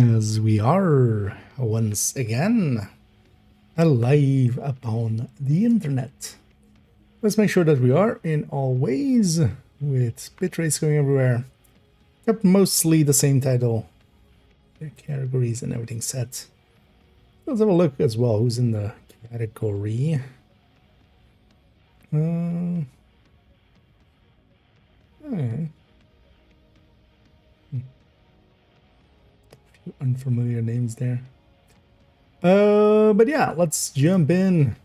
As we are once again alive upon the internet. Let's make sure that we are in all ways with bitrates going everywhere. Kept mostly the same title, the categories and everything set. Let's have a look as well who's in the category. Okay. Few unfamiliar names there. But yeah, let's jump into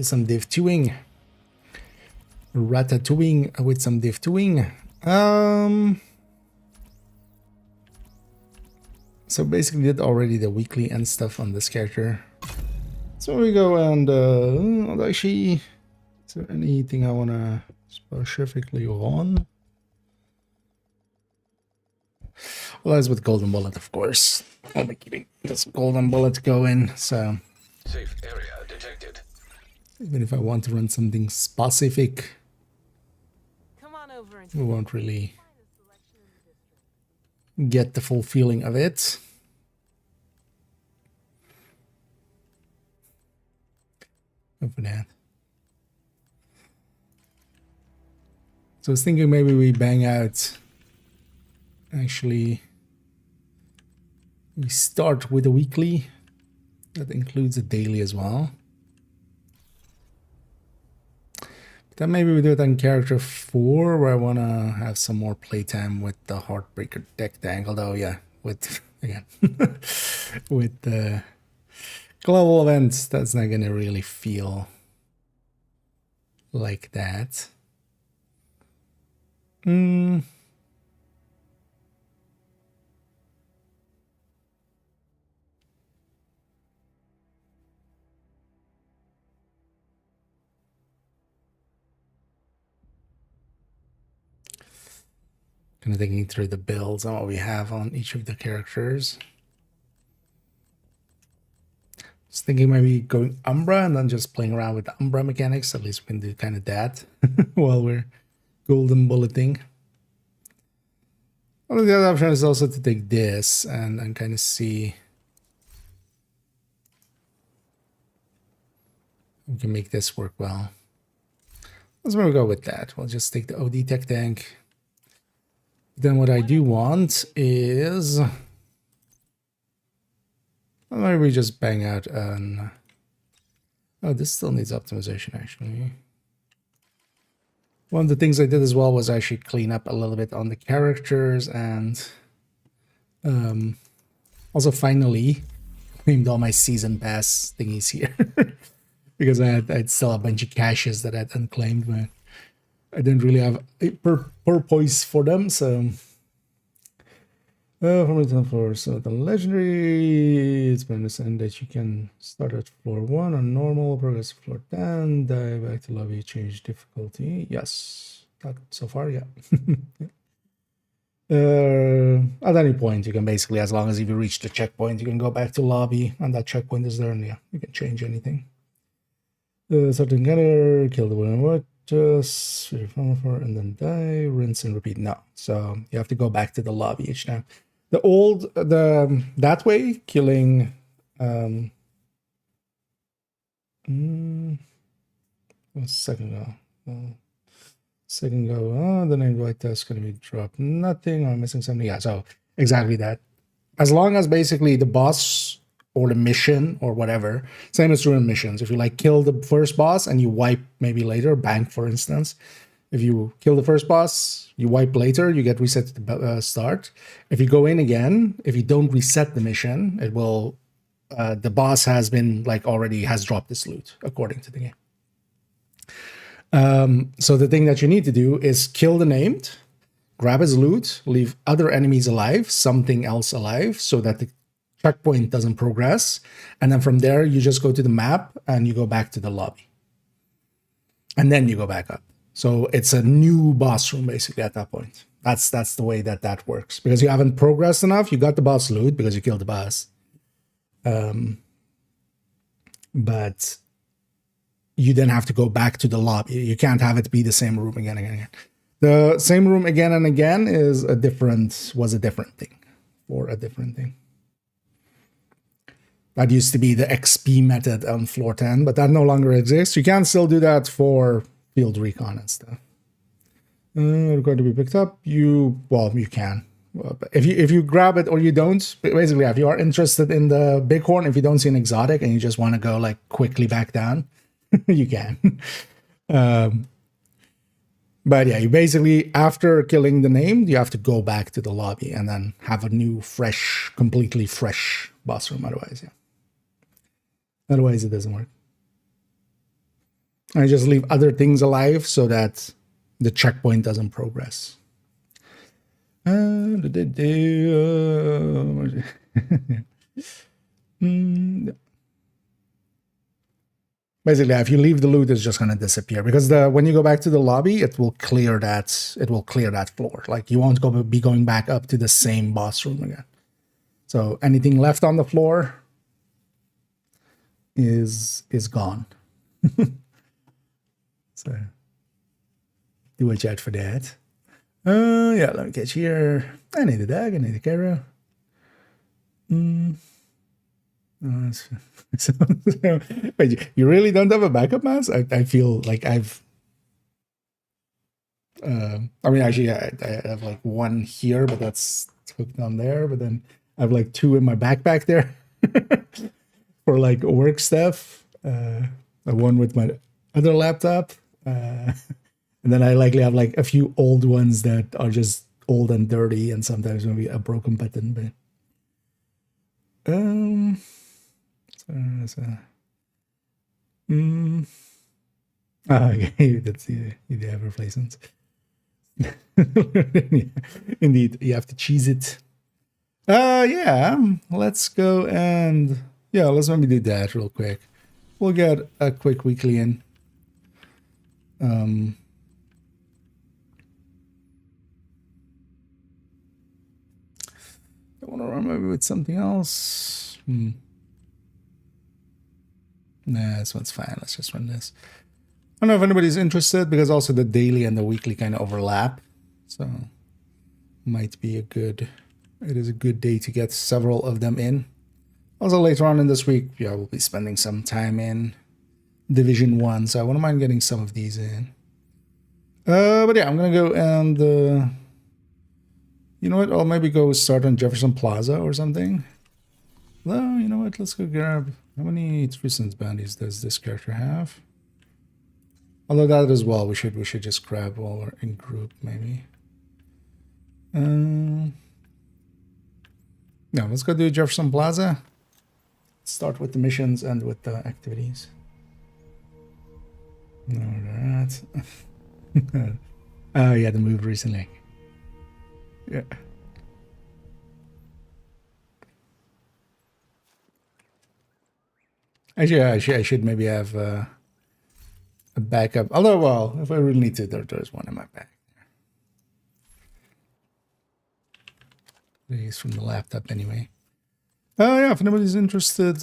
some div2ing. Ratatouille with some div2ing. So basically did already the weekly and stuff on this character. So we go and actually, is there anything I wanna specifically on? Well, that's with Golden Bullet, of course. I'll be keeping this Golden Bullet going, so safe area detected. Even if I want to run something specific, Come on over and we won't really get the full feeling of it. Open that. So I was thinking maybe we bang out. Actually, we start with a weekly. That includes a daily as well. But then maybe we do it on character 4, where I want to have some more playtime with the Heartbreaker deck tank. Although, yeah, with, again, with the global events, that's not going to really feel like that. Kind of thinking through the builds and what we have on each of the characters. Just thinking maybe going Umbra and then just playing around with the Umbra mechanics. At least we can do kind of that while we're Golden Bulleting. One of the other options is also to take this and kind of see if we can make this work well. Let's maybe go with that. We'll just take the OD tech tank. Then what I do want is maybe we just bang out an... Oh, this still needs optimization, actually. One of the things I did as well was actually clean up a little bit on the characters and also finally claimed all my season pass thingies here because I'd still have a bunch of caches that I'd unclaimed, but I didn't really have a purpose for them, so so the legendary, it's been understood that you can start at floor 1 on normal, progress to floor 10, dive back to lobby, change difficulty. Yes, that so far, yeah. At any point, you can basically, as long as if you reach the checkpoint, you can go back to lobby, and that checkpoint is there, and yeah, you can change anything. Start together, kill the winner, what? Just and then die, rinse and repeat. No, so you have to go back to the lobby each time. The old that way killing a second go, the name white test gonna be dropped. Nothing. I'm missing something. Yeah, so exactly that. As long as basically the boss or the mission or whatever, same as during missions. If you like kill the first boss and you wipe maybe later, bank for instance, if you kill the first boss, you wipe later, you get reset to the start. If you go in again, if you don't reset the mission, it will, the boss has been like already has dropped his loot according to the game. So the thing that you need to do is kill the named, grab his loot, leave other enemies alive, something else alive, so that the checkpoint doesn't progress, and then from there you just go to the map and you go back to the lobby, and then you go back up. So it's a new boss room basically at that point. That's the way that works, because you haven't progressed enough. You got the boss loot because you killed the boss, but you then have to go back to the lobby. You can't have it be the same room again and again. The same room again and again was a different thing for a different thing. That used to be the XP method on floor 10, but that no longer exists. You can still do that for field recon and stuff. Going to be picked up. You can. If you grab it or you don't, basically, if you are interested in the bighorn, if you don't see an exotic and you just want to go like quickly back down, you can. But yeah, you basically, after killing the named, you have to go back to the lobby and then have a new, fresh, completely fresh boss room. Otherwise, yeah. Otherwise, it doesn't work. I just leave other things alive so that the checkpoint doesn't progress. Basically, if you leave the loot, it's just going to disappear because when you go back to the lobby, it will clear that. It will clear that floor. Like you won't be going back up to the same boss room again. So anything left on the floor is gone. So do watch out for that. Yeah, let me catch here. I need a dog. I need a carrot. Wait, you really don't have a backup mouse? I feel like I've. I mean, actually, I have like one here, but that's hooked on there. But then I have like two in my backpack there for like work stuff. One with my other laptop. And then I likely have like a few old ones that are just old and dirty, and sometimes maybe a broken button. But okay, that's the have replacements. Indeed, you have to cheese it. Yeah, let's go and let's maybe do that real quick. We'll get a quick weekly in. I want to run maybe with something else. Nah, this one's fine. Let's just run this. I don't know if anybody's interested because also the daily and the weekly kind of overlap. So might be it is a good day to get several of them in. Also later on in this week, we'll be spending some time in Division 1. So I wouldn't mind getting some of these in. But yeah, I'm going to go and... you know what? I'll maybe go start on Jefferson Plaza or something. Well, you know what? Let's go grab... How many Trucen's bounties does this character have? Although that as well, we should just grab while we're in group, maybe. No, let's go do Jefferson Plaza. Start with the missions and with the activities. No, that. Oh, yeah, the move recently. Yeah. Actually, I should maybe have a backup. Although, well, if I really need to, there's one in my bag. These from the laptop anyway. Oh yeah, if anybody's interested,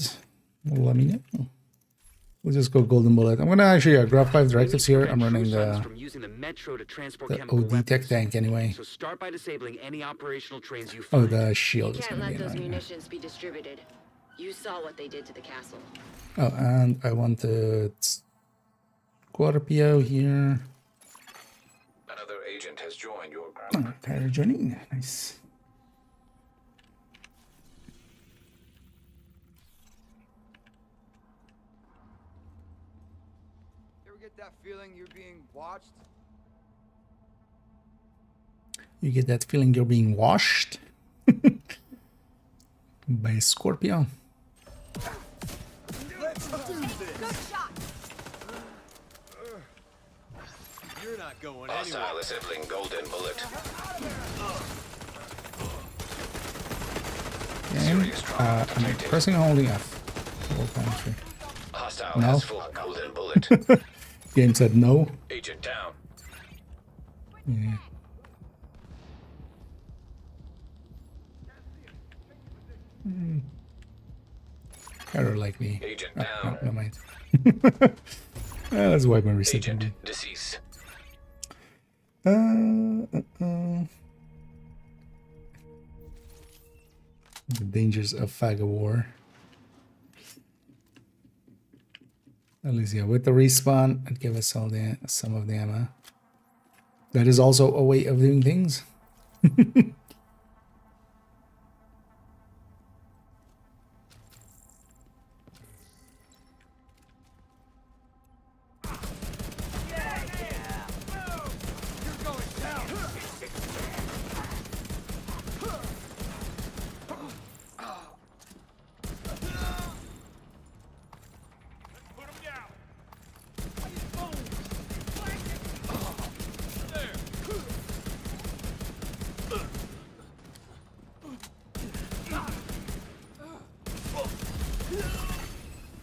let me know. We'll just go golden bullet. I'm gonna actually grab 5 directives here. I'm running the OD tech tank anyway. So start by disabling any operational trains you find. Oh, the shield is Can't gonna be let those annoying. munitions be distributed. You saw what they did to the castle. Oh, and I wanted Scorpio here. Another agent has joined your group. Oh, Tyler joining. Nice. You ever get that feeling you're being watched? You get that feeling you're being washed by a Scorpio. Let's do this. Good shot. You're not going Hostile anywhere. assembling golden bullet. Game. I'm pressing and holding F. All time free. Hostile No. has full golden bullet. Game said no. Agent down. Yeah. Error likely. Agent Oh, down. no, never mind. Let's wipe my reset. Agent deceased. The dangers of fag of war. At least, yeah, with the respawn, it give us all the some of the ammo. That is also a way of doing things.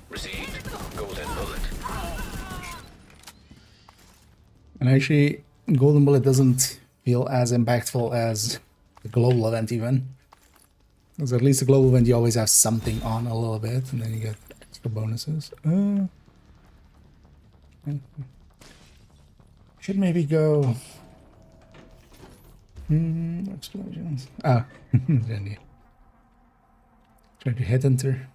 Received. Golden bullet. And actually, Golden Bullet doesn't feel as impactful as the global event even. Because at least the global event you always have something on a little bit, and then you get extra bonuses. Should maybe go... explosions. Ah, Jenny. Try to hit enter.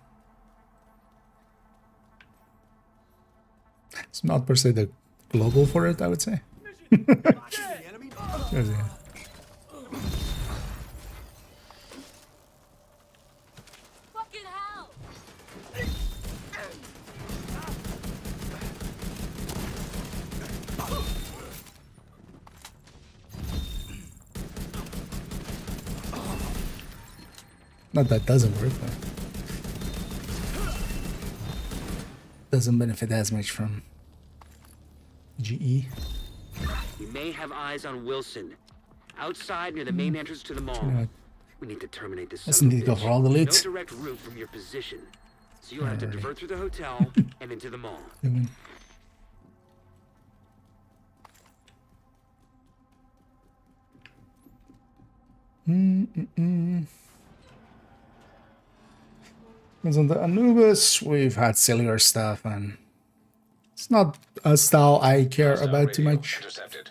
It's not per se the global for it, I would say. There's it. Fucking hell! Not that doesn't work, but doesn't benefit as much from GE. We may have eyes on Wilson. Outside near the main entrance to the mall. You know what? We need to terminate this. Let's son of a need to go bitch. for all the loot. No direct route from your position. So you'll have to Alrighty. divert through the hotel and into the mall. Doing. Because on the Anubis, we've had sillier stuff, and it's not a style I care Hostile about too radio much. Intercepted.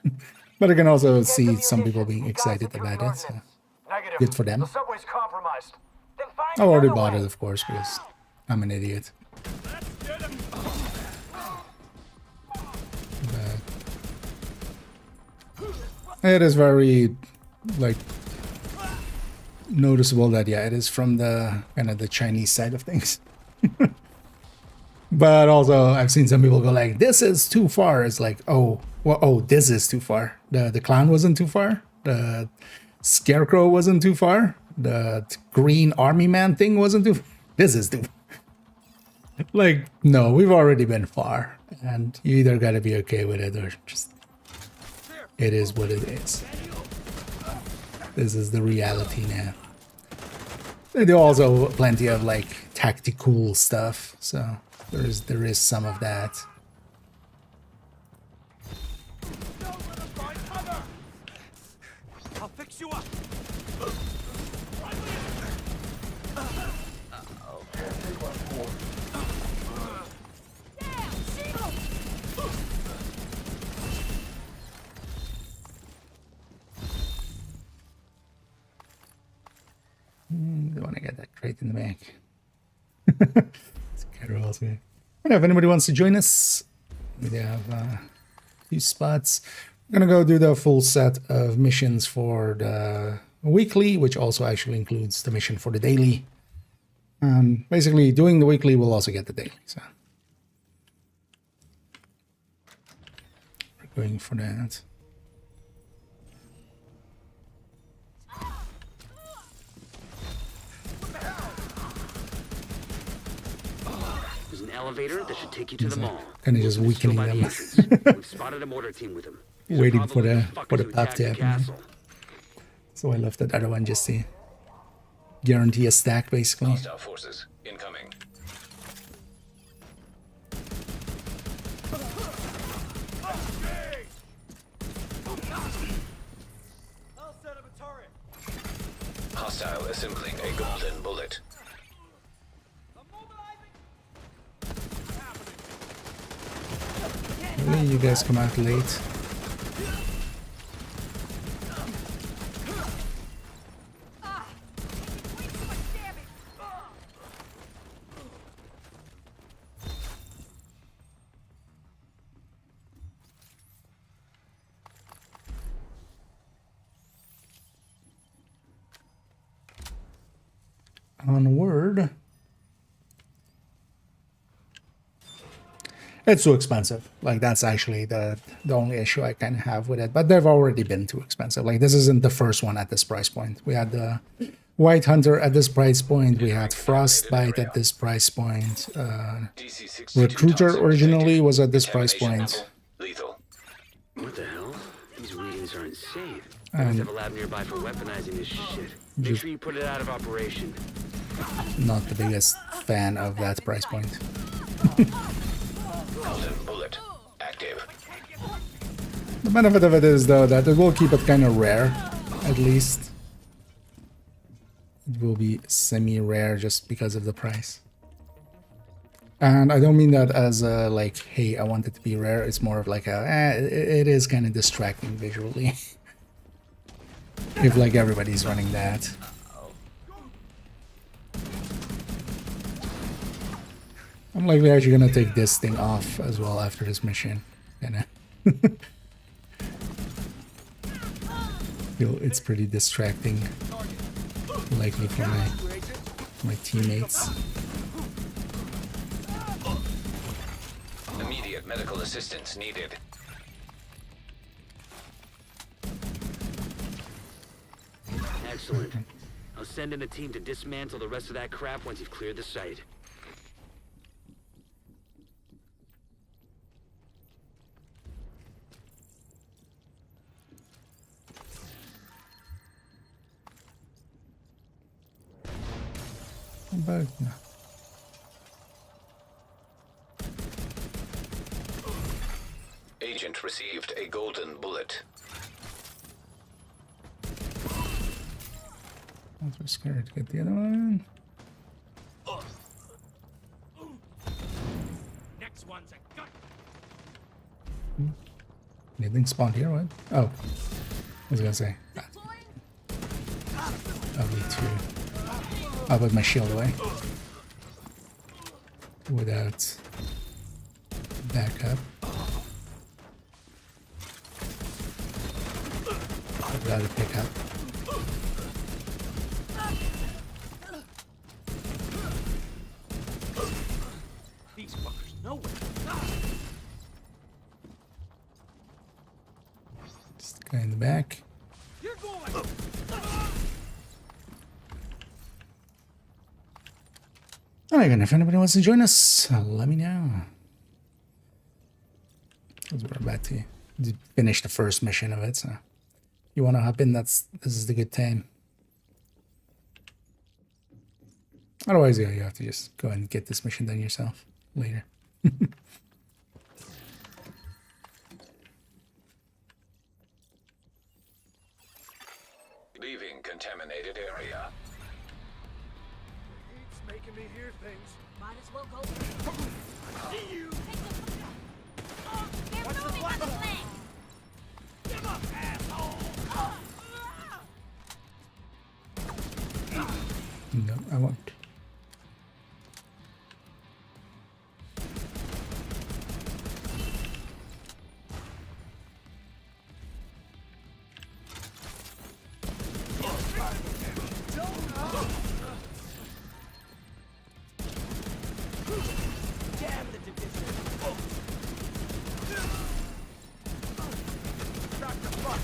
But I can also see some people being excited about it. So Negative. good for them. The subway's compromised. Then find I already another bought way. it, of course, because I'm an idiot. But it is very, like, noticeable that, yeah, it is from the kind of the Chinese side of things. But also, I've seen some people go like, "This is too far." It's like, oh, well, oh, this is too far. The clown wasn't too far. The scarecrow wasn't too far. The green army man thing wasn't too. This is too. Like, no, we've already been far, and you either got to be okay with it or just. It is what it is. This is the reality now. They do also plenty of like tactical stuff, so there is some of that. I'll fix you up. They want to get that crate in the bank. It's Carol's here. And if anybody wants to join us, we have a few spots. I'm gonna go do the full set of missions for the weekly, which also actually includes the mission for the daily. Basically, doing the weekly will also get the daily. So we're going for that. There's an elevator that should take you to the mall. Kind of just Wilson's still weakening by the them. entrance. We've spotted a mortar team with him. These are Waiting for probably the fuckers who pop attacked to the happen. castle. So I left that other one just to guarantee a stack, basically. Hostile forces incoming. I'll set up a turret. Hostile assembling a golden bullet. I'm mobilizing. Really, you guys come out late. Onward. It's too expensive. Like, that's actually the only issue I kind of have with it. But they've already been too expensive. Like, this isn't the first one at this price point. We had the White Hunter at this price point. We had Frostbite at this price point. DC-62 Recruiter toxin originally detected. was at this price Contamination point. level lethal. What the hell? These readings are insane. I must have a lab nearby for weaponizing this shit. Make sure you put it out of operation. Not the biggest fan of that price point. Golden bullet active. The benefit of it is, though, that it will keep it kind of rare, at least. It will be semi-rare just because of the price. And I don't mean that as a, like, hey, I want it to be rare. It's more of like a, it is kind of distracting visually. If, like, everybody's running that. I'm likely actually gonna take this thing off as well after this mission. Kinda. Feel it's pretty distracting. Likely for my teammates. Immediate medical assistance needed. Excellent. I'll send in a team to dismantle the rest of that crap once you've cleared the site. But no. Agent received a golden bullet. I'm too scared to get the other one. Next one's a gut. Anything spawned here? What? Oh, I was gonna say. I'll need to. I'll put my shield away without backup. Without a pickup. These fuckers know it. Just guy in the back. You're going. Alright, and if anybody wants to join us, let me know. Because we're about to finish the first mission of it, so if you want to hop in, this is the good time. Otherwise, yeah, you have to just go and get this mission done yourself later. Leaving contaminated area. It's making me hear things. Might as well go. See you. Oh, they're moving on the flank. Give up, asshole. No, I won't. Damn the division. Drop the fuck.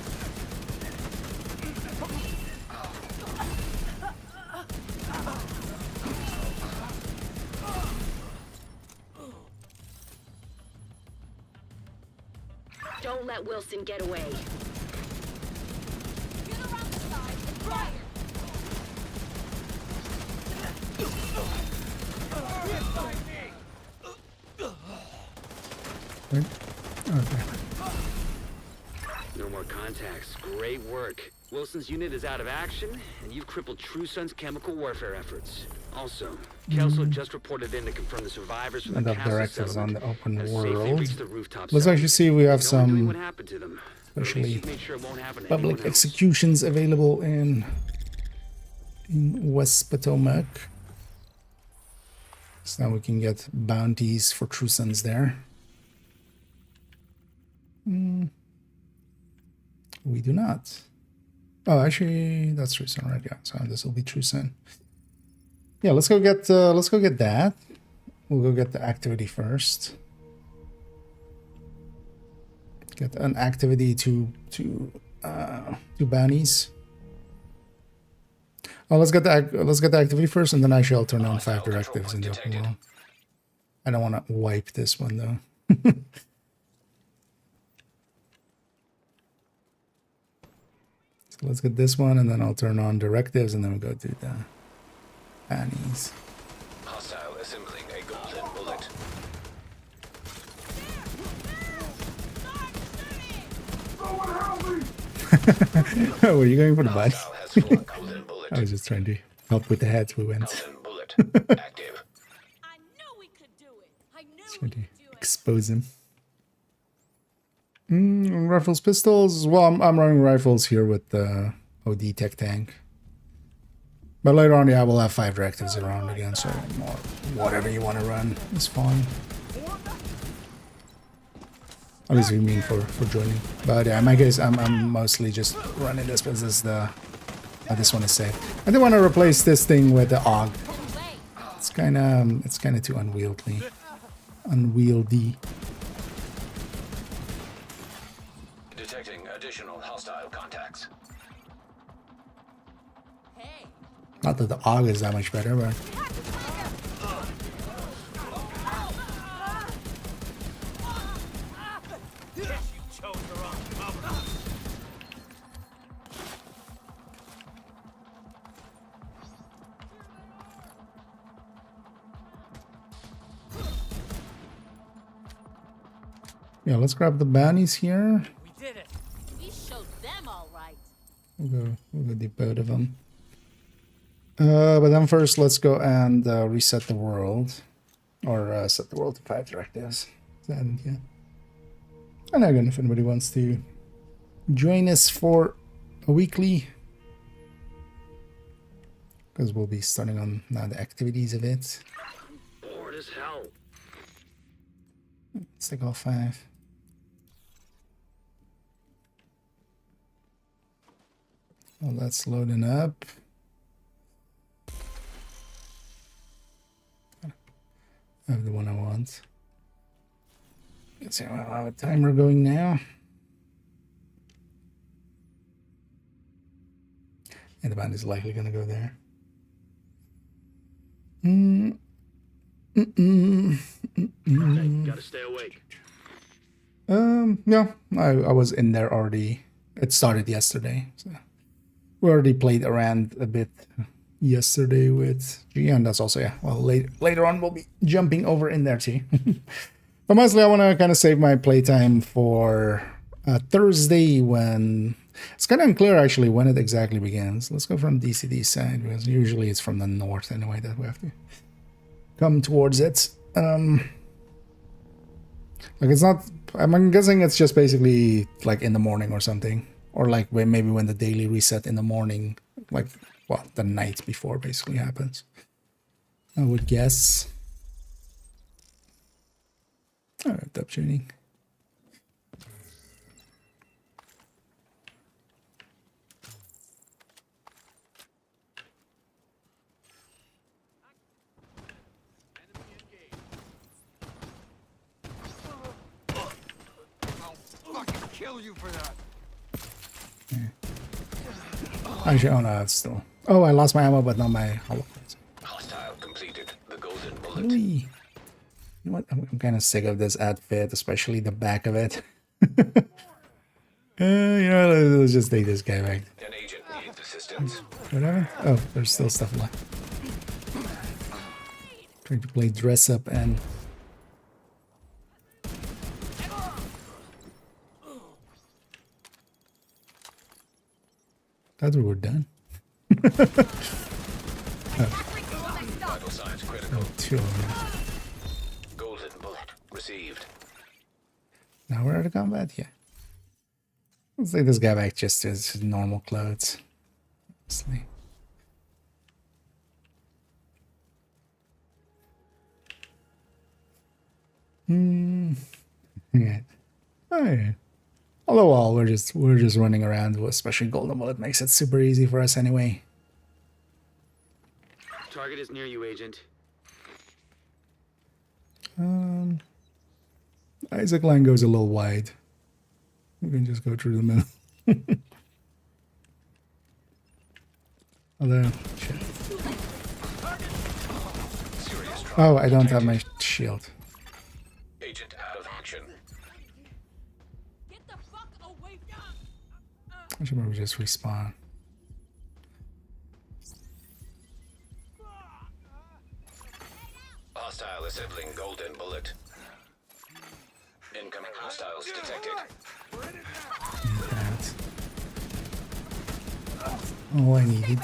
Don't let Wilson get away. Get around the side and fire. Right? Okay. No more contacts. Great work. Wilson's unit is out of action, and you've crippled True Sun's chemical warfare efforts. Also, Kelso just reported in to confirm the survivors from And the the castle directives on the settlement open have safely world. reached the rooftop. Let's actually see if we have No one knowing some what happened to them. But at least especially you've made sure it won't happen to public anyone else. executions available in West Potomac. So now we can get bounties for True Sons there. We do not. Oh, actually, that's True Son, right? Yeah, so this will be True Son. Yeah, let's go get that. We'll go get the activity first. Get an activity to bounties. Oh, let's get the activity first, and then I shall turn on 5 directives in the open world. I don't want to wipe this one though. So let's get this one, and then I'll turn on directives, and then we'll go do the bounties. Hostile assembling a golden bullet. Oh, were you going for the body? Hostile has full golden bullet. I was just trying to help with the heads we went. Golden bullet. Active. I knew we could do it. I knew we Trying to could do it. expose him. Rifles, pistols. Well, I'm running rifles here with the OD tech tank. But later on, yeah, we'll have 5 directives around again, so more, whatever you want to run is fine. At least we mean for joining. But yeah, in my case, I'm mostly just running this because this is the this one is safe. I do want to replace this thing with the AUG. It's kind of too unwieldy. Detecting additional hostile contacts. Not that the AUG is that much better, but Guess you chose the wrong cover. yeah, let's grab the bounties here. We did it. We showed them all right. We'll go do both of them. But then first, let's go and reset the world, or set the world to 5 directives. Is that it? Yeah. And again, if anybody wants to join us for a weekly, because we'll be starting on now the activities of it. Bored as hell. Let's take all 5. Well, that's loading up. I have the one I want. Let's see, I'll have a timer going now. And the band is likely going to go there. Hey, gotta stay awake. Yeah, I was in there already. It started yesterday, so we already played around a bit yesterday with G, and that's also, yeah, well, later on we'll be jumping over in there too. But mostly I want to kind of save my playtime for Thursday, when it's kind of unclear actually when it exactly begins. Let's go from DCD side, because usually it's from the north anyway that we have to come towards it. Like, it's not, I'm guessing it's just basically like in the morning or something, or like maybe when the daily reset in the morning, like, well, the night before basically happens, I would guess. All right, up tuning. Fucking kill you for that. Actually, oh no, it's still. Oh, I lost my ammo, but not my hollow points. Hostile completed the golden bullet. Really? You know what? I'm kind of sick of this outfit, especially the back of it. You know, let's just take this guy back. An agent needs assistance. Whatever. Oh, there's still stuff left. Trying to play dress up and. Thought we were done. Vital signs critical. Oh, 2 of them. Golden bullet received. Now we're out of combat, yeah. Let's take this guy back just to his normal clothes. Honestly. Yeah. Oh yeah. Although all we're just running around, especially Golden Bullet makes it super easy for us anyway. Target is just near you, Agent. Isaac line goes a little wide. We can just go through the middle. Although, shit. Oh, I don't have my shield. Agent out of action. Get the fuck away from I should probably just respawn. Hostile assembling golden bullet. Incoming hostiles detected. That's all I needed.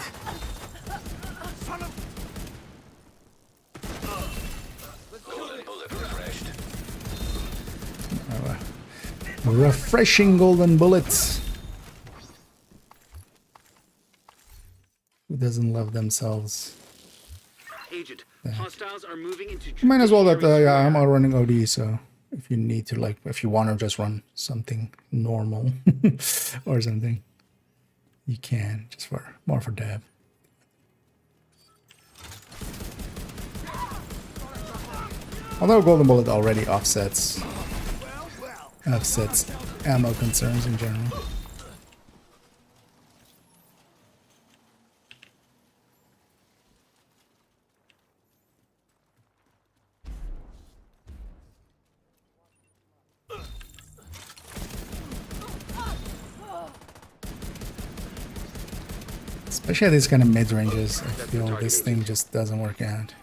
Golden bullet refreshed. Refreshing golden bullets. Who doesn't love themselves? Agent, hostiles are moving into. Might as well that Judiciary yeah, I'm Square. all running OD, so if you need to, like, if you want to just run something normal or something, you can, just for more for dab. Although golden bullet already offsets ammo concerns in general. Especially at these kind of mid ranges, I feel this thing just doesn't work out.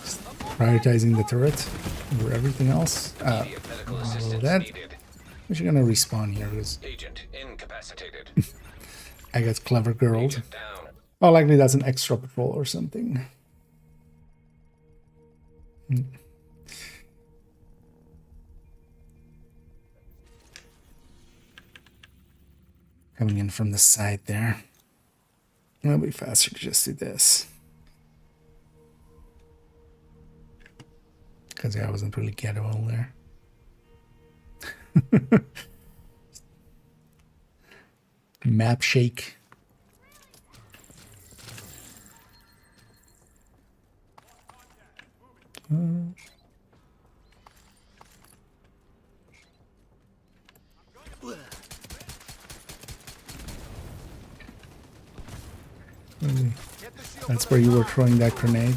Just prioritizing the turret over everything else. Immediate medical assistance That needed. we're just gonna respawn here because Agent incapacitated. I got clever girled. Agent down. Oh, likely that's an extra patrol or something. Coming in from the side there. It'll be faster to just do this. Because I wasn't really gettable there. Map shake. That's where you were throwing that grenade.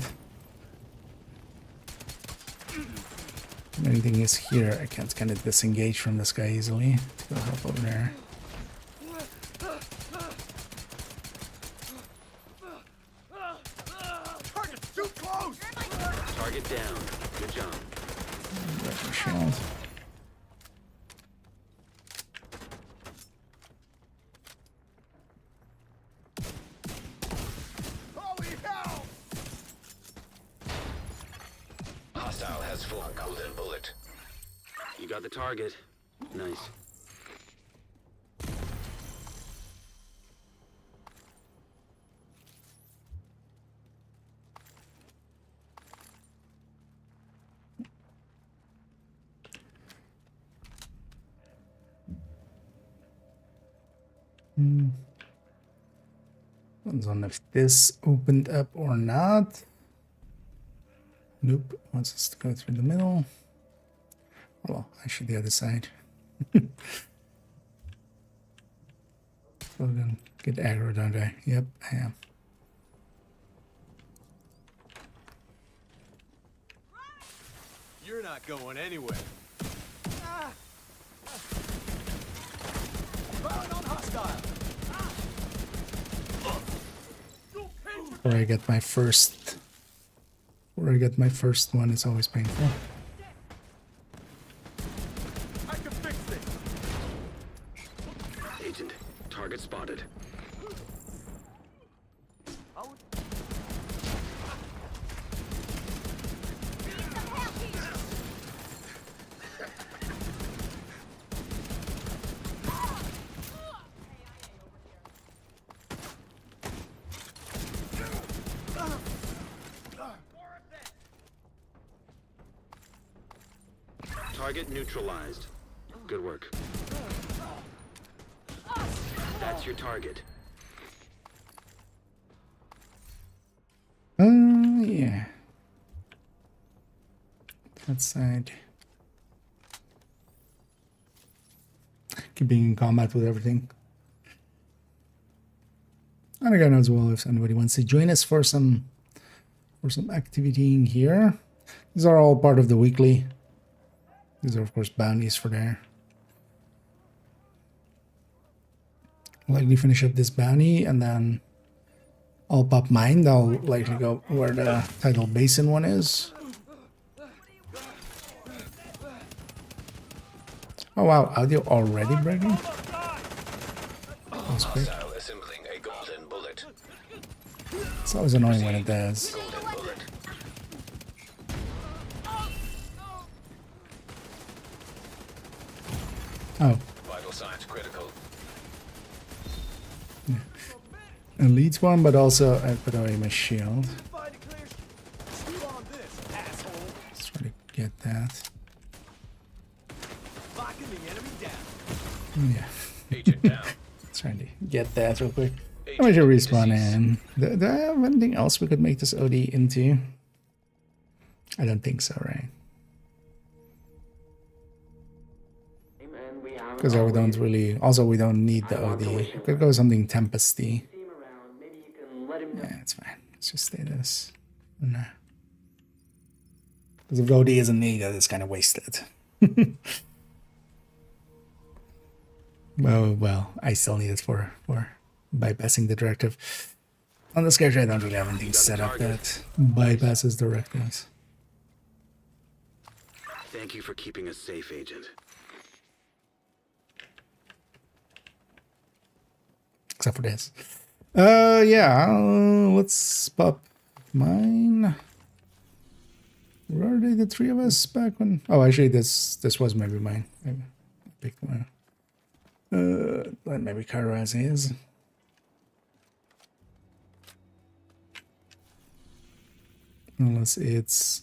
Anything is here, I can't kind of disengage from this guy easily. Let's go help over there. Target's too close! Target down. Good job. Grab my shield. Holy hell! Hostile has full golden bullet. You got the target. Nice. Depends on if this opened up or not. Nope. Wants us to go through the middle. Well, actually the other side. So then get aggro, don't I? Yep, I am. You're not going anywhere. Firing on hostile! Where I get my first one, it's always painful. I can fix this! Agent, target spotted. Target neutralized. Good work. That's your target. Yeah. Outside. Keep being in combat with everything. And again, as well, if anybody wants to join us for some activity in here, these are all part of the weekly. These are, of course, bounties for there. Likely finish up this bounty, and then I'll pop mine. I'll likely go where the tidal basin one is. Oh wow, audio already breaking? That's quick. Hostile assembling a golden bullet. It's always annoying when it does. Golden bullet. Oh, Vital signs critical. elites one, but also I put away my shield. Find a clear steal on this, asshole. Let's try to get that. Locking the enemy down. Yeah, Agent down. trying to get that real quick. How much respawn in? Do I have anything else we could make this OD into? I don't think so, right? Because we don't really. Also, we don't need the OD. We could go something Tempesty. Yeah, it's fine. Let's just stay this. Nah. Because if the OD isn't needed, it's kind of wasted. Well, I still need it for bypassing the directive. On the schedule, I don't really have anything set up that bypasses directives. Thank you for keeping us safe, Agent. Except for this. Yeah, let's pop mine. Where are they, the three of us back when? Oh, actually, this was maybe mine. I picked one. Maybe Kairaz is. Unless it's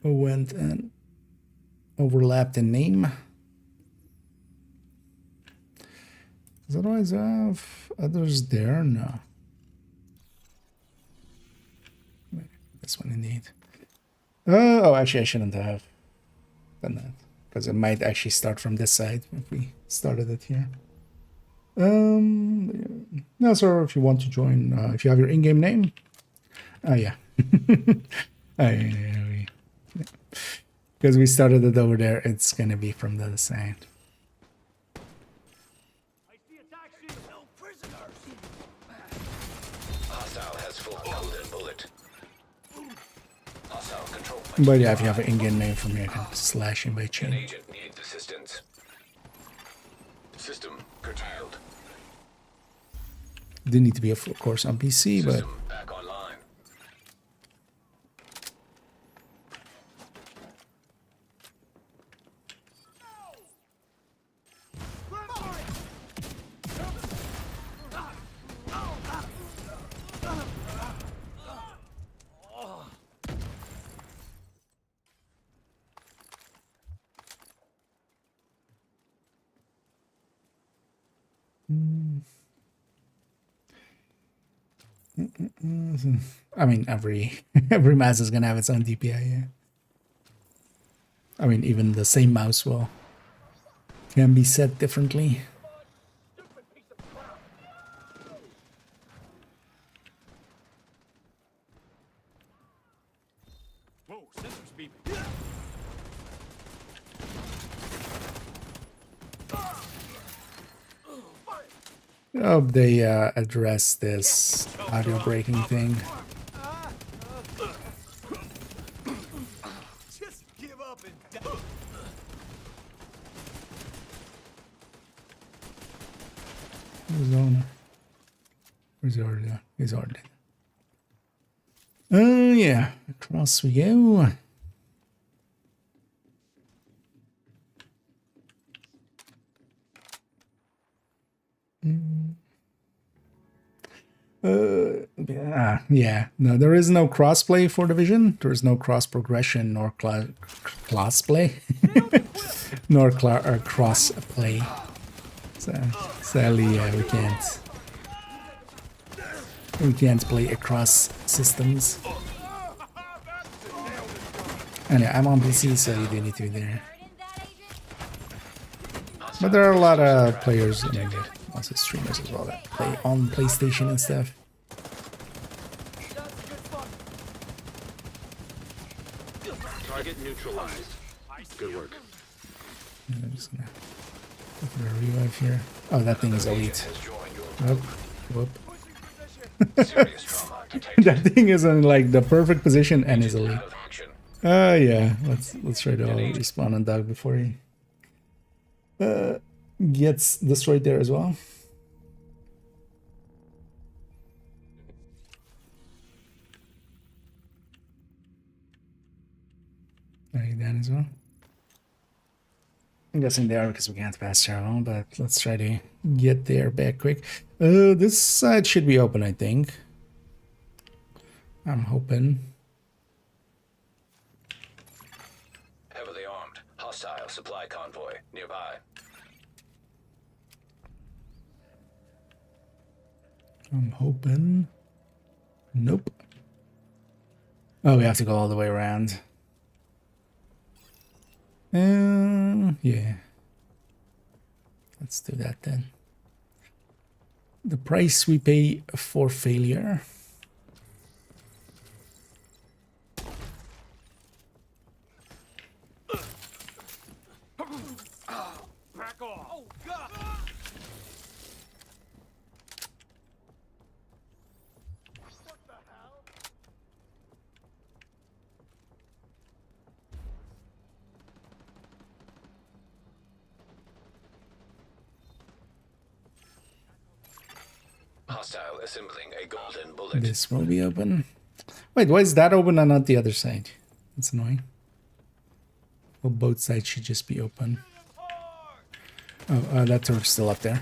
went and overlapped in name. Does otherwise have others there? No. Maybe this one indeed. Oh, actually, I shouldn't have done that because it might actually start from this side if we started it here. No, sir. If you want to join, if you have your in-game name, oh yeah, because we started it over there. It's gonna be from the other side. I see attack shield. No prisoners. Hostile has full golden bullet. Hostile control. But yeah, if you have an in-game name from here, you can slash invite An chain. agent needs assistance. System curtailed. Do need to be, of course, on PC, but System back online. I mean, every mouse is gonna have its own DPI. Yeah. I mean, even the same mouse can be set differently. Whoa, sensors beeping. Hope they address this audio breaking thing. Just give up and die. Who's the owner? Where's the order? He's ordered. Yeah, across we go. Yeah, Yeah, no, there is no crossplay for Division. There is no cross progression nor class play, nor cross play. So sadly, we can't play across systems. Anyway, I'm on PC, so you do need to be there. But there are a lot of players, also streamers as well, that play on PlayStation and stuff. Target neutralized. Good work. I'm just gonna go for a revive here. Oh, that thing is elite. Has joined your Whoop. serious trauma detected. That thing is in like the perfect position and is elite. Out of action. Yeah. Let's try to respawn on Doug before he gets destroyed there as well. Are you down as well? I'm guessing they are because we can't pass travel, but let's try to get there back quick. This side should be open, I think. I'm hoping. Heavily armed. Hostile supply convoy nearby. I'm hoping. Nope. Oh, we have to go all the way around. Yeah. Let's do that then. The price we pay for failure. Back off. Oh, God. What the hell? Hostile assembling a golden bullet. This will be open. Wait, why is that open and not the other side? That's annoying. Well, both sides should just be open. Oh, that turret's still up there.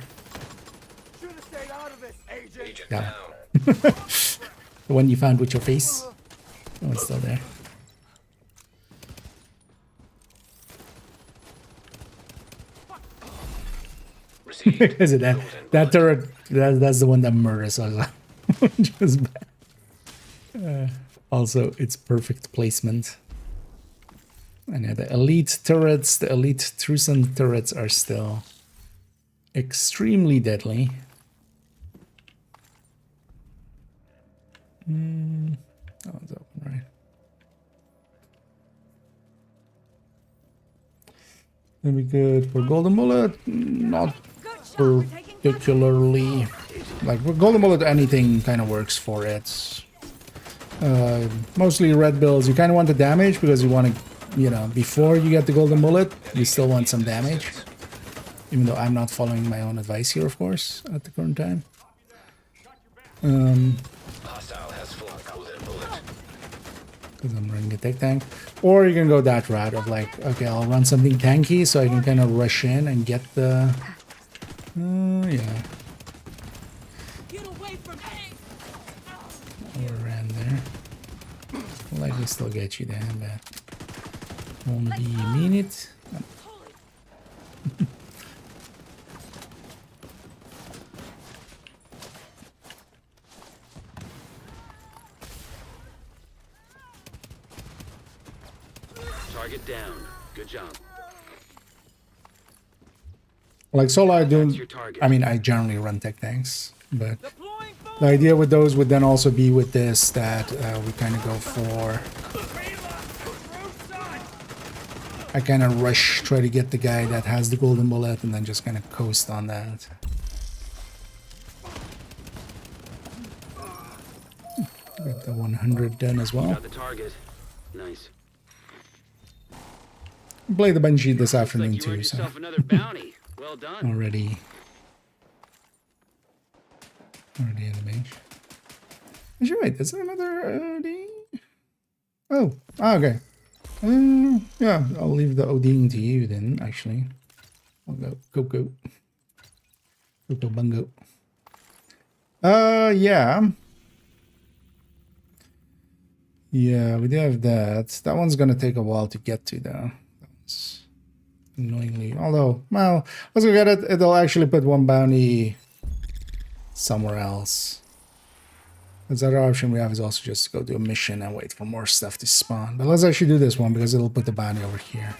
Should have stayed out of this, agent. Agent Yeah. down. The one you found with your face? Oh, it's still there. Received. Is it that turret? That's the one that murders us. Just bad. Also, it's perfect placement. And yeah, the elite turrets, the elite Truson turrets are still extremely deadly. Oh, it's open, right? Then we good for golden bullet. Not particularly. Like with golden bullet, anything kind of works for it. Mostly red bills. You kind of want the damage because you want to, before you get the golden bullet, you still want some damage. Even though I'm not following my own advice here, of course, at the current time. Hostile has full golden bullet. Because I'm running a tech tank. Or you can go that route of like, okay, I'll run something tanky so I can kind of rush in and get the... yeah. Get away from me! Ran there. Will likely still get you there, but won't be a minute. Target down. Good job. Like solo, I That's do. your target. I mean, I generally run tech tanks, but the idea with those would then also be with this that we kind of go for. I kind of rush, try to get the guy that has the golden bullet, and then just kind of coast on that. Got the 100 done as well. Got the target. Nice. Play the Bungie this Looks afternoon like you too, earned so yourself another bounty. Well done. already in the bench. Actually, wait, is there another OD? Oh, okay. Yeah, I'll leave the ODing to you then, actually. I'll go. Go bungo. Yeah. Yeah, we do have that. That one's gonna take a while to get to though. That's annoyingly. Although, well, let's go get it. It'll actually put one bounty somewhere else. Because the other option we have is also just go do a mission and wait for more stuff to spawn. But let's actually do this one because it'll put the bounty over here.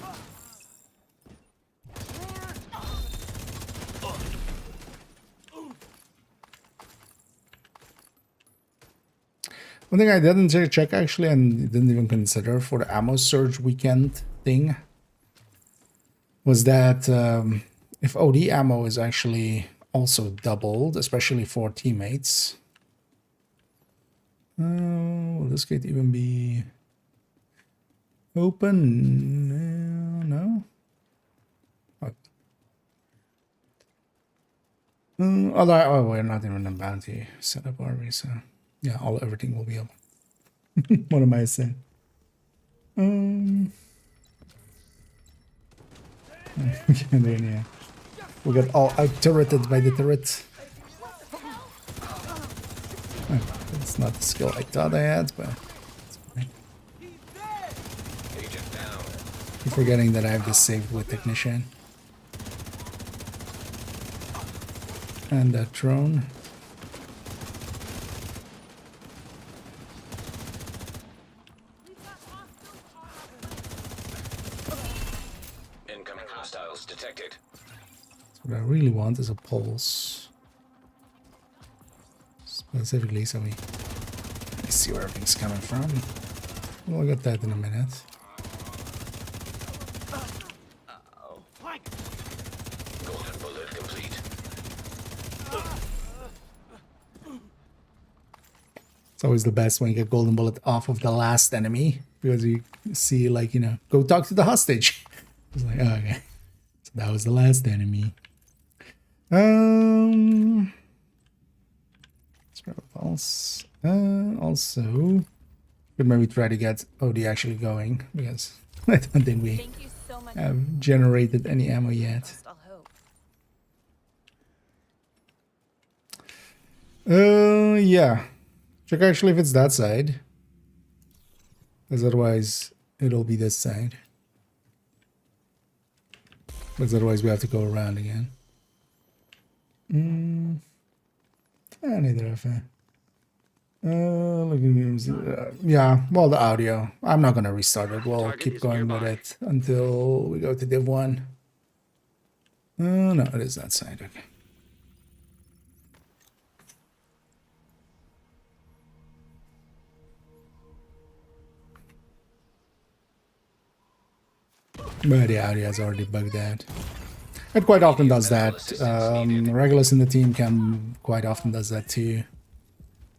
One thing I didn't check actually and didn't even consider for the ammo surge weekend thing was that if OD ammo is actually also doubled, especially for teammates. Will this gate even be open? No. Although we're not even a bounty setup, are we? So yeah, everything will be open. What am I saying? Yeah, we got all out turreted by the turret. It's not the skill I thought I had, but it's fine. Agent down. Keep forgetting that I have this saved with Technician. And that drone. Incoming hostiles detected. What I really want is a pulse. Specifically, so we see where everything's coming from. We'll get that in a minute. Golden bullet complete. It's always the best when you get golden bullet off of the last enemy because you see, like, you know, go talk to the hostage. It's like, oh, okay, so that was the last enemy. Pulse. Also, could maybe try to get OD actually going because I don't think we Thank you so much. have generated any ammo yet. I'll hope. Yeah. Check actually if it's that side. Because otherwise it'll be this side. Because otherwise we have to go around again. Neither of it. Yeah, well, the audio. I'm not gonna restart it. We'll Target keep is going with nearby. it until we go to div1. No, it is that side. Okay. But the audio has already bugged out. It quite often does that. Regulus in the team can quite often does that too.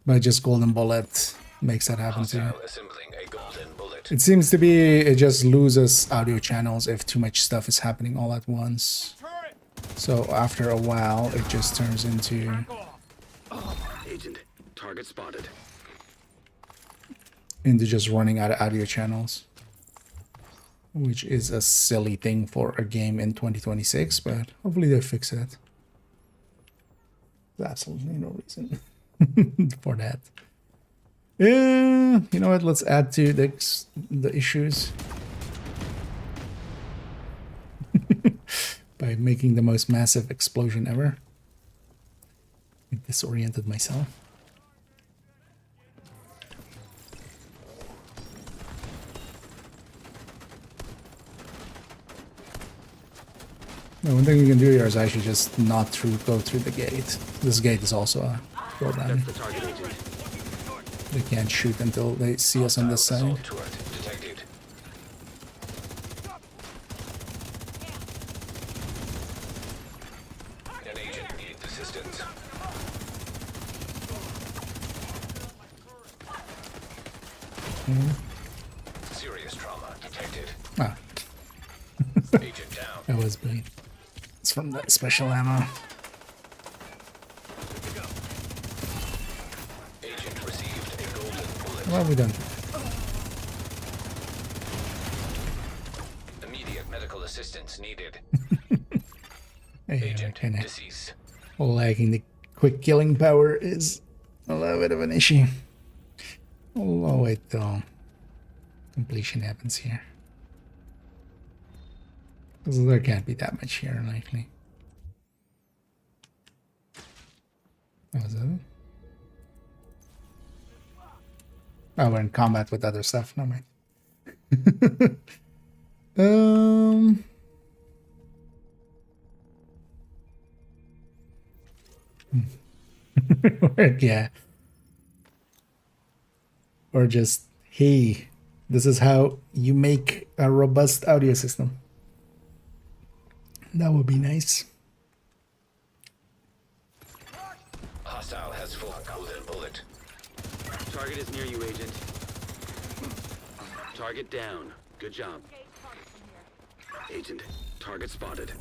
But just golden bullet makes that happen too. Hostile assembling a golden bullet. It seems to be it just loses audio channels if too much stuff is happening all at once. So after a while, it just turns into Agent, target spotted. just running out of audio channels, which is a silly thing for a game in 2026. But hopefully they fix it. There's absolutely no reason for that. You know what? Let's add to the issues by making the most massive explosion ever. I disoriented myself. No, one thing you can do here is actually just not go through the gate. This gate is also a door down. That's the target, Agent. They can't shoot until they see us on this side. Assault turret detected. An agent needs assistance. Serious trauma detected. Ah, Agent down. that was big. It's from that special ammo. Agent received a golden bullet. What have we done? Immediate medical assistance needed. Hey, Agent kinda deceased. lagging the quick killing power is a little bit of an issue. Oh wait though. completion happens here. Because there can't be that much here, likely. What was it? Oh, we're in combat with other stuff. No mind. um. Yeah. Or just, hey, this is how you make a robust audio system. That would be nice. Hostile has full golden bullet. Target is near you, Agent. Target down. Good job. Agent, target spotted.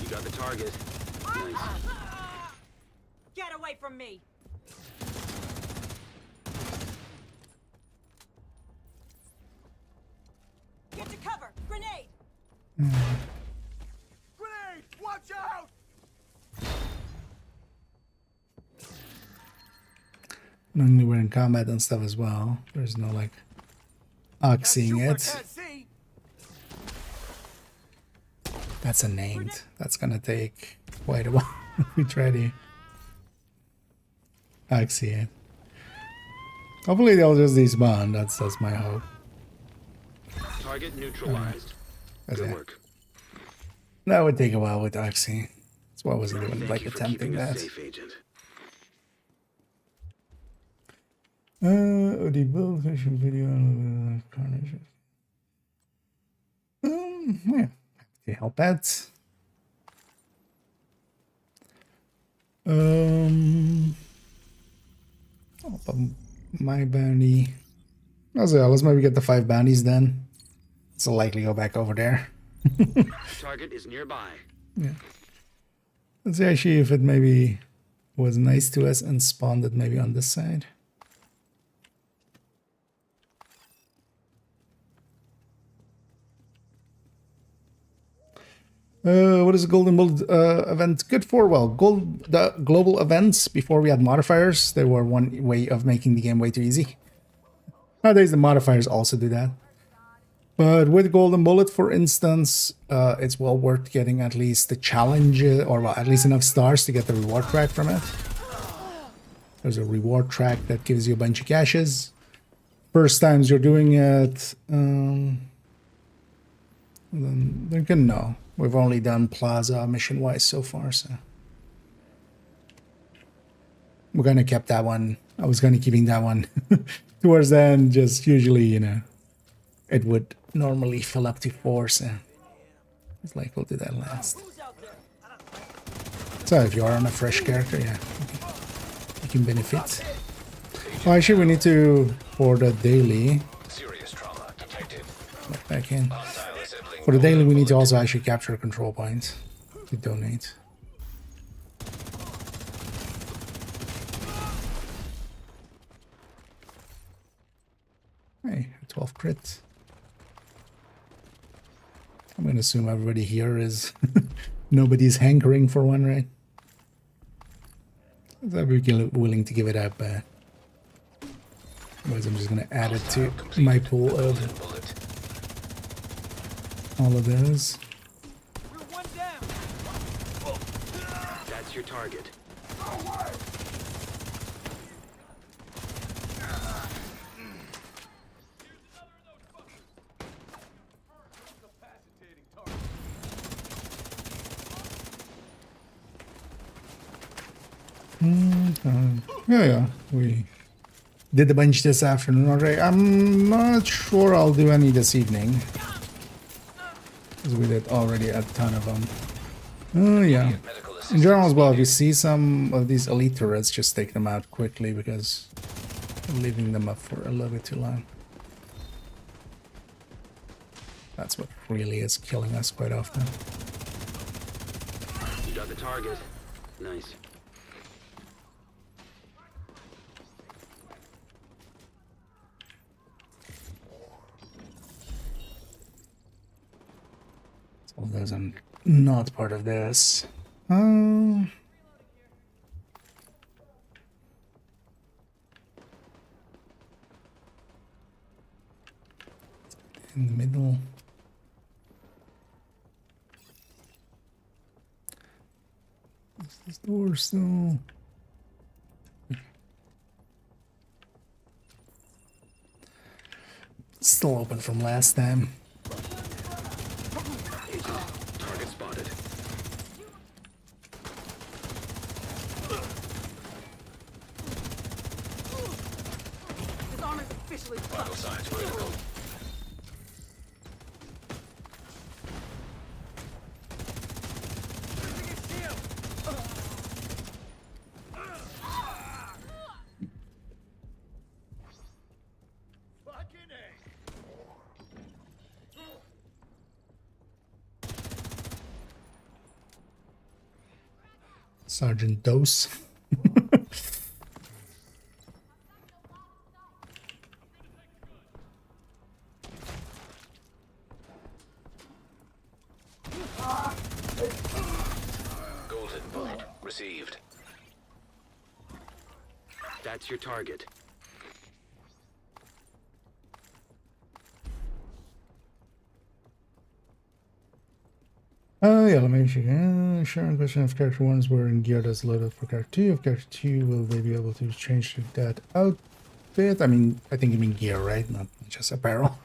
You got the target. Nice. Get away from me! Get to cover! Grenade! Grenade! Watch out! Normally we're in combat and stuff as well. There's no like seeing Shoot, I it. can't see. That's a named. That's gonna take quite a while if we try to see it. Hopefully they'll just despawn. That's my hope. Target neutralized. That's Good it. work. That would take a while with Oxy. That's why I wasn't even Thank like you for attempting keeping us that. safe, Agent. OD build fishing video carnage. Yeah, happy to help out. My bounty. Let's maybe get the 5 bounties then. So likely go back over there. Target is nearby. Let's see actually if it maybe was nice to us and spawned it maybe on this side. What is the Golden Bullet event good for? Well, the global events before we had modifiers, they were one way of making the game way too easy. Nowadays, the modifiers also do that. But with Golden Bullet, for instance, it's well worth getting at least the challenge, or well, at least enough stars to get the reward track from it. There's a reward track that gives you a bunch of caches. First times you're doing it, then they're gonna know. We've only done Plaza mission-wise so far, so we're gonna keep that one. I was gonna keeping that one towards the end. Just usually, you know, it would normally fill up to 4, so it's like we'll do that last. So if you are on a fresh character, yeah, you can benefit. Well, actually, we need to for the daily. Serious trauma detected. Get back in. Hostile assembling For the daily, we need to bullet. also actually capture a control point to donate. Hey, 12 crit. I'm gonna assume everybody here is nobody's hankering for one, right? I'd be willing to give it up. Otherwise, I'm just gonna add it to my pool of Golden bullet. all of those. We're one down. That's your target. Incapacitating target. Yeah, we did a bunch this afternoon already. I'm not sure I'll do any this evening, because we did already a ton of them. Oh yeah. Medical In general as assistance well, if you needed. see some of these elite turrets, just take them out quickly, because I'm leaving them up for a little bit too long. That's what really is killing us quite often. You got the target. Nice. All those are not part of this. in the middle. Is this door still? Still open from last time. Target spotted. His arm is officially Vital signs critical. Fucking A. Sergeant Dose. Golden bullet received. That's your target. Yeah, let me check. Sharing question if character 1 is wearing gear that's loaded for character 2. If character 2, will they be able to change to that outfit? I mean, I think you mean gear, right? Not just apparel.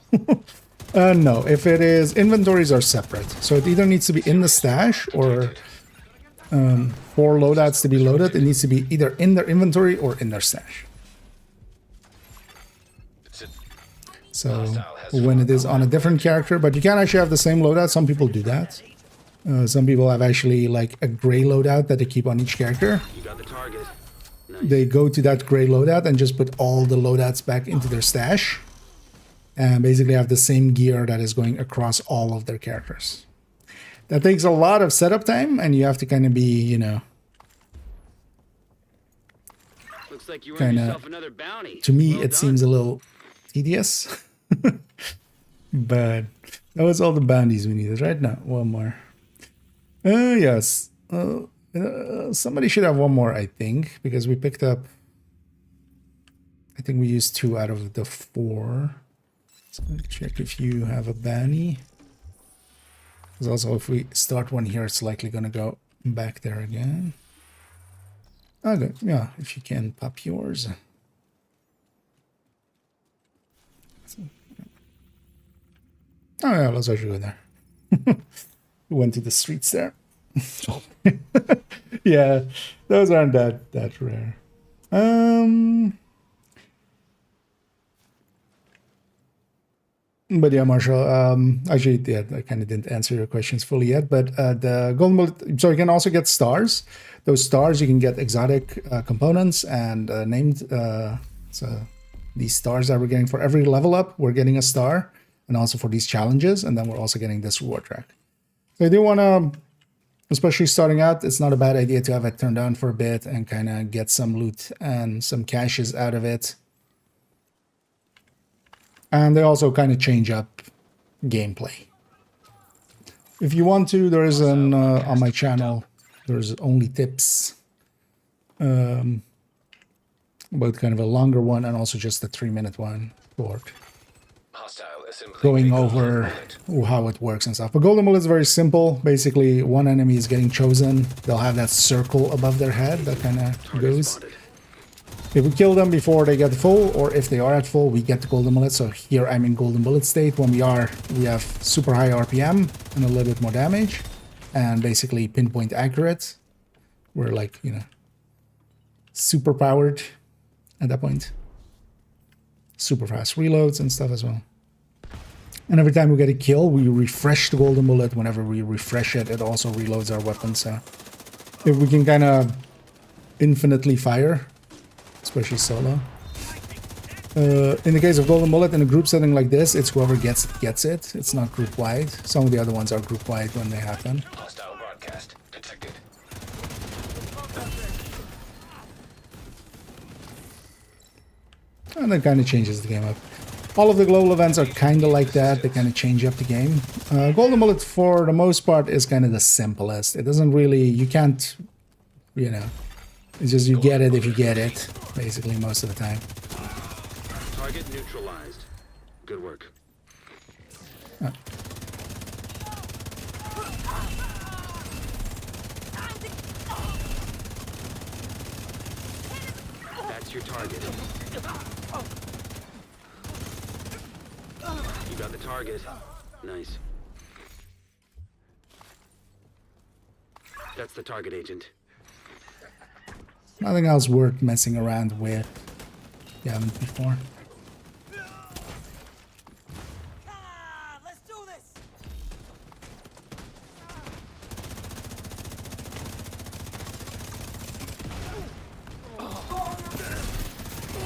No, if it is, inventories are separate. So it either needs to be in the stash or for loadouts to be loaded, it needs to be either in their inventory or in their stash. So when it is on a different character, but you can actually have the same loadout. Some people do that. Some people have actually like a gray loadout that they keep on each character. You got the target. Nice. They go to that gray loadout and just put all the loadouts back into their stash. And basically have the same gear that is going across all of their characters. That takes a lot of setup time, and you have to kind of be, you know, Looks like you earned kinda- yourself another bounty. to me Well it done. seems a little tedious. But that was all the bounties we needed. Right now, one more. Yes. Somebody should have one more, I think, because we picked up, I think we used 2 out of the 4. So check if you have a bounty. Because also if we start one here, it's likely going to go back there again. Okay, yeah, if you can pop yours. Oh yeah, let's actually go there. We went to the streets there. Yeah, those aren't that rare. But yeah, Marshall, actually, yeah, I kind of didn't answer your questions fully yet, but the golden bullet, so you can also get stars. Those stars, you can get exotic components and named, so these stars that we're getting for every level up, we're getting a star, and also for these challenges, and then we're also getting this reward track. So I do want to, especially starting out, it's not a bad idea to have it turned on for a bit and kind of get some loot and some caches out of it. And they also kind of change up gameplay. If you want to, there is an on my channel, there's only tips, both kind of a longer one and also just a 3-minute one for Hostile assembly. going over how it works and stuff. But golden bullet is very simple. Basically, one enemy is getting chosen. They'll have that circle above their head that kind of Target goes. spotted. If we kill them before they get full, or if they are at full, we get the golden bullet. So here I'm in golden bullet state. When we have super high RPM and a little bit more damage, and basically pinpoint accurate. We're like, you know, super powered at that point. Super fast reloads and stuff as well. And every time we get a kill, we refresh the golden bullet. Whenever we refresh it, it also reloads our weapon. So if we can kind of infinitely fire, especially solo. In the case of golden bullet, in a group setting like this, it's whoever gets it. It's not group wide. Some of the other ones are group wide when they happen. Hostile broadcast detected. And that kind of changes the game up. All of the global events are kind of like that. They kind of change up the game. Golden bullet, for the most part, is kind of the simplest. It doesn't really, you can't, you know, it's just you get it if you get it, basically, most of the time. Target neutralized. Good work. That's your target. You got the target. Nice. That's the target, Agent. Nothing else worth messing around with. You haven't before. Let's do this.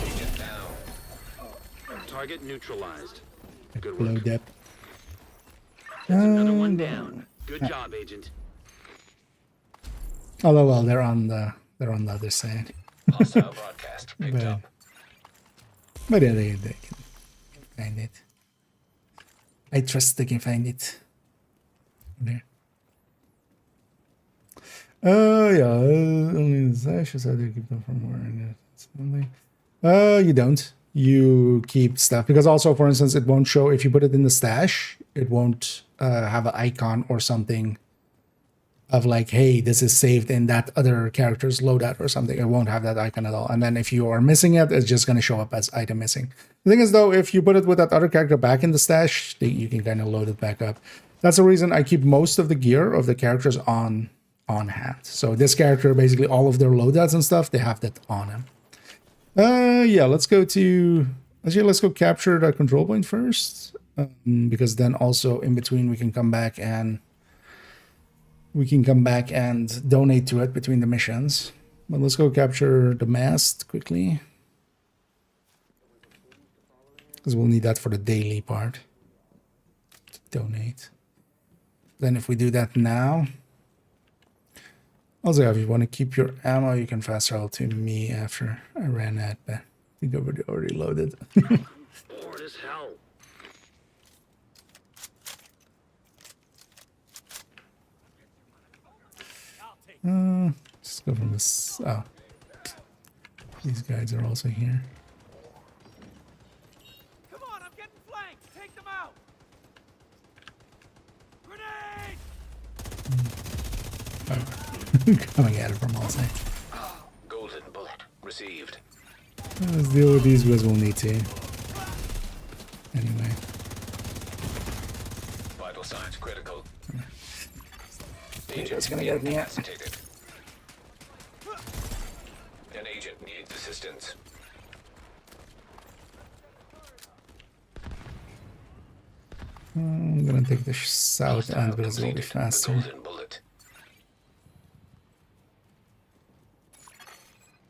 Agent down. Target neutralized. Good Blow work. depth. That's another one down. Good job, Agent. Although, well, they're on the other side. Hostile broadcast picked But, up. but yeah, they can find it. I trust they can find it. There. Yeah. Only the stash is how to keep them from wearing it. You don't. You keep stuff because also, for instance, it won't show if you put it in the stash. It won't have an icon or something of like, hey, this is saved in that other character's loadout or something. It won't have that icon at all. And then if you are missing it, it's just going to show up as item missing. The thing is, though, if you put it with that other character back in the stash, you can kind of load it back up. That's the reason I keep most of the gear of the characters on hand. So this character, basically all of their loadouts and stuff, they have that on him. Yeah, let's go capture the control point first. Because then also in between we can come back and donate to it between the missions. But let's go capture the mast quickly, because we'll need that for the daily part to donate. Then if we do that now, also if you want to keep your ammo, you can fast travel to me after I ran out, but I think I already loaded. Bored as hell. Just go from this. Oh, these guys are also here. Come on, I'm getting flanked. Take them out. Grenade! Coming at it from all sides. Golden bullet received. Let's deal with these because we'll need to. Anyway. Vital signs critical. That's gonna get me out. Incapacitated. An agent needs assistance. I'm gonna take the south end because it'll be Completed the faster. golden bullet.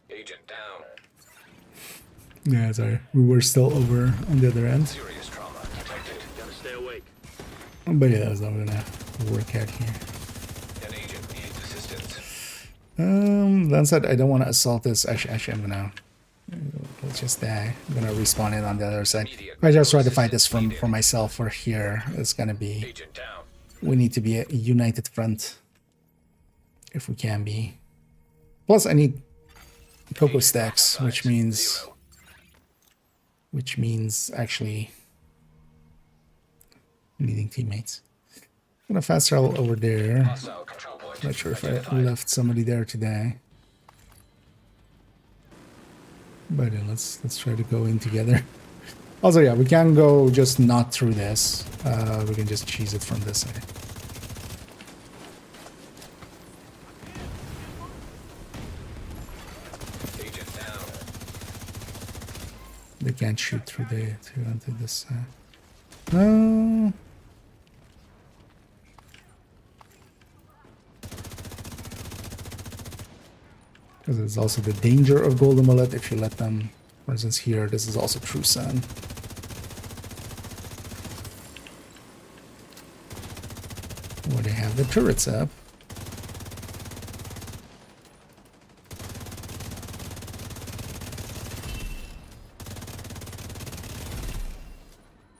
Agent down. Yeah, sorry. We were still over on the other end. Serious trauma detected. Gotta stay awake. But yeah, that's not gonna work out here. An agent needs assistance. That said, I don't want to assault this. Actually, I'm gonna. Let's just die. I'm gonna respawn it on the other side. If I just try to fight this for myself or here, it's gonna be. Agent down. We need to be a united front. If we can be. Plus, I need cocoa stacks, which means actually needing teammates. I'm gonna fast travel over there. Hostile control point. Not sure if I identified. left somebody there today. But let's try to go in together. Also, yeah, we can go just not through this. We can just cheese it from this side. Agent down. They can't shoot through onto this side. No. Because there's also the danger of golden mullet if you let them. For instance, here, this is also true sun. Where they have the turrets up.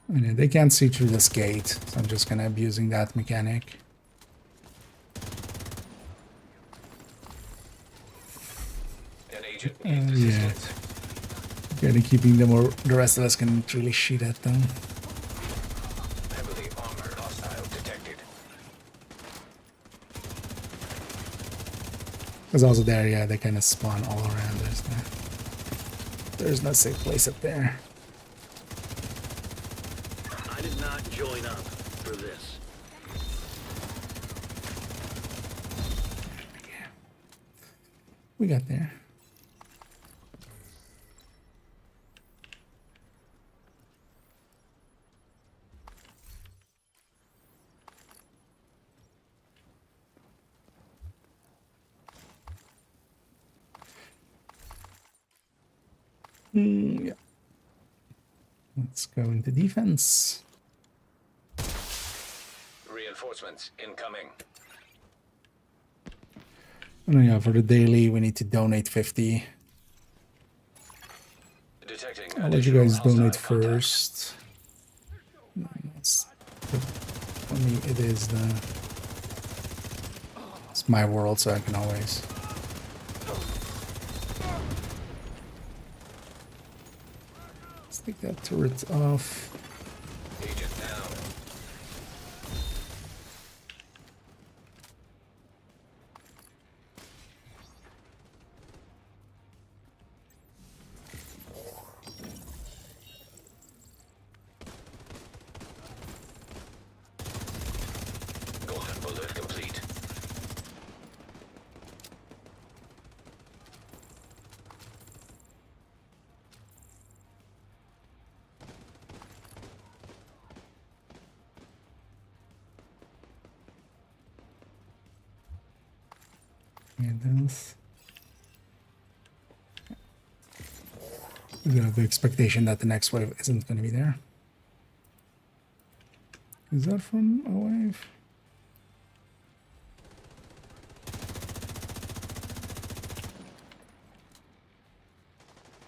And they can't see through this gate, so I'm just kind of abusing that mechanic. An agent needs Yeah. assistance. Kind of keeping them, or the rest of us can really shoot at them. Heavily armored There's also there, yeah, they kind of spawn all around us. There's no safe place up there. I did not join up for this. We got there. Yeah. Let's go into defense. Reinforcements incoming. And yeah, for the daily, we need to donate 50. Detecting I'll let you guys additional donate hostile contact. first. For me, it is it's my world, so I can always. Let's take that turret off. Agent down. Golden bullet complete. And this. We have the expectation that the next wave isn't going to be there. Is that from a wave?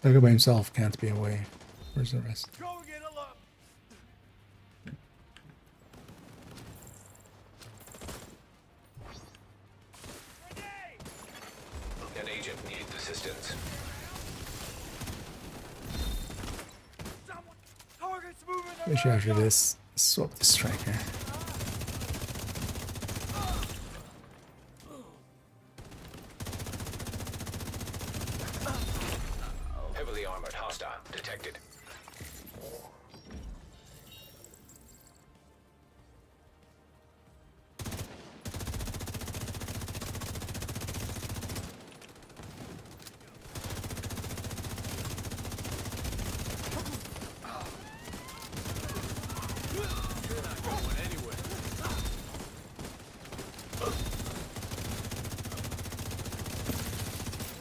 Tiger by himself can't be a wave. Where's the rest? Go and get a look. An agent needs assistance. Someone. Target's moving. We should after this swap the striker. Heavily armored hostile detected.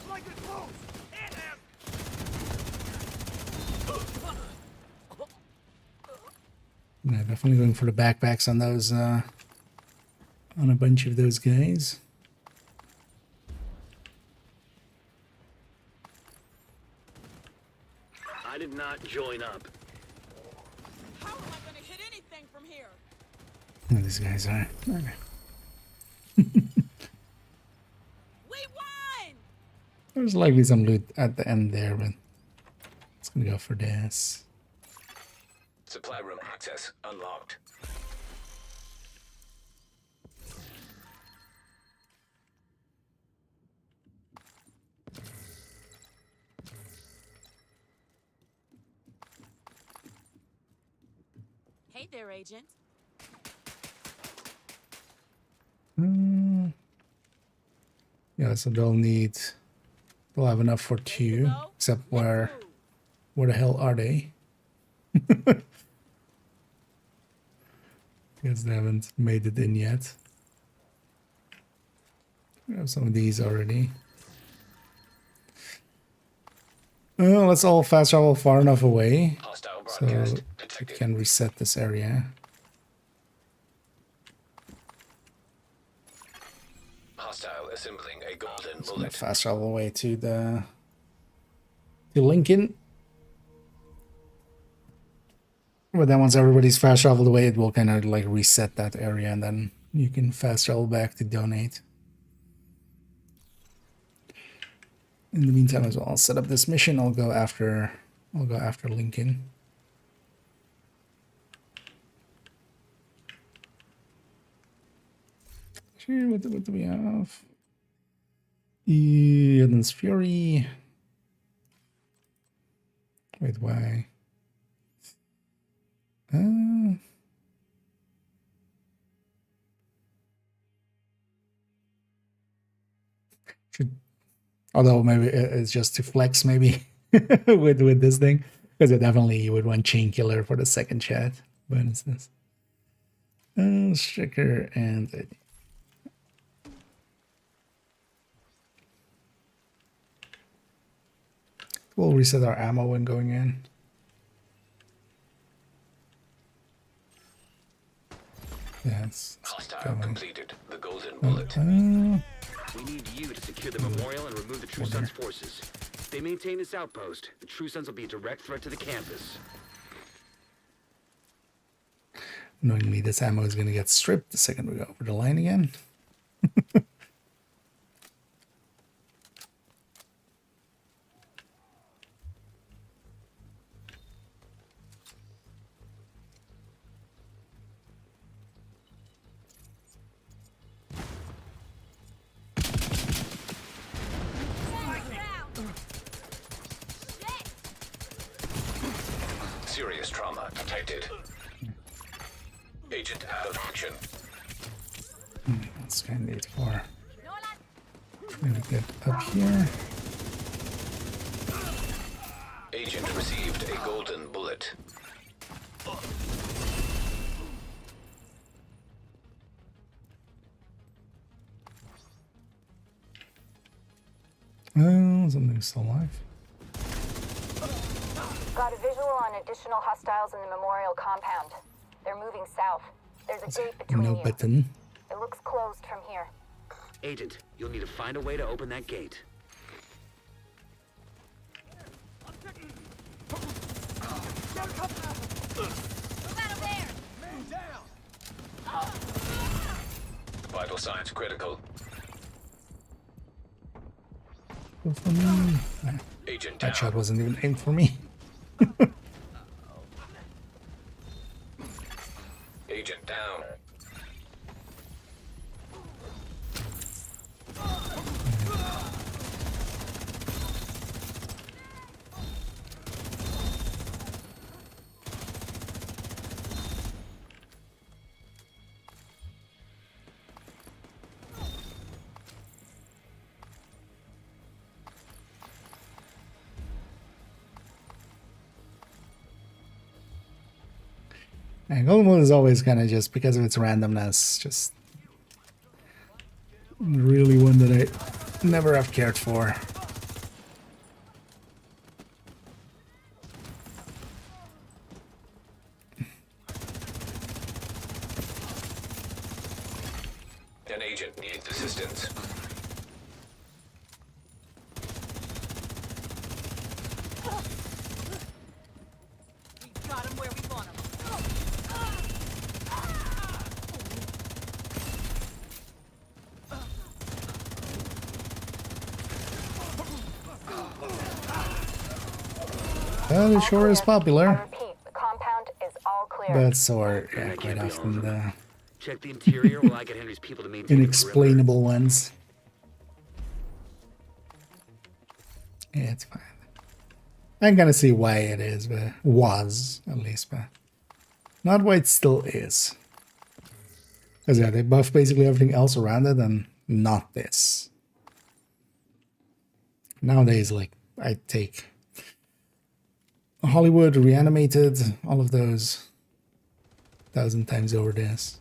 Like it close. Hit him. Yeah, definitely going for the backpacks on those, on a bunch of those guys. I did not join up. How am I gonna hit anything from here? Oh, these guys are. Okay. We won! There's likely some loot at the end there, but it's gonna go for this. Supply room access unlocked. Hey there, Agent. Yeah, so they'll have enough for two, except where the hell are they? Guess they haven't made it in yet. We have some of these already. Let's all fast travel far enough away Hostile so broadcast it detected. can reset this area. Hostile assembling a golden Just gonna bullet. fast travel away to Lincoln. But then once everybody's fast traveled away, it will kind of like reset that area, and then you can fast travel back to donate. In the meantime, as well, I'll set up this mission. I'll go after Lincoln. Sure, what do we have? Eden's Fury. Wait, why? Should, although maybe it's just to flex maybe with this thing, because it definitely you would want Chain Killer for the second chat bonuses. Stricker and we'll reset our ammo when going in. Yeah, it's Hostile completed. The golden bullet. We need you to secure the memorial and remove the True Sons forces. If they maintain this outpost, the True Sons will be a direct threat to the campus. Knowingly, this ammo is going to get stripped the second we go over the line again. Serious trauma detected. Agent out of action. Let's kind of for. Maybe get up here. Agent received a golden bullet. Oh, something's still alive. Got a visual on additional hostiles in the memorial compound. They're moving south. There's a gate between No you. button. It looks closed from here. Agent, you'll need to find a way to open that gate. Vital signs critical. Go for me. Agent That down. shot wasn't even aimed for me. Agent down. And Golden Bullet is always kind of just because of its randomness, just really one that I never have cared for. An agent needs assistance. We got him where we want him. Well, it sure is I popular, repeat, the compound is all clear. but so are That quite can't be all often of the them. Check the interior while I get Henry's people to maintain the perimeter. inexplainable ones. Yeah, it's fine. I can kind of see why it is, but was at least, but not why it still is. Because yeah, they buff basically everything else around it, and not this. Nowadays, like I take Hollywood, Reanimated, all of those 1,000 times over this.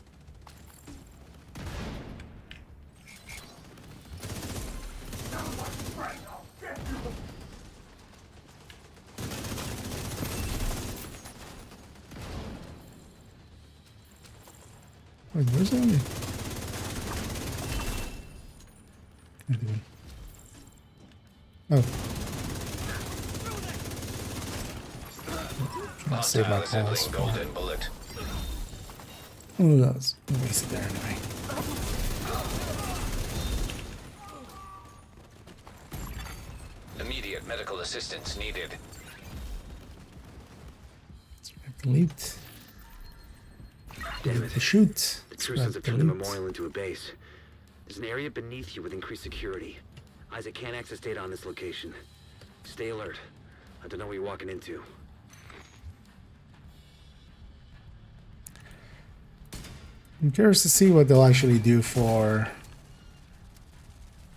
Wait, where's the enemy? Oh. Trying to save my Hostile calls. assembling golden bullet. Oh, that was wasted there anyway. Immediate medical assistance needed. Delete. Damn it. To shoot. The True Sons have turned the memorial into a base. There's an area beneath you with increased security. Isaac can't access data on this location. Stay alert. I don't know what you're walking into. I'm curious to see what they'll actually do for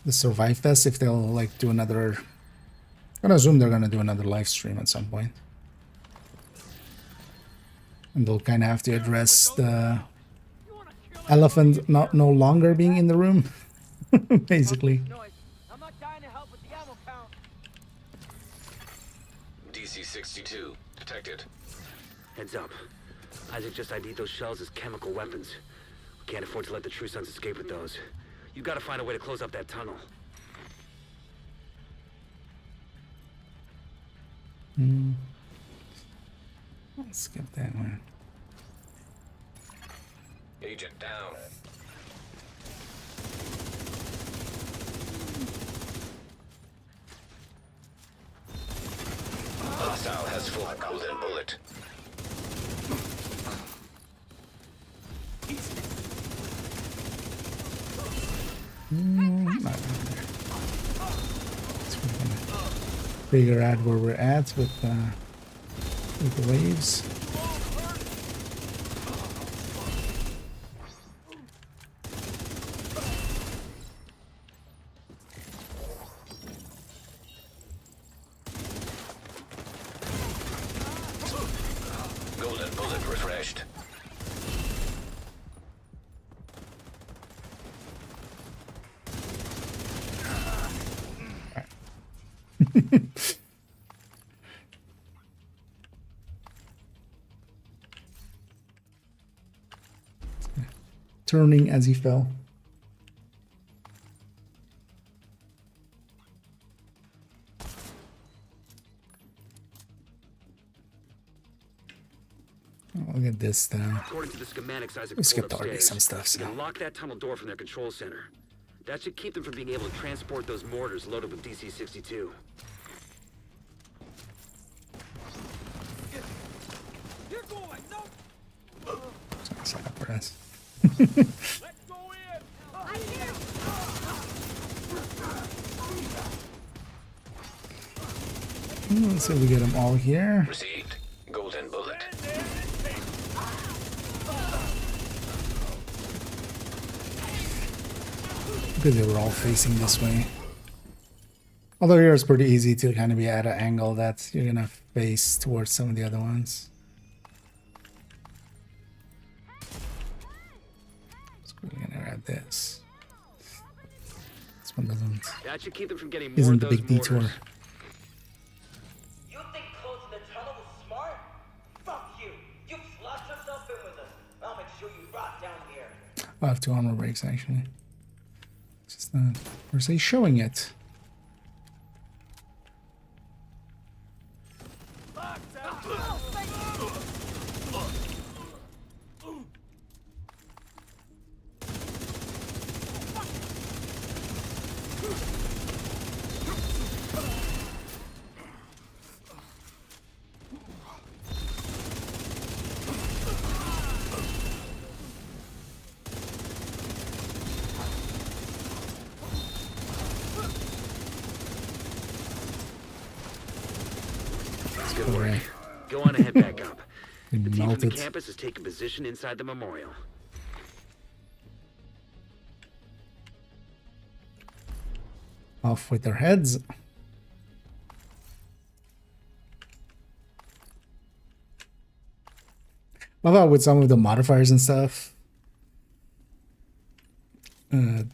the Survive Fest, if they'll like do another. I'm gonna assume they're gonna do another live stream at some point. And they'll kind of have to address the elephant no longer being in the room, basically. I'm not dying to help with the ammo count. DC-62 detected. Heads up. Isaac just ID'd those shells as chemical weapons. We can't afford to let the True Sons escape with those. You gotta find a way to close up that tunnel. Let's skip that one. Agent down. Hostile has full golden bullet. Not down there. So we're gonna figure out where we're at with the waves. Golden bullet refreshed. Turning as he fell. Oh, look at this now. According to the schematics Isaac We skipped pulled already upstairs, some stuff, so. you can lock that tunnel door from their control center. That should keep them from being able to transport those mortars loaded with DC-62. You're going. No. Sign up for us. Let's go in. I'm here. Let's see if we get them all here. Received. Golden bullet. Because they were all facing this way. Although here it's pretty easy to kind of be at an angle that you're gonna face towards some of the other ones. So we're gonna grab this. This one doesn't. That should keep them from getting more Isn't of the those big detour. mortars. You think closing the tunnel was smart? Fuck you! You locked yourself in with us. I'll make sure you rot down here. I'll have 2 armor breaks actually. Just not. Where's he showing it? Good work. Go on ahead back up. They The team from the melted. campus is taking position inside the memorial. Off with their heads. Love how with some of the modifiers and stuff. Like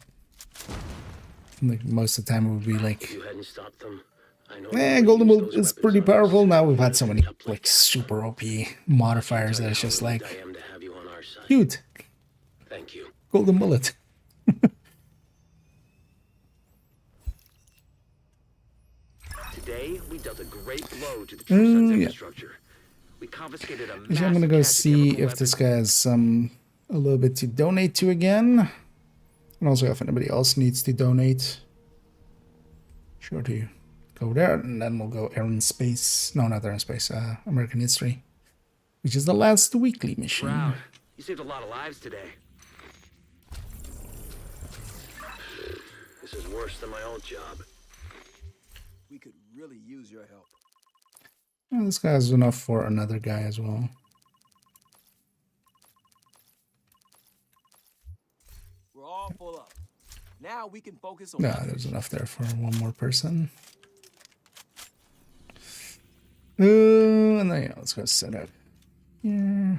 most of the time it would be like, You hadn't stopped them. I know. Golden Bolt is pretty powerful. Now we've had so many like super OP modifiers that it's just like, I am to have you on our side. cute, Thank you. Golden Bullet. Today, we dealt a great blow to the True Sons yeah. infrastructure. We confiscated a Actually, I'm gonna go see if this guy has a little bit to donate to again, and also if anybody else needs to donate. Sure to go there, and then we'll go Air and Space. No, not Air and Space. American History, which is the last weekly mission. Proud. You saved a lot of lives today. This is worse than my old job. We could really use your help. Well, this guy has enough for another guy as well. We're all full up. Now we can focus on Yeah, other there's shit. enough there for one more person. And then, yeah, let's go set up. Yeah.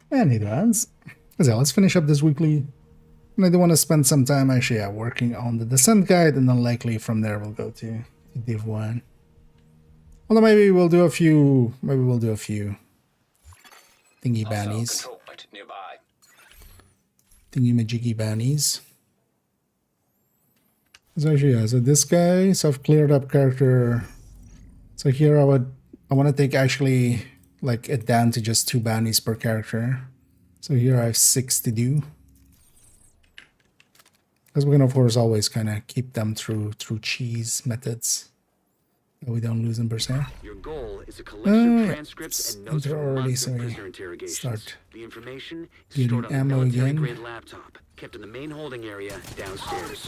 And he does. So let's finish up this weekly. And I do want to spend some time actually working on the Descent guide, and then likely from there we'll go to div1. Although maybe we'll do a few. Maybe we'll do a few thingy Hostile bannies, control point nearby. thingy majiggy bannies. So actually, yeah. So this guy, so I've cleared up character. So here I want to take actually like it down to just 2 bannies per character. So here I have 6 to do. Because we can of course always kind of keep them through cheese methods. So we don't lose them per se. Your goal is a collection of yeah. transcripts and Enter notes from early, months so of we prisoner interrogations. start The information is getting stored on a ammo military-grade again. laptop, kept in the main holding area downstairs.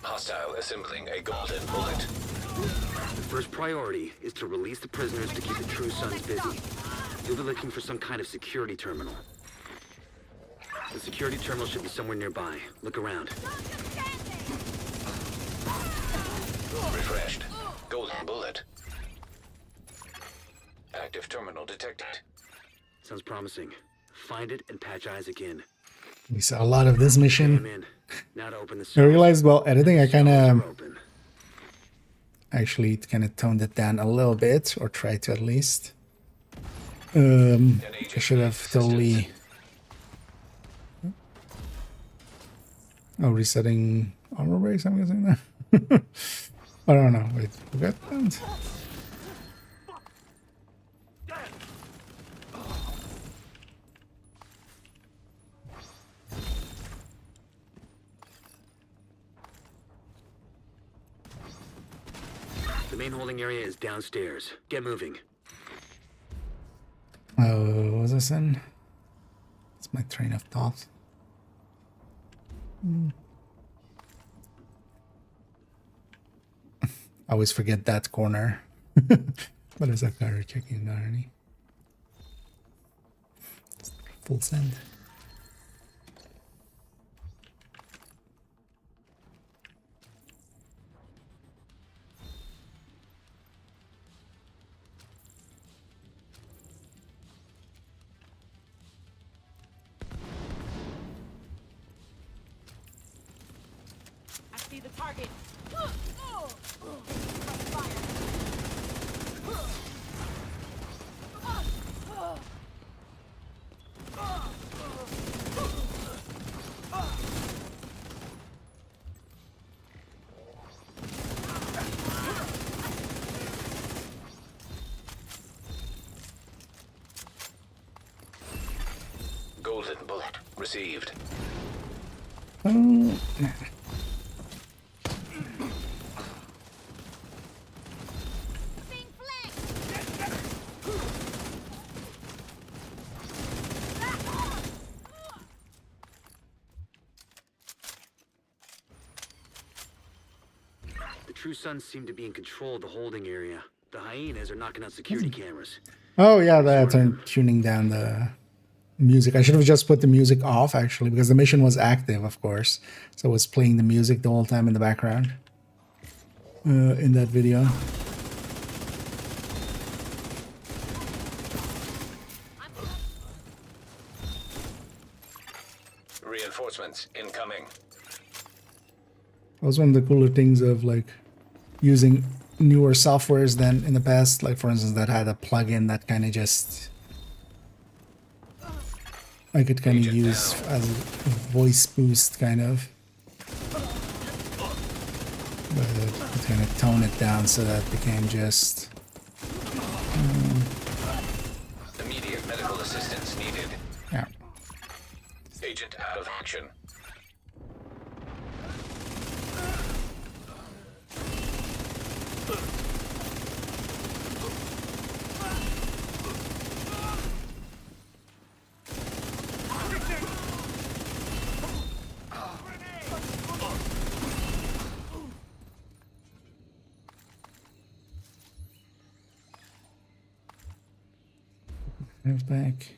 Hostile assembling a golden bullet. The first priority is to release the prisoners to keep the True Sons busy. You'll be looking for some kind of security terminal. The security terminal should be somewhere nearby. Look around. Refreshed. Golden bullet. Active terminal detected. Sounds promising. Find it and patch Isaac in. We saw a lot of this Jam mission. in. Now to open the I cells. realized while editing, I kind Cells are of open. actually kind of toned it down a little bit, or tried to at least. I should have totally. Oh, resetting armor base, I'm guessing that. I don't know. Wait, we got that? The main holding area is downstairs. Get moving. Oh, what was this in? It's my train of thought. I always forget that corner. But is that guy checking down any? Full send. I see the target. Golden bullet received. Oh. Being flanked. The True Sons seem to be in control of the holding area. The hyenas are knocking out security cameras. Oh yeah, that turned tuning down the music. I should have just put the music off actually, because the mission was active, of course. So it was playing the music the whole time in the background. In that video. Reinforcements incoming. That was one of the cooler things of like using newer softwares than in the past. Like for instance, that had a plugin that kind of just I could kind of use as a voice boost kind of. But it kind of tone it down so that it became just Immediate medical assistance needed. yeah. Agent out of action. Move back.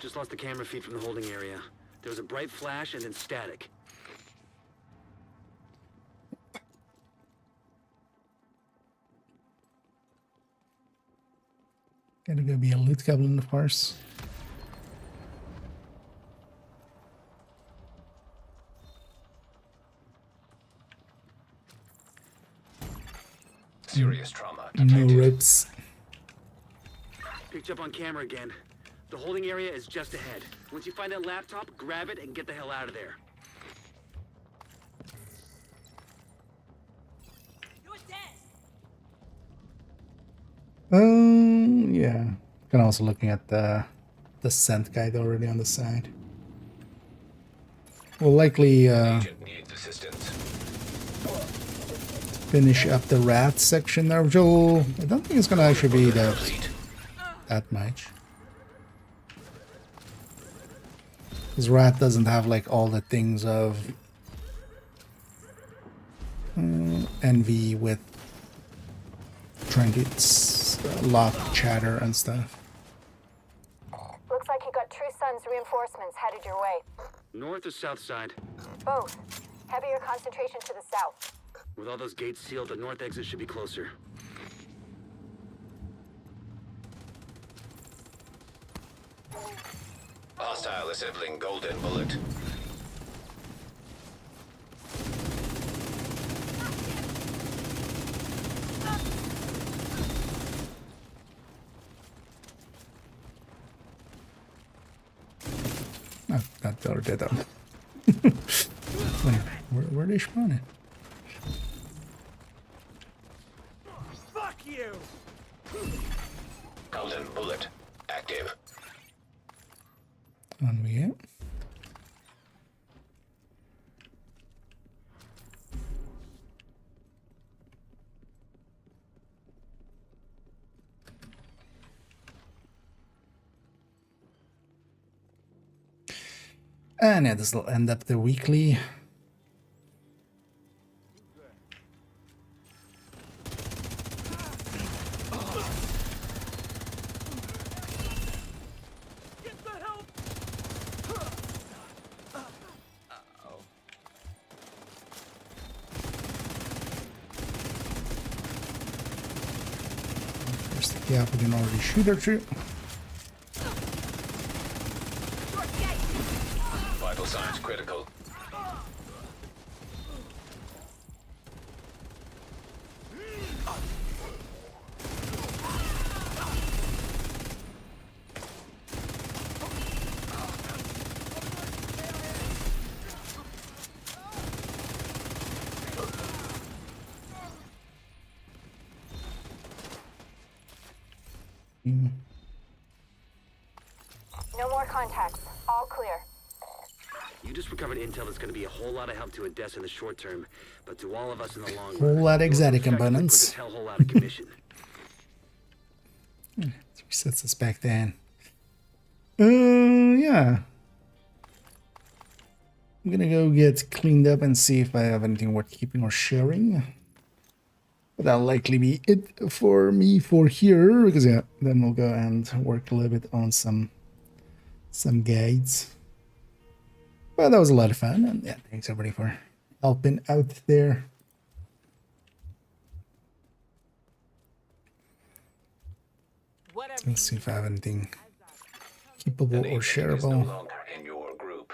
Just lost the camera feed from the holding area. There was a bright flash and then static. Gotta go be a loot goblin, of course. Serious trauma No detected. rips. Picked up on camera again. The holding area is just ahead. Once you find that laptop, grab it and get the hell out of there. You're dead. Yeah. Can also looking at the scent guide already on the side. We'll likely Agent needs assistance. finish up the rat section there, which will, I don't think it's gonna actually be that much. Because rat doesn't have like all the things of envy with trinkets, lock chatter and stuff. Looks like you got True Sun's reinforcements headed your way. North or south side? Both. Heavier concentration to the south. With all those gates sealed, the north exit should be closer. Hostile assembling golden bullet. Oh, that door did up. Wait, where are they spawning? Fuck you! Golden bullet active. On we go. And yeah, this will end up the weekly. Get the help! There's the gap we can already shoot her through. Vital signs critical. No more contacts. All clear. You just recovered intel that's going to be a whole lot of help to Odessa in the short term, but to all of us in the long Whole run. lot of you'll exotic effectively put components. this hellhole out of commission. Resets us back then. Yeah. I'm gonna go get cleaned up and see if I have anything worth keeping or sharing. But that'll likely be it for me for here, because yeah, then we'll go and work a little bit on some guides. But that was a lot of fun, and yeah, thanks everybody for helping out there. Whatever. Let's see if I have anything keepable An or agent is no shareable. longer in your group.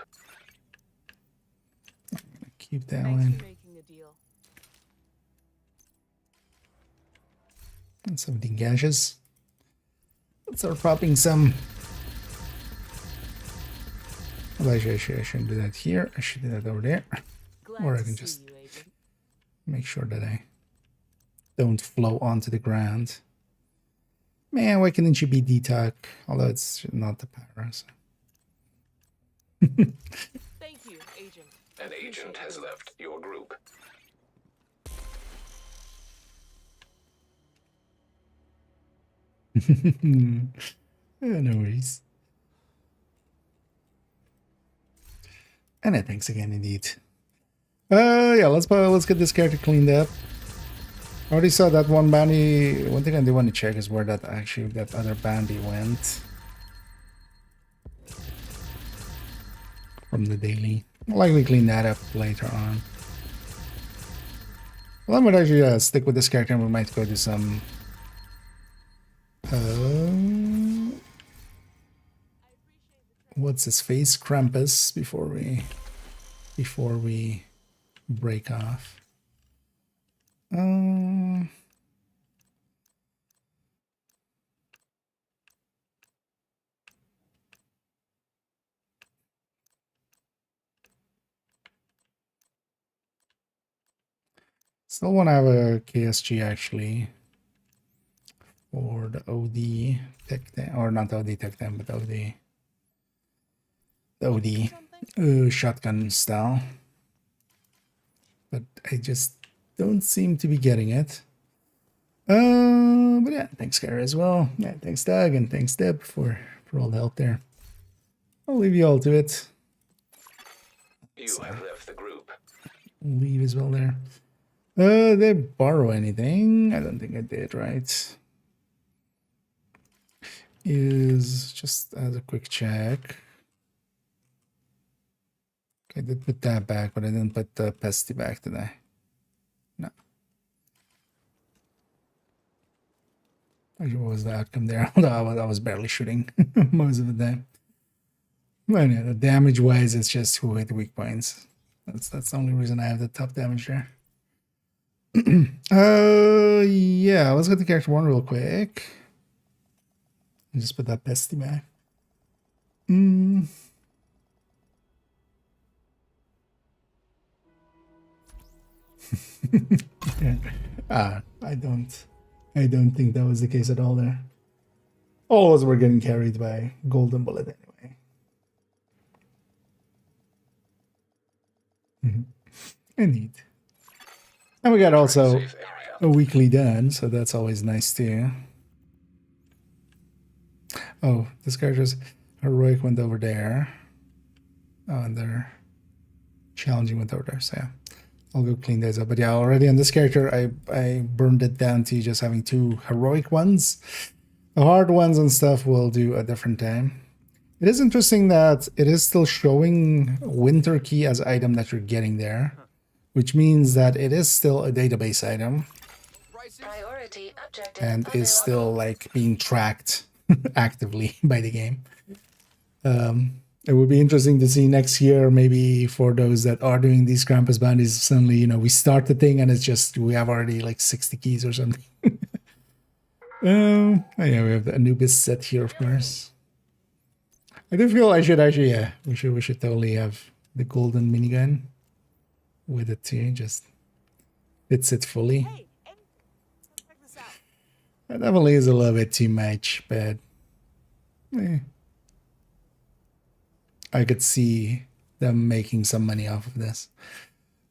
Keep that Thanks one. for making the deal. And 17 gashes. Let's start popping some. Well, actually, I shouldn't do that here. I should do that over there. Glad Or I to can see just you, Agent. make sure that I don't flow onto the ground. Man, why couldn't you be detox? Although it's not the power. So. Thank you, Agent. An agent has left your group. Yeah, no worries. And thanks again, indeed. Yeah, let's get this character cleaned up. I already saw that one bandy. One thing I do want to check is where that other bandy went from the daily. I'll likely clean that up later on. Well, I might actually stick with this character, and we might go to some. What's his face? Krampus before we break off. Still want to have a KSG actually for the OD tech time, or not the OD tech time, but the OD shotgun style. But I just don't seem to be getting it. But yeah, thanks Gary as well. Yeah, thanks Doug and thanks Deb for all the help there. I'll leave you all to it. You have left the group. Leave as well there. Did I borrow anything? I don't think I did, right? Is just as a quick check. Okay, I did put that back, but I didn't put the pesty back, did I? No. Actually, what was the outcome there? Although I was barely shooting most of the time. But yeah, the damage wise, it's just who hit the weak points. That's the only reason I have the top damage there. Yeah, let's get the character one real quick. Just put that pesty back. Yeah. I don't think that was the case at all there. All of us were getting carried by Golden Bullet anyway. Indeed. And we got also a weekly done, so that's always nice too. Oh, this character's heroic went over there. Oh, and their challenging went over there, so yeah. I'll go clean those up. But yeah, already on this character, I burned it down to just having 2 heroic ones. The hard ones and stuff we'll do a different time. It is interesting that it is still showing Winter Key as item that you're getting there, which means that it is still a database item Priority objective and is still like being tracked actively by the game. It would be interesting to see next year, maybe for those that are doing these Krampus bounties, suddenly, you know, we start the thing and it's just, we have already like 60 keys or something. Oh yeah, we have the Anubis set here, of course. I do feel I should actually, yeah, we should totally have the golden minigun with it too, just fits it fully. Hey, check this out. That definitely is a little bit too much, but I could see them making some money off of this.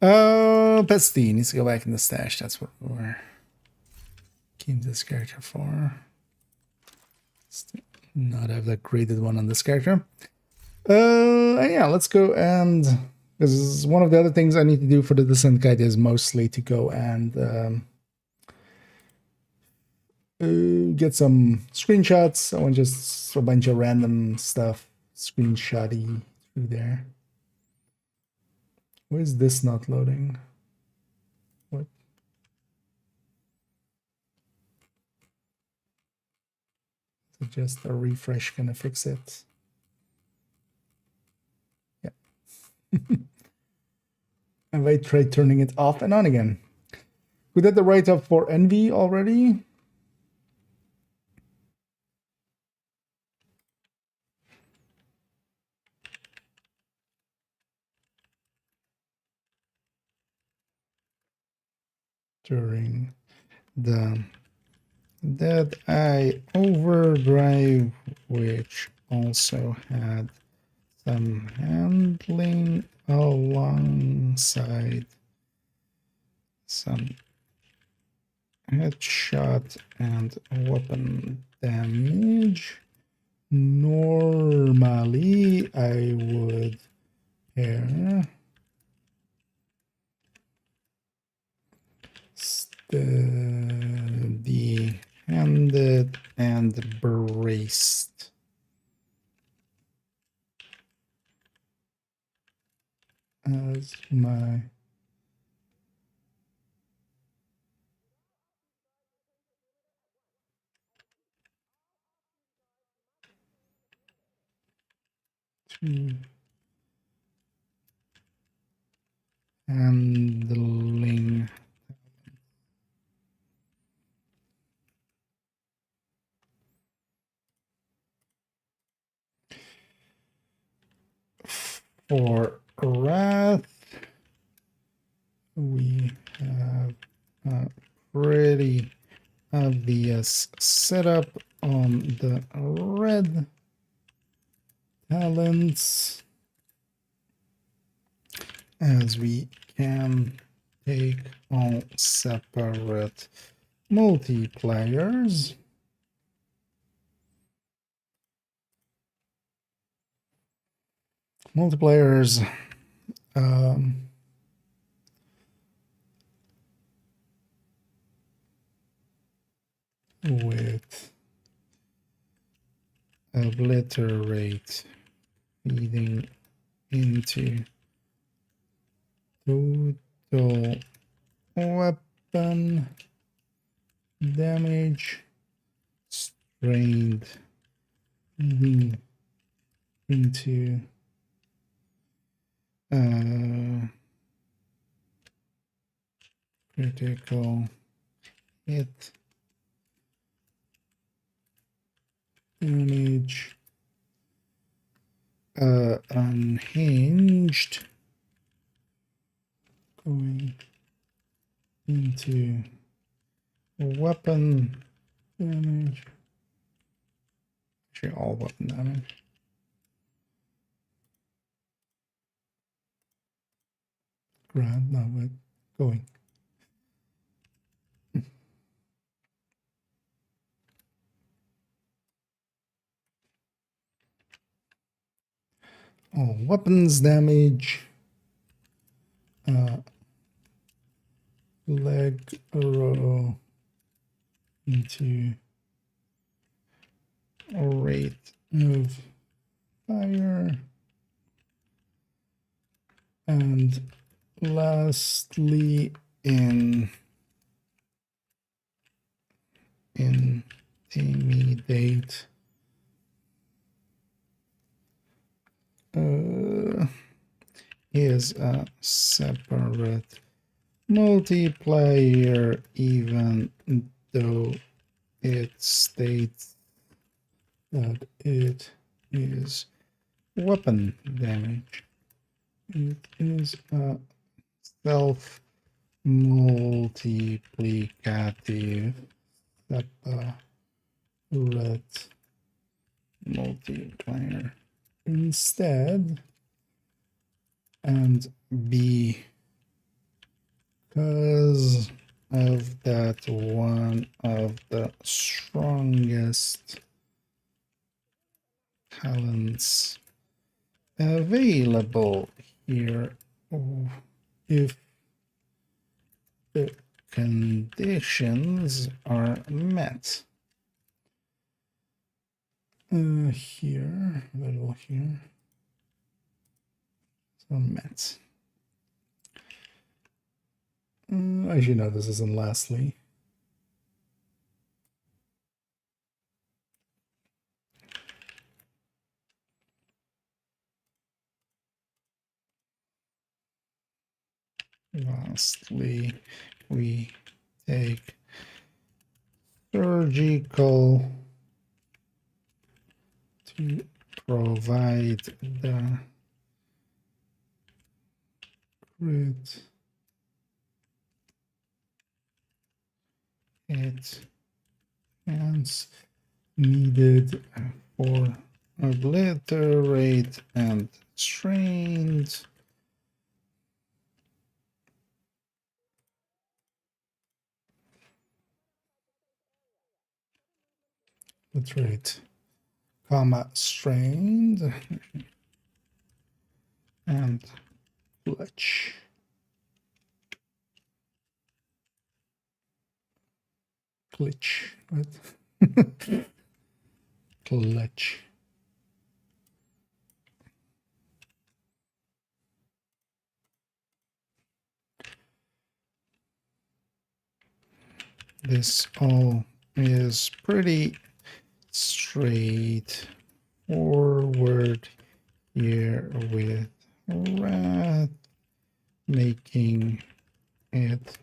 Pesty needs to go back in the stash. That's what we're keeping this character for. Still not have that graded one on this character. And yeah, let's go and because one of the other things I need to do for the Descent Guide is mostly to go and get some screenshots. I want just a bunch of random stuff screenshotty through there. Why is this not loading? What? So just a refresh gonna fix it. Yeah. Have I tried turning it off and on again? We did the write-up for Envy already. During the Dead Eye Overdrive, which also had some handling alongside some headshot and weapon damage. Normally, I would Here. Steady-handed and braced. As my two handling for wrath. We have a pretty obvious setup on the red talents, as we can take on separate multiplayers. Multiplayers with obliterate feeding into total weapon damage, strained feeding into critical hit damage, unhinged going into weapon damage, actually all weapon damage. Grab, no, but going. All weapons damage. Leg row into rate of fire. And lastly, intimidate is a separate multiplier, even though it states that it is weapon damage. It is a self-multiplicative separate multiplier instead, and because of that, one of the strongest talents available here, if the conditions are met. Here, little here, so met. I should know this isn't lastly. Lastly, we take surgical to provide the crit hit chance needed for obliterate and strained. Obliterate, comma, strained, and clutch. Glitch. What? Clutch. This all is pretty straightforward here with rat, making it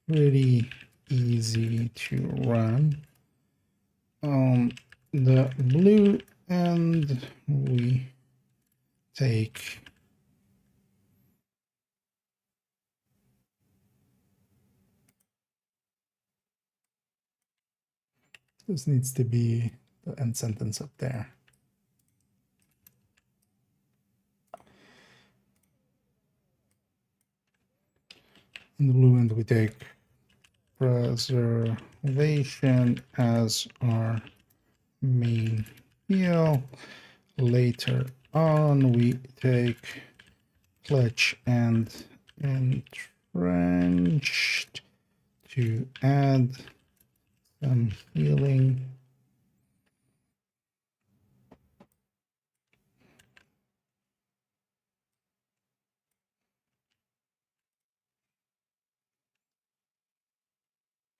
pretty easy to run. On the blue end, we take this needs to be the end sentence up there. In the blue end, we take preservation as our main field. Later on, we take clutch and entrenched to add some healing.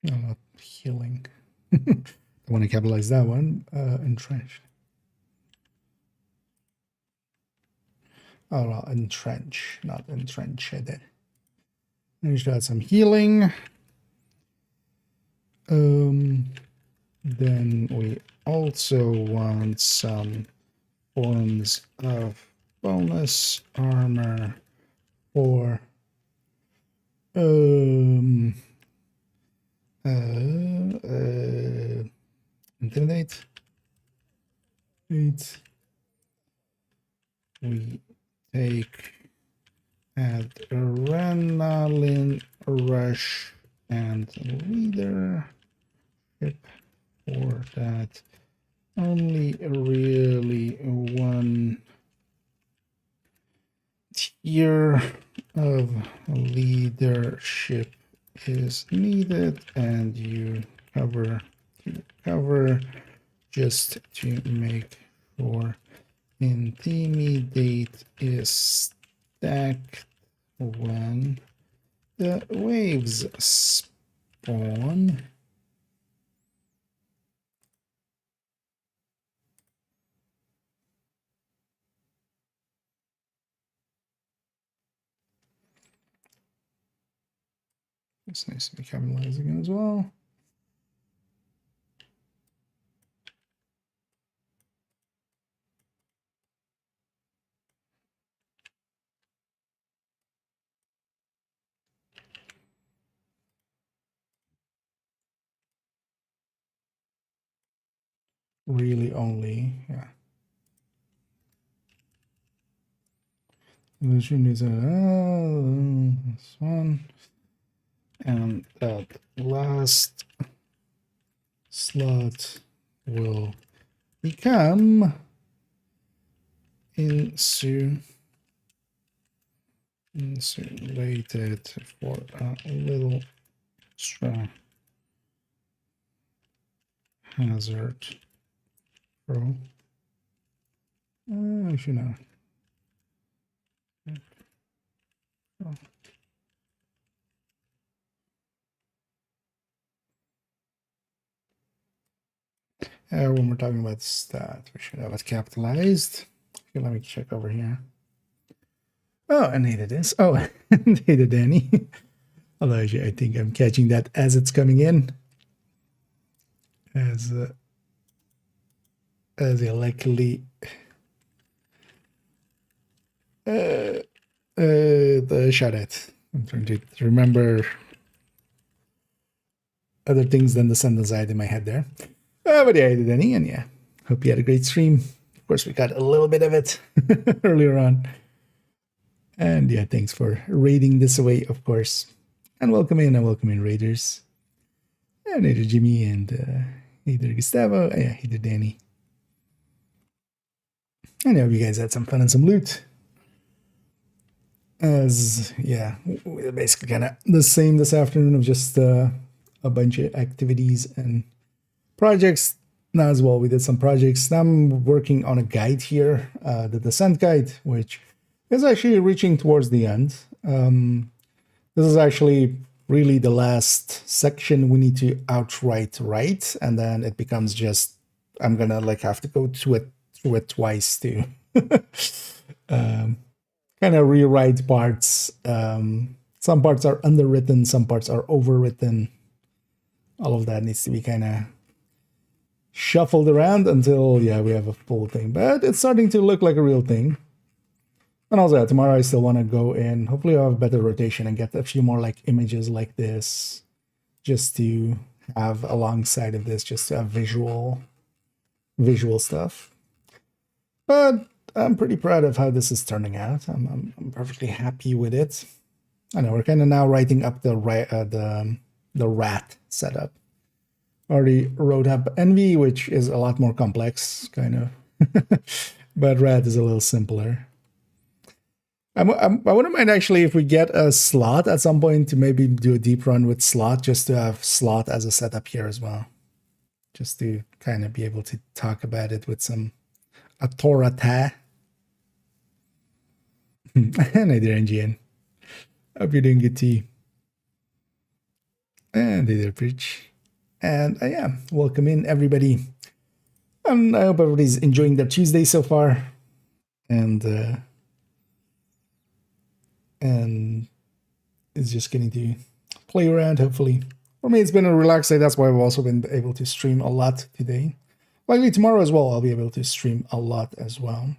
No, not healing. I want to capitalize that one. Entrenched. Oh, no, entrench, not entrench. I did. We should add some healing. Then we also want some forms of bonus armor for intimidate. We take add adrenaline rush and leadership for that. Only really one tier of leadership is needed, and you cover just to make sure intimidate is stacked when the waves spawn. It's nice to be capitalized again as well. Really only, yeah. This one. And that last slot will become insulated for a little extra hazard throw. Actually, no. Oh. When we're talking about stat, we should have it capitalized. Okay, let me check over here. Oh, and neither this. Oh, neither Danny. Although I think I'm catching that as it's coming in. As you likely the shot at. I'm trying to remember other things than the sentence I had in my head there. But yeah, I did any, and yeah, hope you had a great stream. Of course, we got a little bit of it earlier on. And yeah, thanks for raiding this away, of course. And welcome in raiders. And either Jimmy and either Gustavo, yeah, either Danny. And I hope you guys had some fun and some loot. as yeah, we're basically kind of the same this afternoon of just a bunch of activities and projects. Now as well, we did some projects. Now I'm working on a guide here, the descent guide, which is actually reaching towards the end. This is actually really the last section we need to outright write, and then it becomes just I'm gonna like have to go through it twice to kind of rewrite parts. Some parts are underwritten, some parts are overwritten. All of that needs to be kind of shuffled around until we have a full thing. But it's starting to look like a real thing. And also tomorrow I still want to go in. Hopefully I'll have better rotation and get a few more like images like this, just to have alongside of this, just to have visual stuff. But I'm pretty proud of how this is turning out. I'm perfectly happy with it. I know we're kind of now writing up the rat setup. Already wrote up Envy, which is a lot more complex, kind of. But rat is a little simpler. I wouldn't mind actually if we get a slot at some point to maybe do a deep run with slot, just to have slot as a setup here as well. Just to kind of be able to talk about it with some authority. And hi there, NGN. Hope you're doing good too. And hey there, Preach. And yeah, welcome in everybody. And I hope everybody's enjoying their Tuesday so far. And is just getting to play around, hopefully. For me, it's been a relaxed day. That's why I've also been able to stream a lot today. Likely tomorrow as well, I'll be able to stream a lot as well.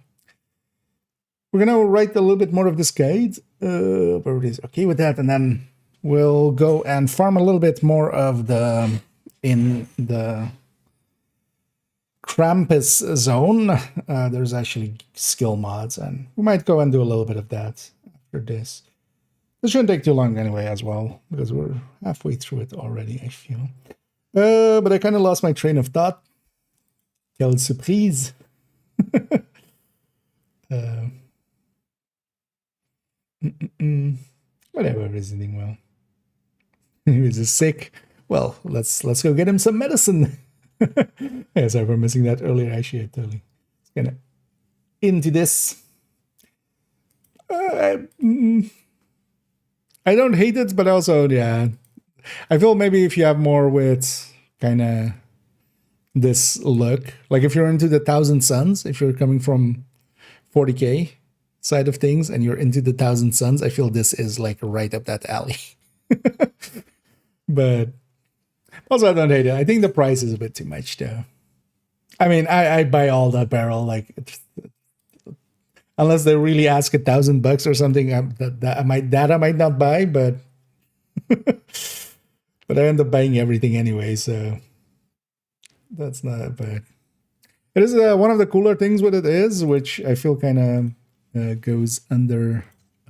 We're going to write a little bit more of this guide. Everybody's okay with that. And then we'll go and farm a little bit more of in the Krampus zone. There's actually skill mods, and we might go and do a little bit of that after this. This shouldn't take too long anyway as well, because we're halfway through it already, I feel. But I kind of lost my train of thought. Quelle surprise. Whatever, everything well. He was just sick. Well, let's go get him some medicine. Yeah, sorry for missing that earlier. Actually, I totally gonna into this. I don't hate it, but also I feel maybe if you have more with kind of this look, like if you're into the 1,000 Suns, if you're coming from 40K side of things and you're into the 1,000 Suns, I feel this is like right up that alley. But also I don't hate it. I think the price is a bit too much though. I mean, I buy all that barrel, like unless they really ask $1,000 or something, that I might not buy, but but I end up buying everything anyway, so that's not bad. It is one of the cooler things with it is, which I feel kind of goes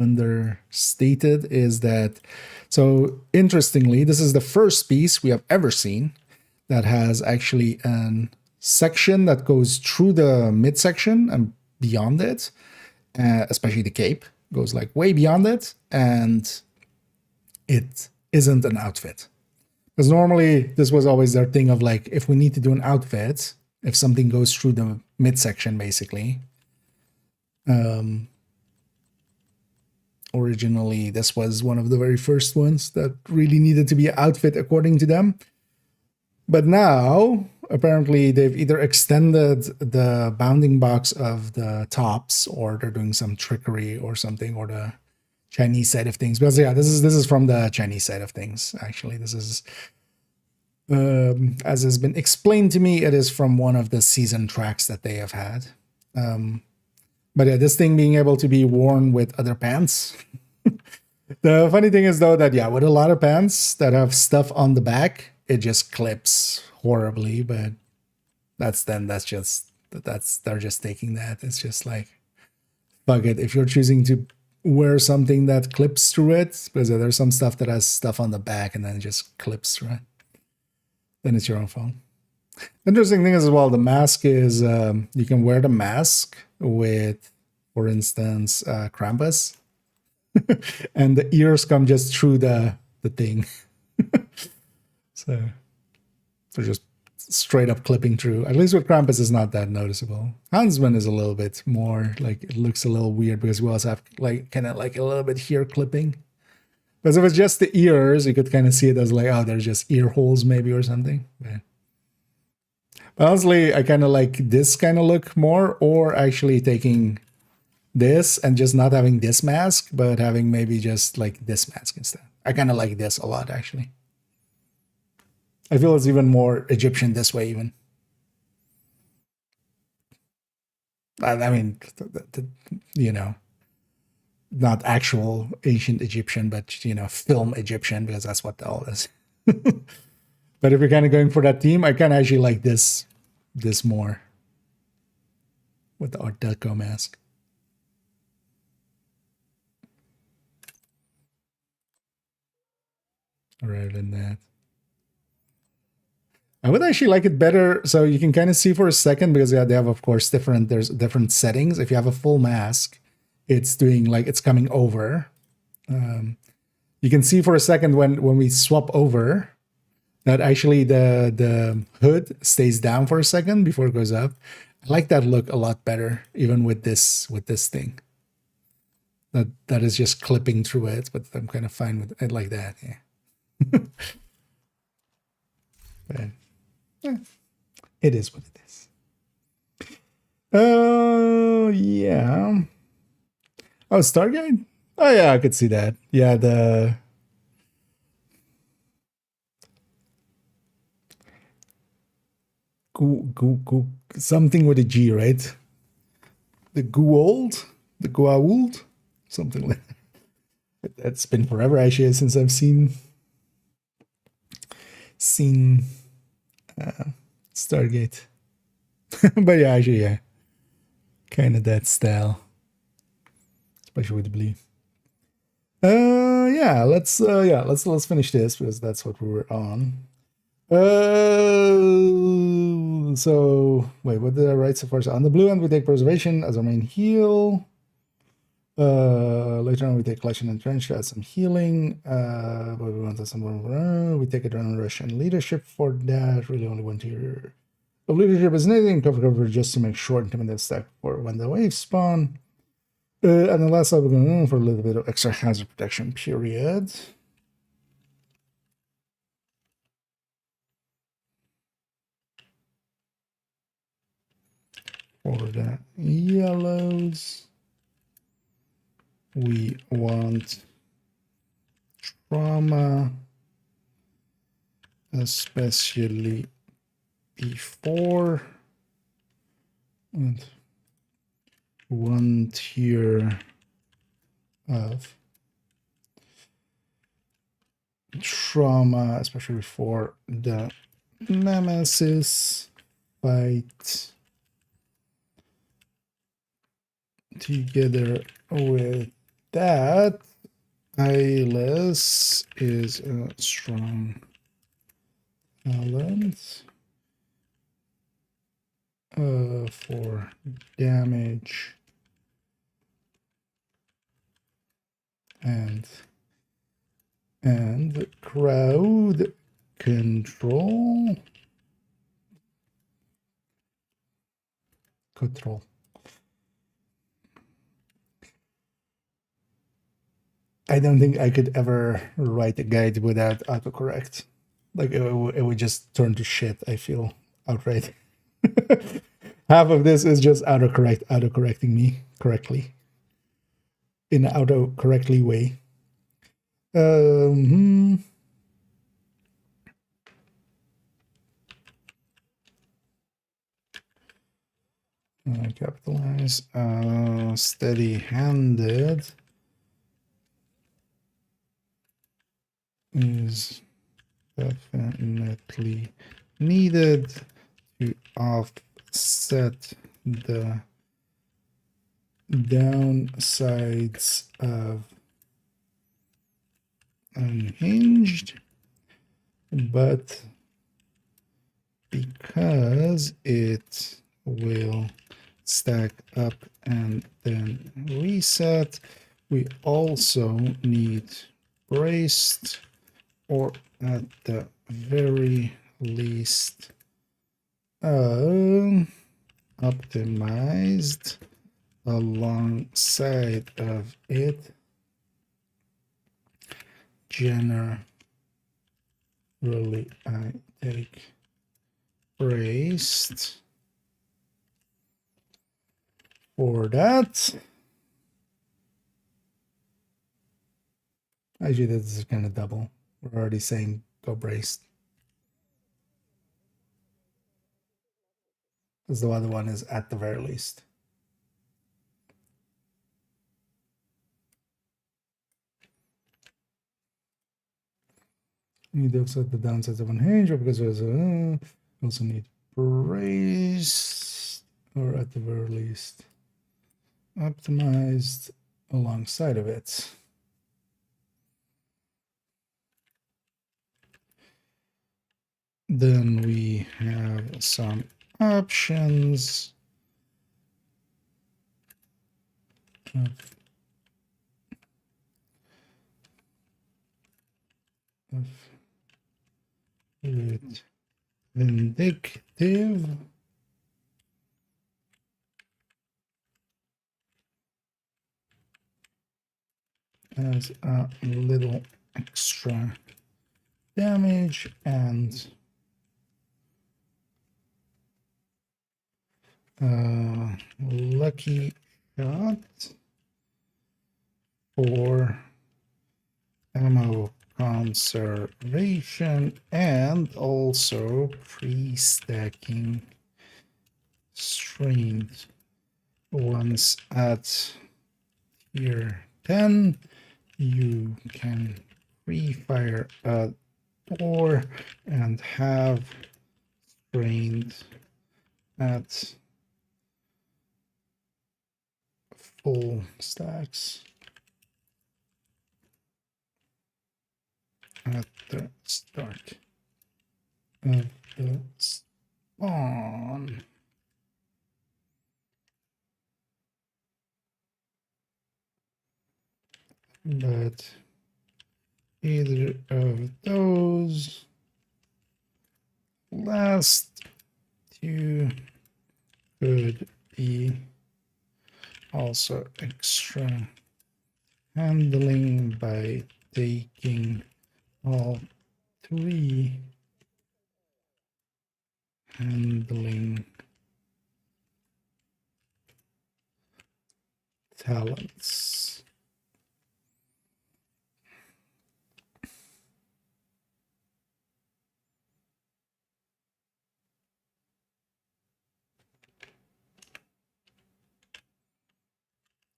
understated, is that, so interestingly, this is the first piece we have ever seen that has actually a section that goes through the midsection and beyond it, especially the cape goes like way beyond it, and it isn't an outfit. Because normally this was always their thing of like, if we need to do an outfit, if something goes through the midsection, basically. Originally, this was one of the very first ones that really needed to be an outfit according to them. But now, apparently, they've either extended the bounding box of the tops, or they're doing some trickery or something, or the Chinese side of things. Because yeah, this is from the Chinese side of things. Actually, this is, as has been explained to me, it is from one of the season tracks that they have had. But yeah, this thing being able to be worn with other pants. The funny thing is though that yeah, with a lot of pants that have stuff on the back, it just clips horribly. But they're just taking that. It's just like, fuck it. If you're choosing to wear something that clips through it, because there's some stuff that has stuff on the back and then it just clips through it, then it's your own fault. Interesting thing is as well, the mask is, you can wear the mask with, for instance, Krampus. and the ears come just through the thing. so just straight up clipping through. At least with Krampus is not that noticeable. Huntsman is a little bit more like, it looks a little weird because we also have like kind of like a little bit here clipping. Because if it's just the ears, you could kind of see it as like, oh, there's just ear holes maybe or something. But honestly, I kind of like this kind of look more, or actually taking this and just not having this mask, but having maybe just like this mask instead. I kind of like this a lot, actually. I feel it's even more Egyptian this way, even. I mean, you know, not actual ancient Egyptian, but, you know, film Egyptian, because that's what all is. But if you're kind of going for that theme, I kind of actually like this more with the Art Deco mask. Rather than that. I would actually like it better, so you can kind of see for a second, because yeah, they have, of course, there's different settings. If you have a full mask, it's doing like it's coming over. You can see for a second when we swap over that actually the hood stays down for a second before it goes up. I like that look a lot better, even with this thing. That is just clipping through it, but I'm kind of fine with it like that. Yeah. But, yeah, it is what it is. Yeah. Oh, Stargate? Oh yeah, I could see that. Yeah, the something with a G, right? The Goa'uld? The Goa'uld? Something like that. That's been forever actually since I've seen Stargate. But yeah, actually, yeah. Kind of that style. Especially with the blue. Let's finish this because that's what we were on. So wait, what did I write so far? So on the blue end, we take preservation as our main heal. Later on, we take collection and trench to add some healing. But we want some. We take adrenaline rush and leadership for that. Really, only one tier of leadership is anything. Cover just to make short intimidate stack for when the waves spawn. And the last side, we're going for a little bit of extra hazard protection period. For the yellows, we want trauma, especially before, and one tier of trauma, especially for the Nemesis fight. Together with that, Eyeless is a strong talent for damage and crowd control. I don't think I could ever write a guide without autocorrect. Like it would just turn to shit, I feel, outright. Half of this is just autocorrecting me correctly. In an autocorrectly way. Capitalize. Steady-handed is definitely needed to offset the downsides of Unhinged, but because it will stack up and then reset, We also need braced, or at the very least optimized alongside of it. Generally, I take braced for that. Actually, this is kind of double. We're already saying go braced. Because the other one is at the very least. Need to offset the downsides of unhinged, or because there's also need braced, or at the very least optimized alongside of it. Then we have some options with vindictive, as a little extra damage, and lucky shot for ammo conservation, and also pre-stacking strength. Once at tier 10, you can pre-fire a door and have strength at full stacks at the start of the spawn. But either of those last two could be also extra handling by taking all three handling talents.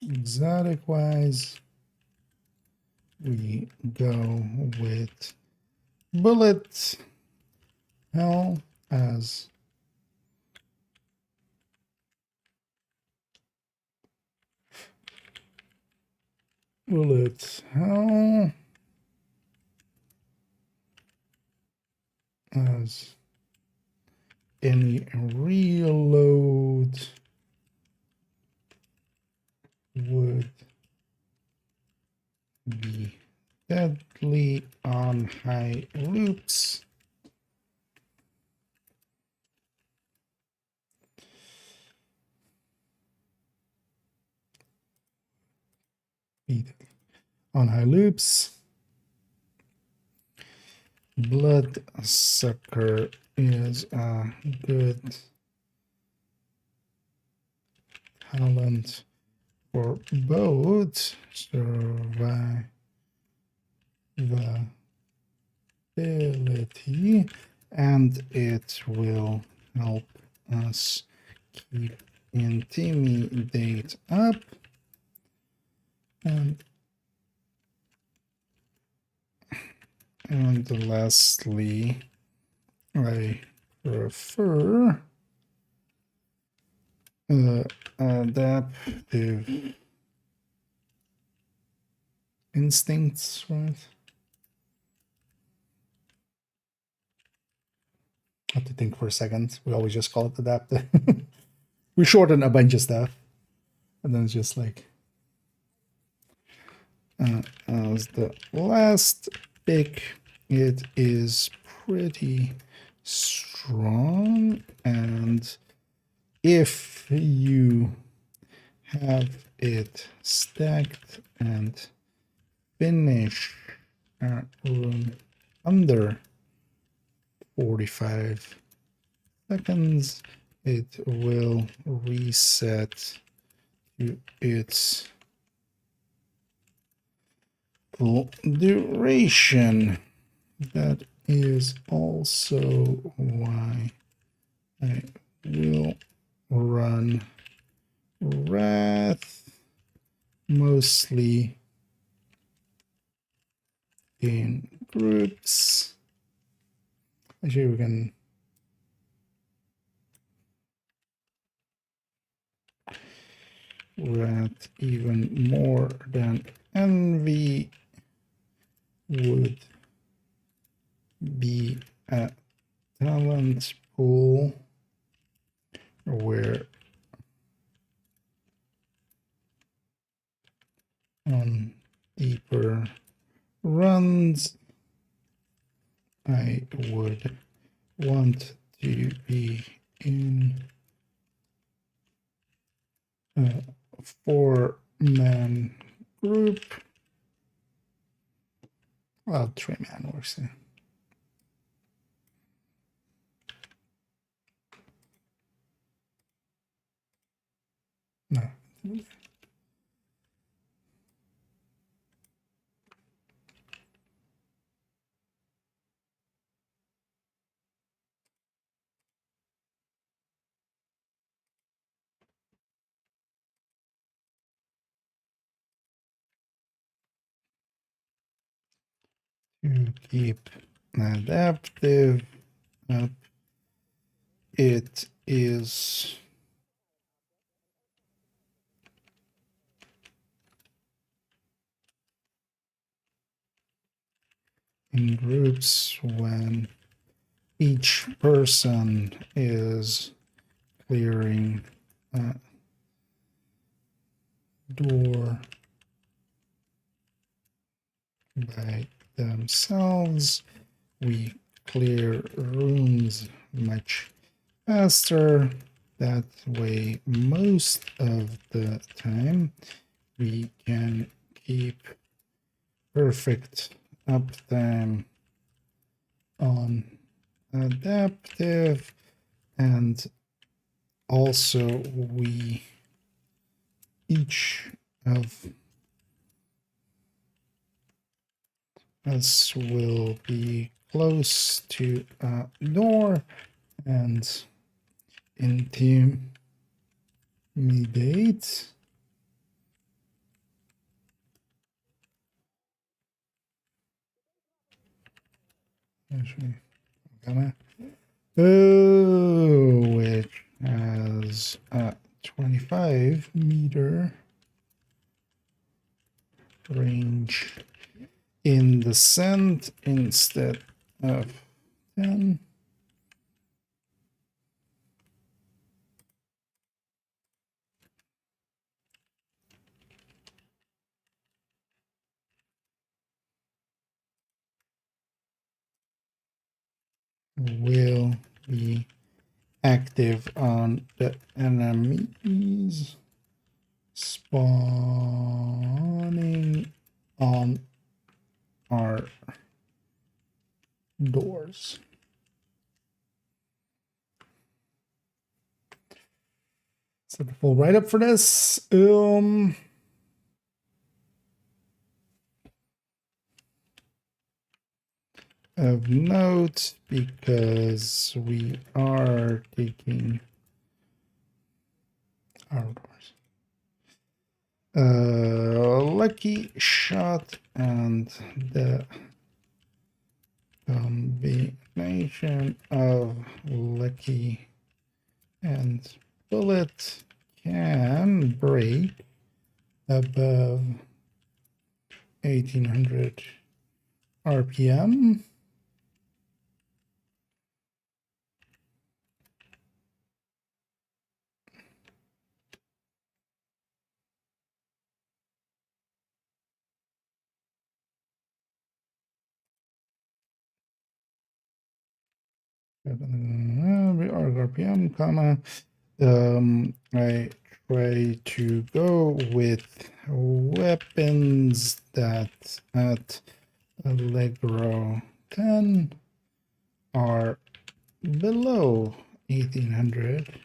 Exotic wise, we go with bullet hell as bullet hell as any reload would be deadly on high loops. On high loops. Bloodsucker is a good talent for both survivability, and it will help us keep intimidate up, and lastly, I prefer adaptive instincts, right? I have to think for a second. We always just call it adaptive. We shorten a bunch of stuff, and then it's just like as the last pick. It is pretty strong, and if you have it stacked and finish a room under 45 seconds, it will reset to its full duration. That is also why I will run Wrath mostly in groups. Actually, we can Wrath even more than Envy would be a talent pool where on deeper runs I would want to be in a 4-man group. Well, 3-man works there. No. To keep adaptive up, it is in groups when each person is clearing a door by themselves. We clear rooms much faster. That way, most of the time, we can keep perfect uptime on adaptive, and also we each of us will be close to a door and intimidate. Actually, I'm gonna which has a 25-meter range in descent instead of 10. Will be active on the enemies spawning on our doors. So the full write-up for this. Of note, because we are taking our doors. Lucky shot and the combination of lucky and bullet can break above 1800 RPM. RPM, comma. I try to go with weapons that at Allegro 10 are below 1800.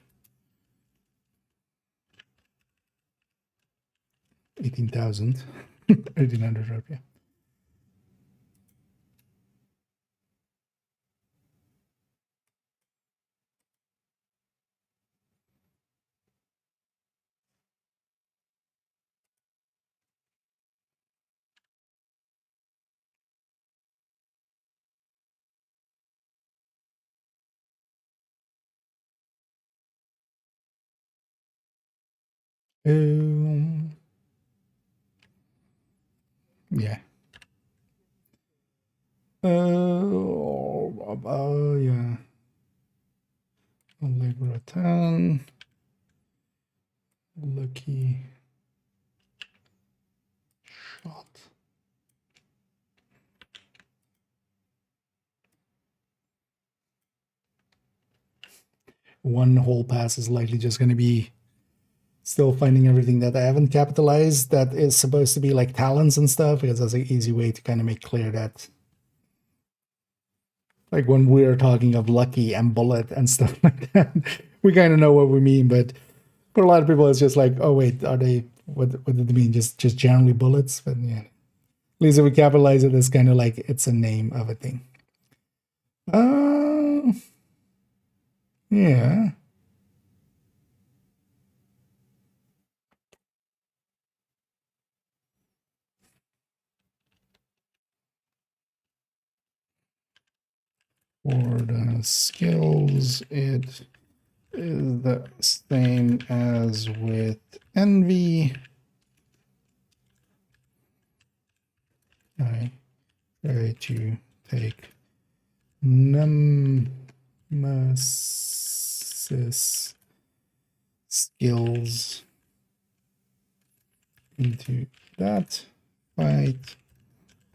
18,000. 1800 RPM. Yeah. Yeah. Allegro 10. Lucky shot. One whole pass is likely just going to be still finding everything that I haven't capitalized that is supposed to be like talents and stuff, because that's an easy way to kind of make clear that, like when we're talking of lucky and bullet and stuff like that, we kind of know what we mean. But for a lot of people, it's just like, oh wait, are they? What did they mean? Just generally bullets? But yeah, at least if we capitalize it, it's kind of like it's a name of a thing. Yeah. For the skills, it is the same as with envy. I try to take nemesis skills into that fight.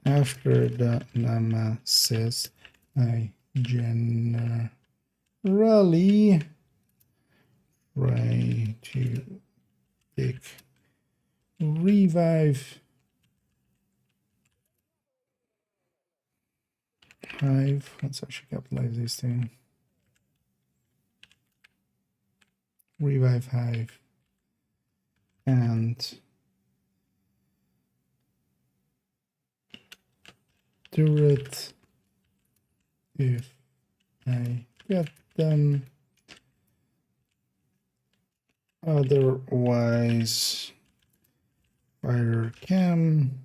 After the nemesis, I generally try to take revive hive. Let's actually capitalize this thing. Revive hive and turret if I get them. Otherwise, fire cam.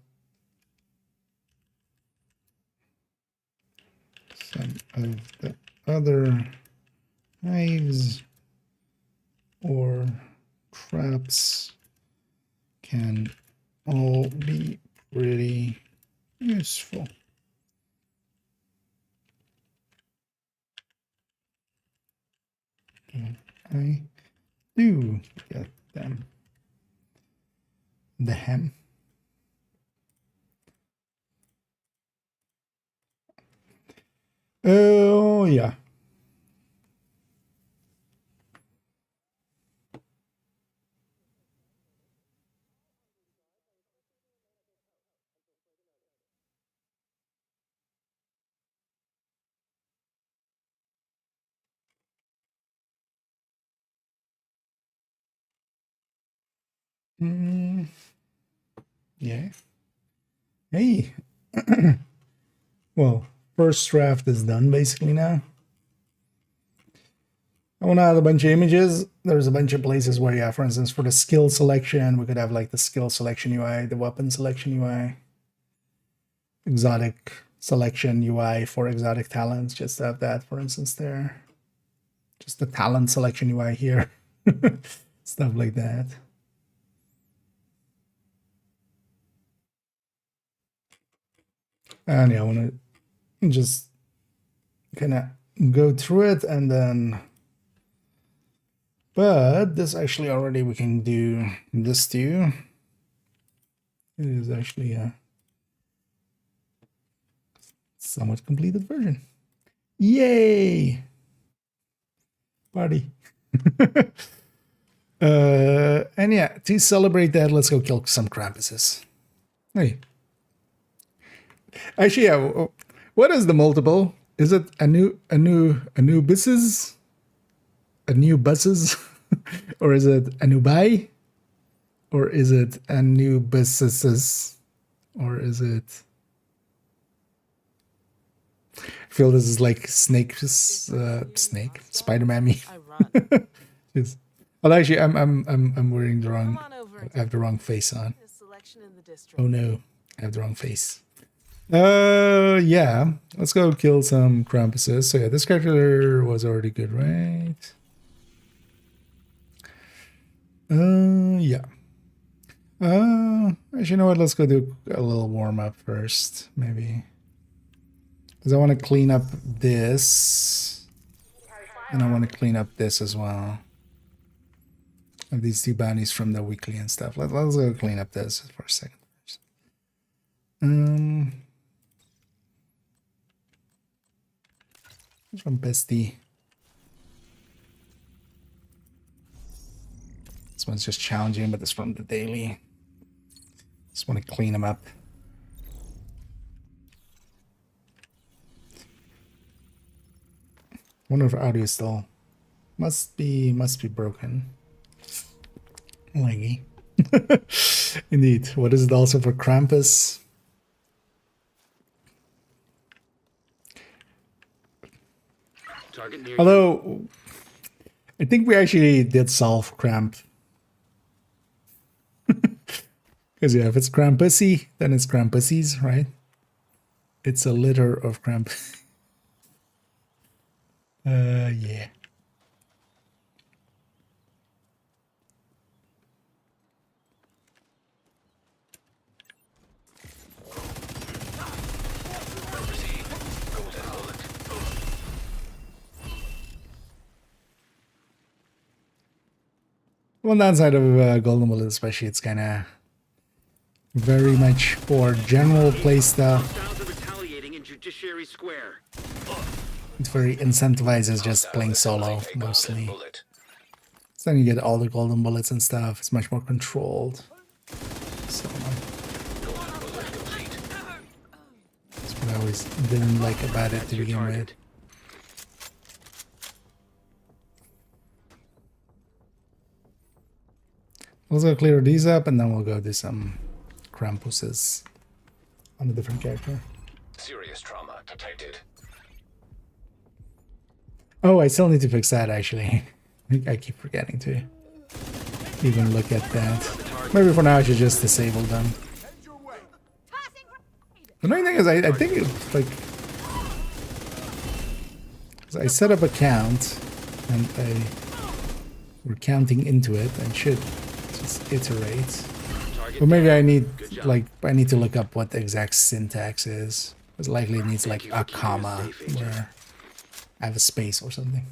Some of the other hives or traps can all be pretty useful. I do get them. The hem. Oh, yeah. Yeah. Hey. Well, first draft is done basically now. I want to add a bunch of images. There's a bunch of places where, yeah, for instance, for the skill selection, we could have like the skill selection UI, the weapon selection UI, exotic selection UI for exotic talents. Just have that, for instance, there. Just the talent selection UI here. Stuff like that. And yeah, I want to just kind of go through it and then, but this actually already we can do this too. It is actually a somewhat completed version. Yay! Party. And yeah, to celebrate that, let's go kill some Krampuses. Hey. Actually, yeah, what is the multiple? Is it a new buses? A new buses? Or is it a new buy? Or is it a new businesses? Or is it... I feel this is like Spider-Man me. Yes. Well, actually, I'm wearing the wrong. I have the wrong face on. Oh no, I have the wrong face. Yeah. Let's go kill some Krampuses. So yeah, this character was already good, right? Yeah. Actually, you know what? Let's go do a little warm up first, maybe. Because I want to clean up this. And I want to clean up this as well. Of these two bounties from the weekly and stuff. Let's go clean up this for a second. From Bestie. This one's just challenging, but it's from the daily. Just want to clean them up. Wonder if audio still must be broken. Laggy. Indeed. What is it also for Krampus? Although I think we actually did solve Cramp. Because yeah, if it's Krampusy, then it's Krampusies, right? It's a litter of Kramp. Yeah. One downside of Golden Bullet, especially, it's kind of very much for general play stuff. It very incentivizes just playing solo mostly. So then you get all the golden bullets and stuff. It's much more controlled. So that's what I always didn't like about it to begin with. Let's go clear these up and then we'll go do some Krampuses on a different character. Serious trauma detected. Oh, I still need to fix that actually. I keep forgetting to even look at that. Maybe for now I should just disable them. The main thing is I think it's like... I set up a count and we're counting into it and should just iterate. Or maybe I need to look up what the exact syntax is. It's likely it needs like a comma where I have a space or something.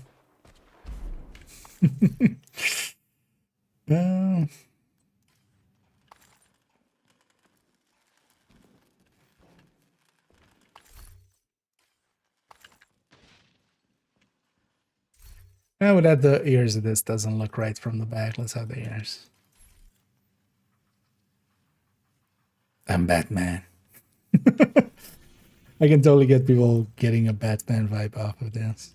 Without the ears, this doesn't look right from the back. Let's have the ears. I'm Batman. I can totally get people getting a Batman vibe off of this.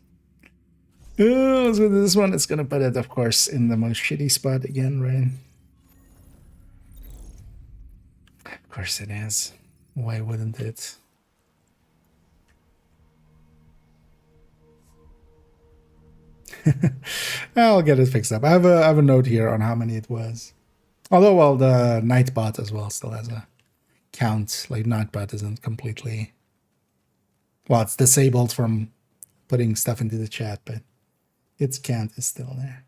Let's go to this one. It's gonna put it, of course, in the most shitty spot again, right? Of course it is. Why wouldn't it? I'll get it fixed up. I have a note here on how many it was. Although, well, the Nightbot as well still has a count. Like, Nightbot isn't completely... Well, it's disabled from putting stuff into the chat, but its count is still there.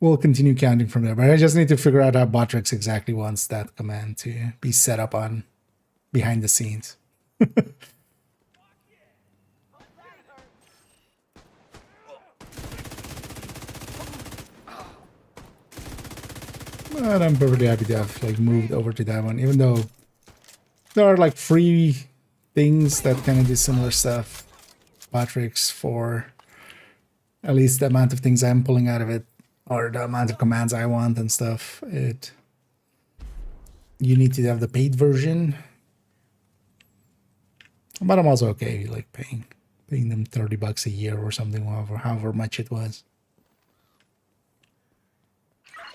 We'll continue counting from there, but I just need to figure out how Botrix exactly wants that command to be set up on behind the scenes. But I'm perfectly happy to have like moved over to that one, even though there are like free things that kind of do similar stuff. Botrix for At least the amount of things I'm pulling out of it, or the amount of commands I want and stuff. You need to have the paid version. But I'm also okay like paying them $30 a year or something, however much it was.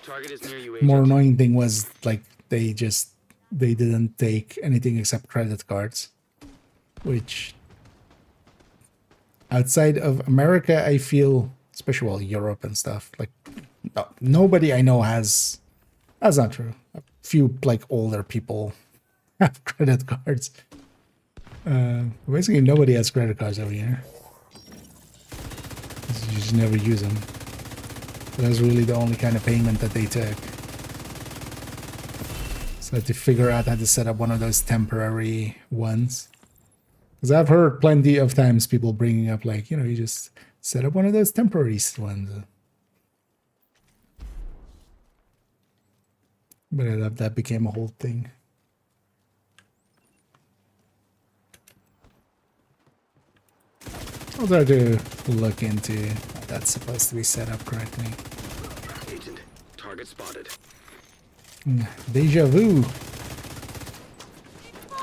Target is near you, More Agent. annoying thing was like they didn't take anything except credit cards, which outside of America, I feel, especially well, Europe and stuff, like nobody I know has. That's not true. A few like older people have credit cards. Basically, nobody has credit cards over here. You just never use them. That's really the only kind of payment that they took. So I had to figure out how to set up one of those temporary ones. Because I've heard plenty of times people bringing up like, you know, you just set up one of those temporary ones. But that became a whole thing. I'll try to look into how that's supposed to be set up correctly. Agent, target spotted. Deja vu.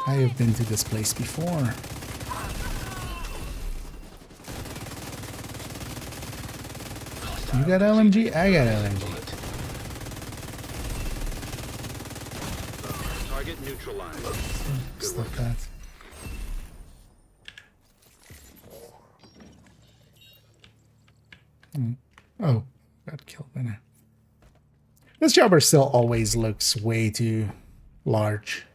I have been to this place before. You got LMG? I got LMG. Target neutralized. Good Stuff work. that. Oh, got killed by now. This chopper still always looks way too large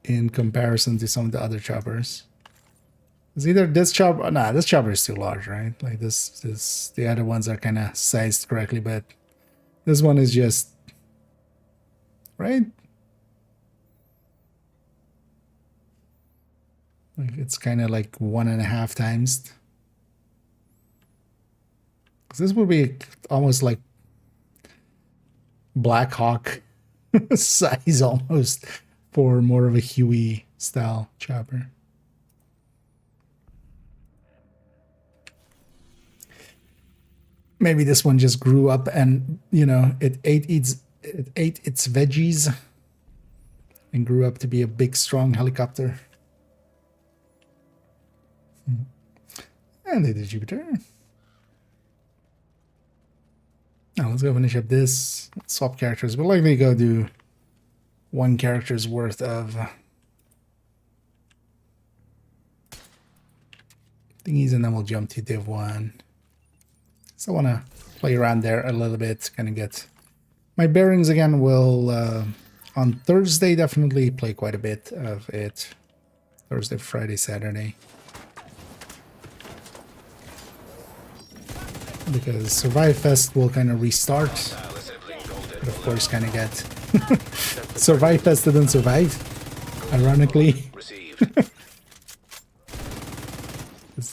in comparison to some of the other choppers. It's either this chopper, nah, this chopper is too large, right? Like this, the other ones are kind of sized correctly, but this one is just, right? Like it's kind of like 1.5 times. This would be almost like Black Hawk size almost for more of a Huey style chopper. Maybe this one just grew up and, you know, it ate its veggies and grew up to be a big, strong helicopter. And they did Jupiter. Now let's go finish up this. Swap characters. We'll likely go do 1 character's worth of thingies, and then we'll jump to div1. So I want to play around there a little bit, kind of get my bearings again. We'll on Thursday definitely play quite a bit of it. Thursday, Friday, Saturday. Because Survive Fest will kind of restart, but of course kind of get Survive Fest didn't survive, ironically.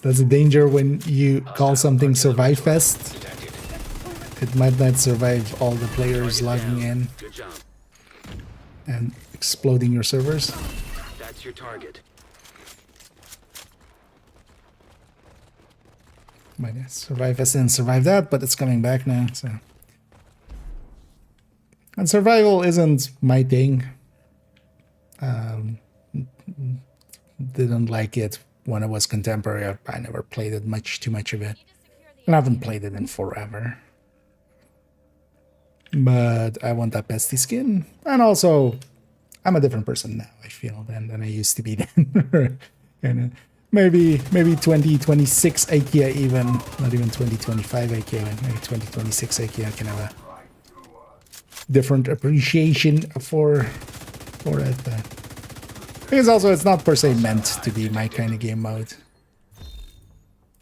That's a danger when you call something Survive Fest. It might not survive all the players logging in and exploding your servers. That's your target. Might have Survive Fest didn't survive that, but it's coming back now. So, and survival isn't my thing. Didn't like it when it was contemporary. I never played it too much of it, and I haven't played it in forever. But I want that bestie skin, and also I'm a different person now, I feel, than I used to be then. And maybe 2026 IKEA, even not even 2025 IKEA, maybe 2026 IKEA can have a different appreciation for it. Because also it's not per se meant to be my kind of game mode.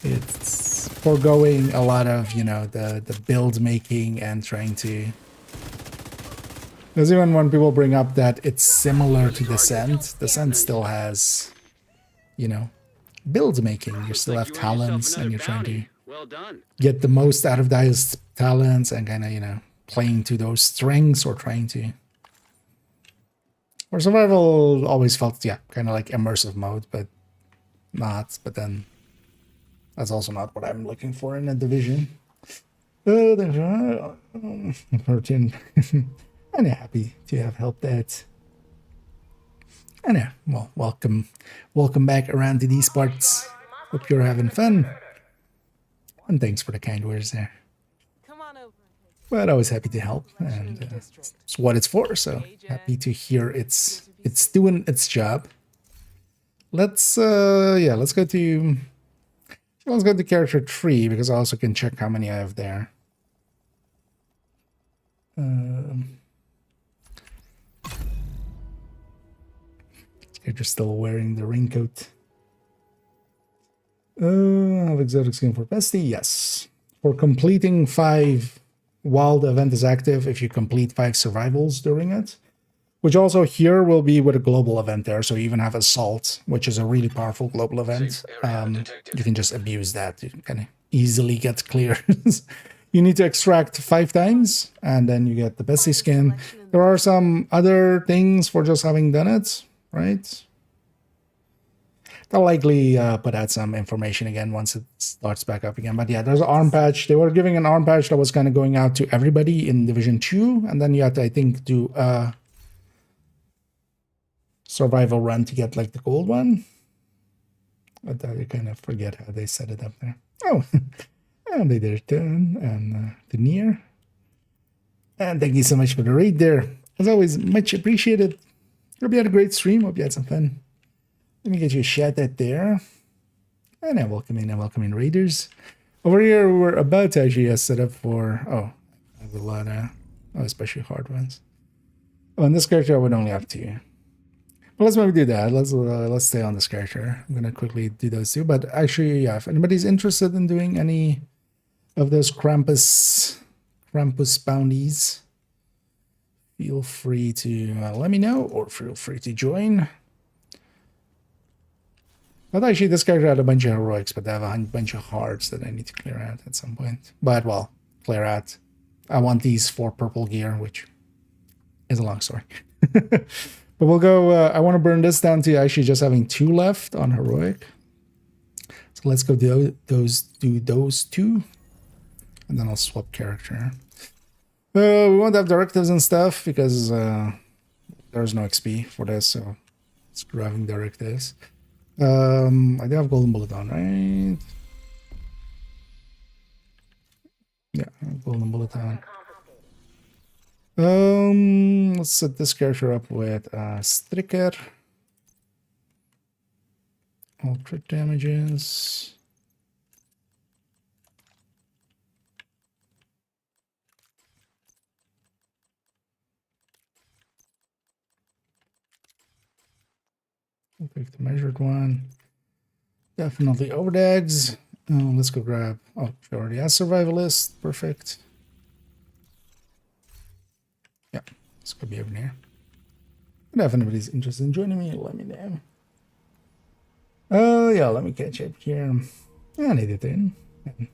It's foregoing a lot of, you know, the build making and trying to. Because even when people bring up that it's similar to Descent still has, you know, build making. You still have talents and you're trying to get the most out of those talents and kind of, you know, playing to those strengths or trying to. Or survival always felt, yeah, kind of like immersive mode, but not. But then That's also not what I'm looking for in a division. There's 13. I'm happy to have helped that. And well, welcome back around to these parts. Hope you're having fun. And thanks for the kind words there. Come on over. But I was happy to help, and it's what it's for. So happy to hear it's doing its job. Let's go to character 3 because I also can check how many I have there. You're still wearing the raincoat. Have exotic skin for bestie? Yes. For completing 5 wild event is active if you complete 5 survivals during it. Which also here will be with a global event there. So you even have assault, which is a really powerful global event. You can just abuse that. You can easily get clear. You need to extract 5 times and then you get the bestie skin. There are some other things for just having done it. Right? They'll likely put out some information again once it starts back up again. But yeah, there's an arm patch. They were giving an arm patch that was kind of going out to everybody in Division 2. And then you have to, I think, do a survival run to get like the gold one. But I kind of forget how they set it up there. Oh, and they did it done. And the near. And thank you so much for the raid there. As always, much appreciated. Hope you had a great stream. Hope you had some fun. Let me get you a shout out there. And I welcome in raiders. Over here, we're about to actually set up for... Oh, I have a lot of... Oh, especially hard ones. Oh, in this character, I would only have 2. But let's maybe do that. Let's stay on this character. I'm going to quickly do those 2. But actually, yeah, if anybody's interested in doing any of those Krampus bounties, feel free to let me know, or feel free to join. But actually, this character had a bunch of heroics, but they have a bunch of hearts that I need to clear out at some point. But, well, clear out. I want these for purple gear, which is a long story. But we'll go, I want to burn this down to actually just having 2 left on heroic. So let's go do those 2. And then I'll swap character. We won't have directives and stuff because there's no XP for this, so screw having directives. I do have golden bullet on, right? Yeah, golden bullet on. Let's set this character up with Stricker. All crit damages. We'll pick the measured one. Definitely overdags. Let's go grab... Oh, she already has survivalist. Perfect. Yeah, this could be over here. And if anybody's interested in joining me, let me know. Oh, yeah, let me catch up here. I need it in. And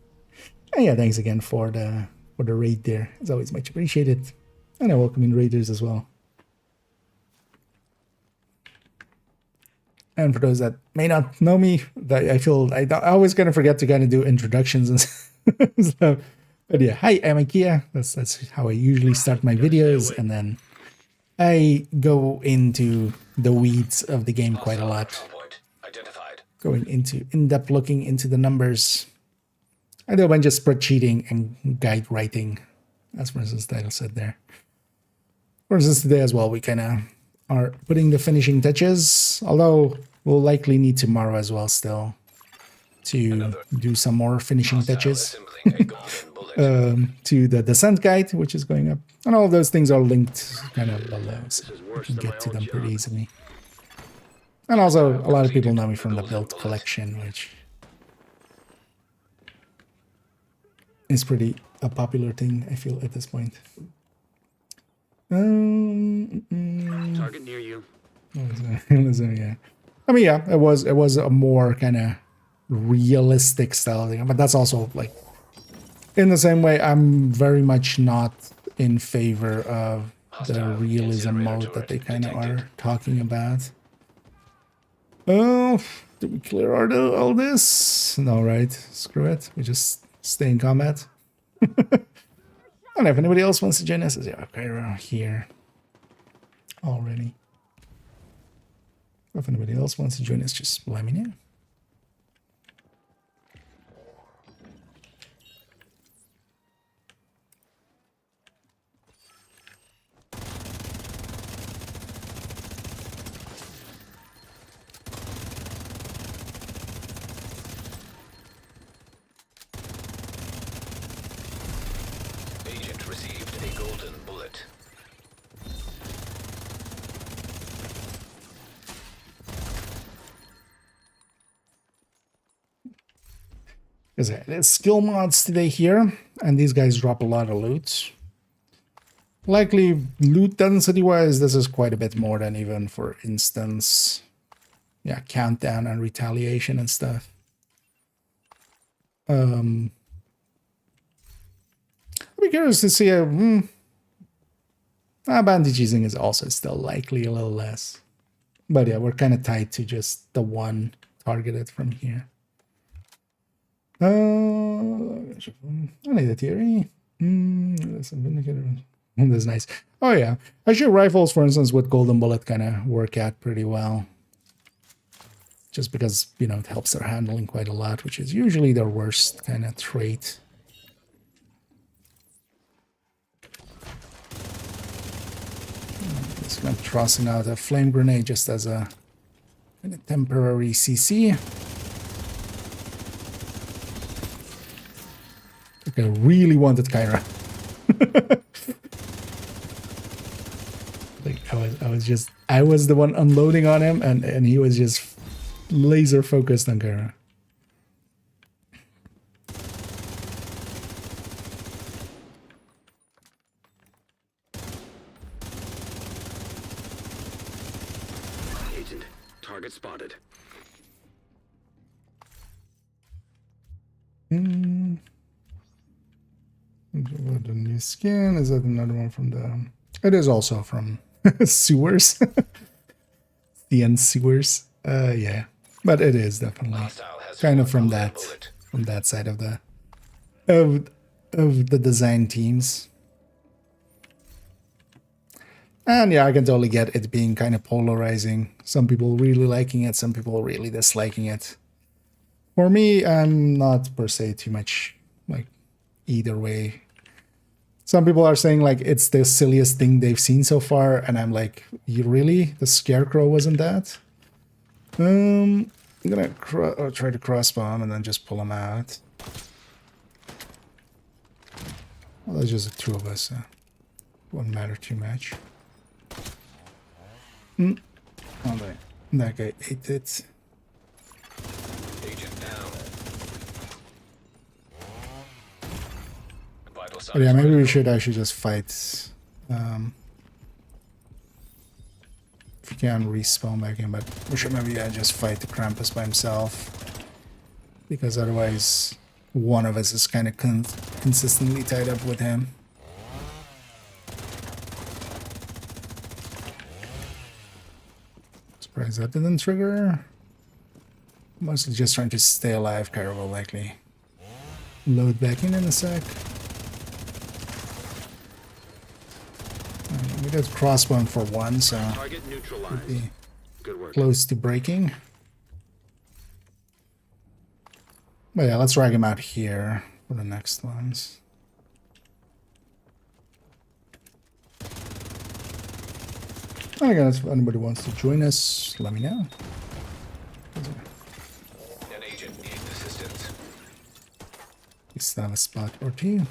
yeah, thanks again for the raid there. It's always much appreciated. And I welcome in raiders as well. And for those that may not know me, that I feel I always kind of forget to kind of do introductions and stuff. But yeah, hi, I'm Ikea. That's how I usually start my videos, and then I go into the weeds of the game quite a lot. Going into in-depth looking into the numbers. I do a bunch of spreadsheeting and guide writing, as for instance the title said there. For instance, today as well, we kind of are putting the finishing touches, although we'll likely need tomorrow as well still to do some more finishing touches to the descent guide, which is going up. And all of those things are linked kind of below, so you can get to them pretty easily. And also, a lot of people know me from the build collection, which is pretty a popular thing, I feel, at this point. Target near you. Yeah. I mean, yeah, it was a more kind of realistic style thing, but that's also like in the same way. I'm very much not in favor of the realism mode that they kind of are talking about. Oh, Do we clear all this? No, right? Screw it. We just stay in combat. I don't know if anybody else wants to join us. Yeah, okay, around here already. If anybody else wants to join us, just let me know. Agent received a golden bullet. Because there's skill mods today here, and these guys drop a lot of loot. Likely, loot density-wise, this is quite a bit more than even, for instance, yeah, countdown and retaliation and stuff. I'd be curious to see bandage using is also still likely a little less. But yeah, we're kind of tied to just the one targeted from here. I need a theory. That's nice. Oh yeah, actually rifles, for instance, with golden bullet kind of work out pretty well. Just because, you know, it helps their handling quite a lot, which is usually their worst kind of trait. Just gonna tossing out a flame grenade just as a temporary CC. I really wanted Kyra. Like I was the one unloading on him, and he was just laser focused on Kyra. Agent, target spotted. The new skin, is that another one from the... It is also from sewers. The end sewers. Yeah, but it is definitely kind of from that side of the design teams. And yeah, I can totally get it being kind of polarizing. Some people really liking it, some people really disliking it. For me, I'm not per se too much like either way. Some people are saying like it's the silliest thing they've seen so far, and I'm like, you really? The scarecrow wasn't that? I'm gonna try to cross bomb and then just pull him out. Well, there's just the two of us. Won't matter too much. Oh, that guy ate it. Agent down. Vital signs. But yeah, maybe we should actually just fight. If you can respawn back in, but we should maybe just fight the Krampus by himself. Because otherwise, one of us is kind of consistently tied up with him. Surprised that didn't trigger. Mostly just trying to stay alive. Kyra will likely load back in a sec. We did crossbone for one, so Target neutralized. should be Good work. close to breaking. But yeah, let's drag him out here for the next ones. And again, if anybody wants to join us, let me know. An agent needs assistance. We still have a spot or two.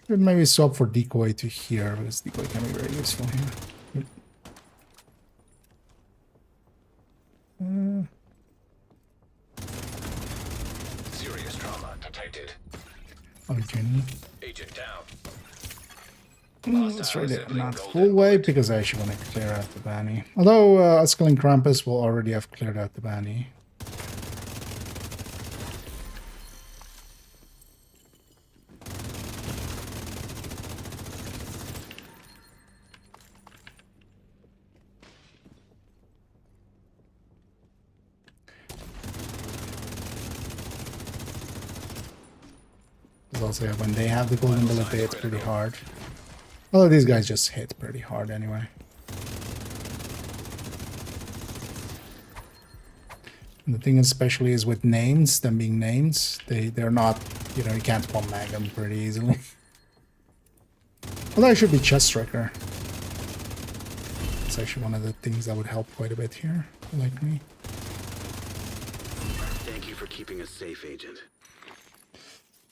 Could maybe swap for decoy to here, because decoy can be very useful here. Serious trauma detected. Okay. Agent down. Let's try it not full wipe, because I actually want to clear out the bounty. Although Escaling Krampus will already have cleared out the bounty. also when they have the golden bullet, they hit pretty hard. Although these guys just hit pretty hard anyway. And the thing especially is with names, them being names, they're not, you know, you can't one mag them pretty easily. Although I should be chest striker. It's actually one of the things that would help quite a bit here, like me. Thank you for keeping us safe, Agent.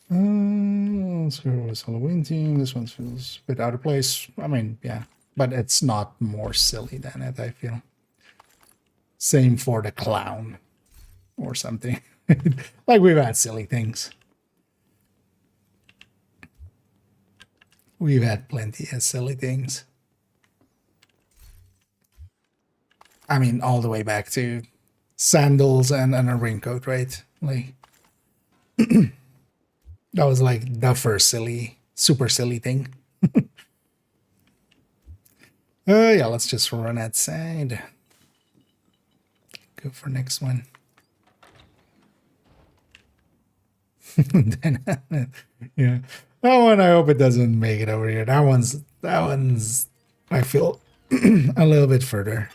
Let's go with Halloween theme. This one feels a bit out of place. I mean, yeah, but it's not more silly than it, I feel. Same for the clown or something. Like we've had silly things. We've had plenty of silly things. I mean, all the way back to sandals and a raincoat, right? Like, that was like the first silly, super silly thing. Yeah, let's just run outside. Go for next one. Then, yeah, that one. I hope it doesn't make it over here. That one's. I feel a little bit further.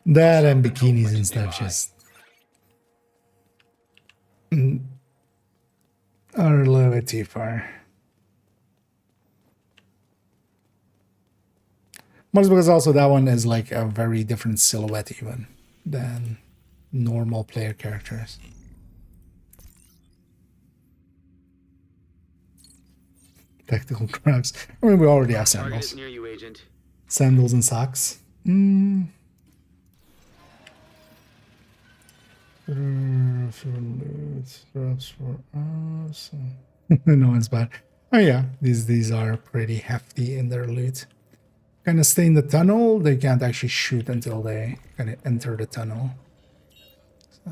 That and bikinis and stuff just are a little bit too far. Most because also that one is like a very different silhouette even than normal player characters. Tactical Crocs. I mean, we already have Target is sandals. near you, Agent. Sandals and socks. Drops for us. No one's bad. Oh yeah, these are pretty hefty in their loot. Kind of stay in the tunnel. They can't actually shoot until they kind of enter the tunnel. So.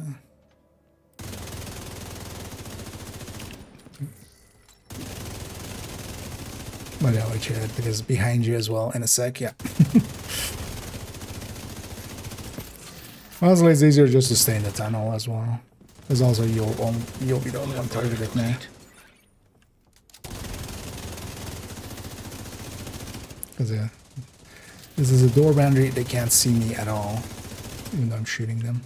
But yeah, wait here, because behind you as well in a sec, yeah. Honestly, it's easier just to stay in the tunnel as well. There's also you'll be the only one targeted now. Because yeah, this is a door boundary, they can't see me at all, even though I'm shooting them.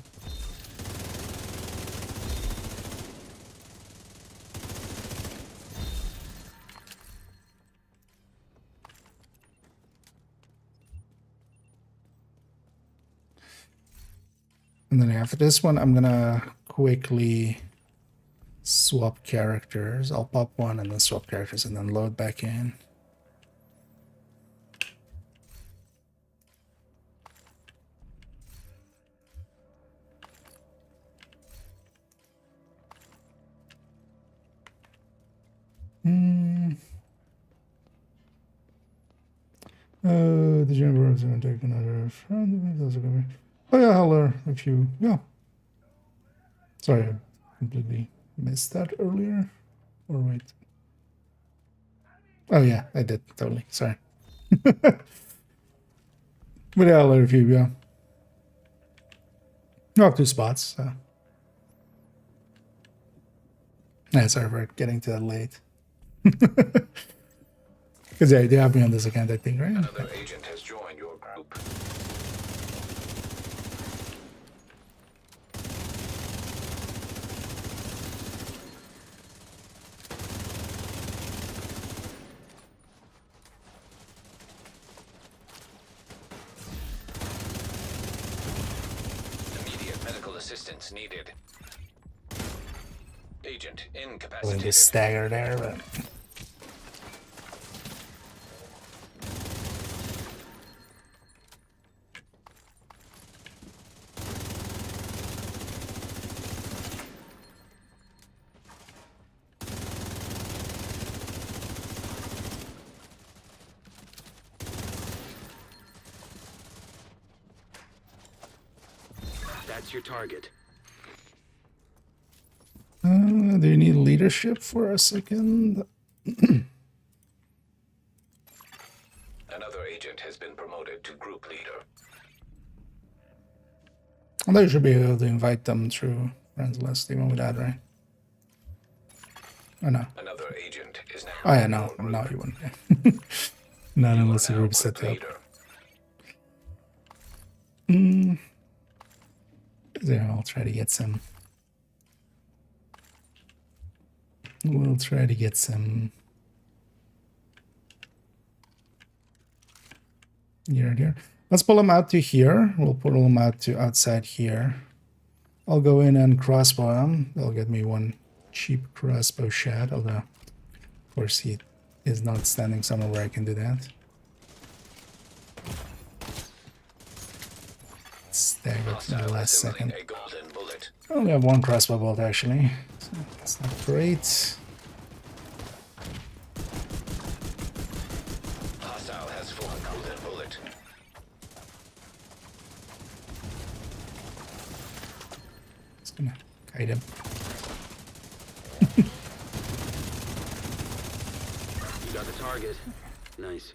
And then after this one, I'm gonna quickly swap characters. I'll pop one and then swap characters and then load back in. Did you ever take another friend? Oh yeah, hello, if you, yeah. Sorry, I completely missed that earlier. Or wait. Oh yeah, I did, totally, sorry. But yeah, hello, if you, yeah. You have 2 spots, so. Yeah, sorry for getting to that late. Because yeah, they have me on this account, I think, right? Another agent has joined your group. Immediate medical assistance needed. Agent Going to incapacitated. stagger there, but. That's your target. Do you need leadership for a second? Another agent has been promoted to group leader. Although you should be able to invite them through friends list even with that, right? Oh no. Another agent is now. Oh yeah, in no, your no, group. you wouldn't. Not You unless are the now group set group up. leader. There, I'll try to get some. We'll try to get some. Here. Let's pull them out to here. We'll pull them out to outside here. I'll go in and crossbow him. They'll get me one cheap crossbow shot, although, of course, he is not standing somewhere where I can do that. Staggered in the Hostile last assembling second. a golden bullet. I only have one crossbow bolt, actually. So that's not great. Hostile has full golden bullet. Just gonna kite him. You got the target. Nice.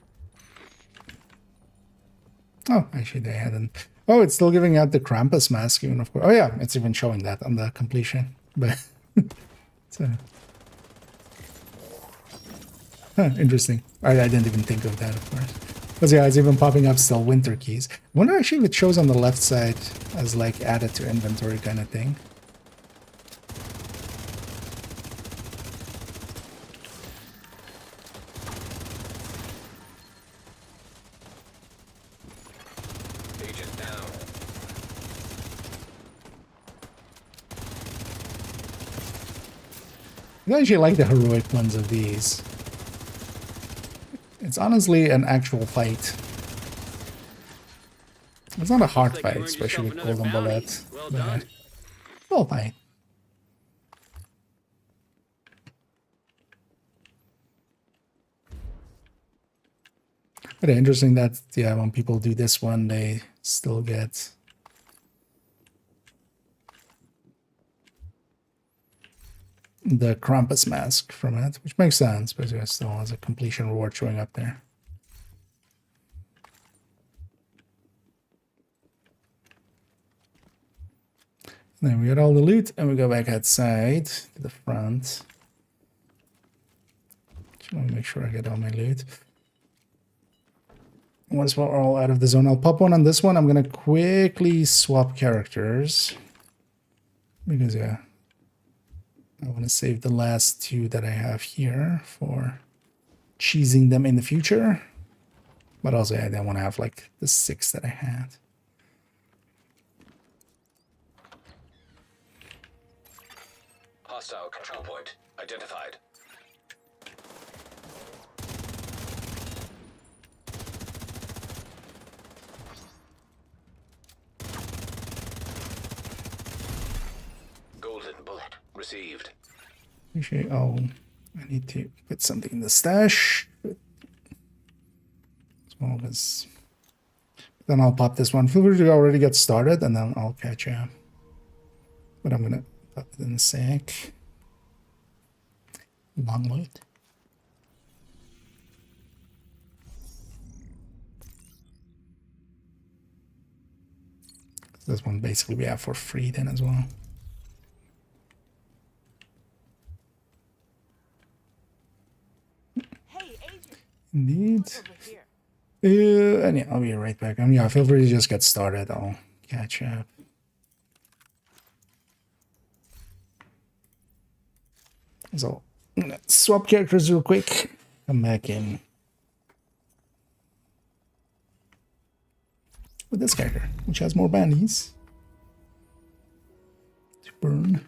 Oh, actually, they hadn't. Oh, it's still giving out the Krampus mask, even, of course. Oh, yeah, it's even showing that on the completion. But, so. Huh, interesting. I didn't even think of that, of course. Because, yeah, it's even popping up still winter keys. I wonder actually if it shows on the left side as, like, added to inventory kind of thing. Agent down. I actually like the heroic ones of these. It's honestly an actual fight. It's not a hard Looks like fight, you earned especially with yourself golden another bounty. bullets. Well but done. Well, fine. But interesting that, yeah, when people do this one, they still get the Krampus mask from it, which makes sense, because it still has a completion reward showing up there. And then we get all the loot, and we go back outside to the front. Just want to make sure I get all my loot. Once we're all out of the zone, I'll pop one on this one. I'm going to quickly swap characters. Because, yeah, I want to save the last two that I have here for cheesing them in the future. But also, yeah, I don't want to have, like, the 6 that I had. Hostile control point identified. Golden bullet received. Actually, oh, I need to put something in the stash. As well as... Then I'll pop this one. Feel free to already get started, and then I'll catch up. But I'm going to pop it in a sec. Long load. This one basically we have for free then as well. Hey, agent, Indeed. over here. And yeah, I'll be right back. Yeah, feel free to just get started. I'll catch up. So, I'm gonna swap characters real quick. Come back in with this character, which has more bandies to burn.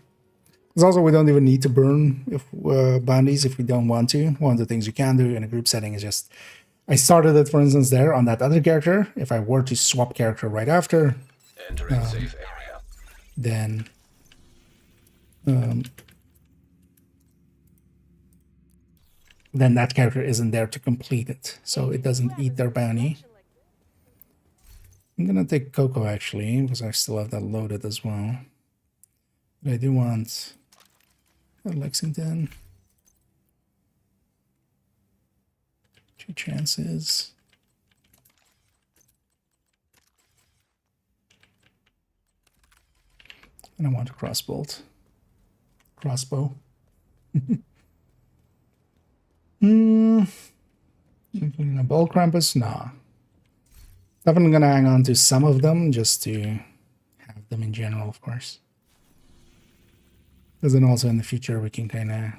Because also, we don't even need to burn if bandies if we don't want to. One of the things you can do in a group setting is just... I started it, for instance, there on that other character. If I were to swap character right after, Entering safe area. then that character isn't there to complete it, so it doesn't eat their bounty. I'm gonna take Coco actually, because I still have that loaded as well. But I do want Lexington. 2 chances. And I want a crossbow. Including a ball Krampus? Nah. Definitely gonna hang on to some of them just to have them in general, of course. Because then also in the future we can kind of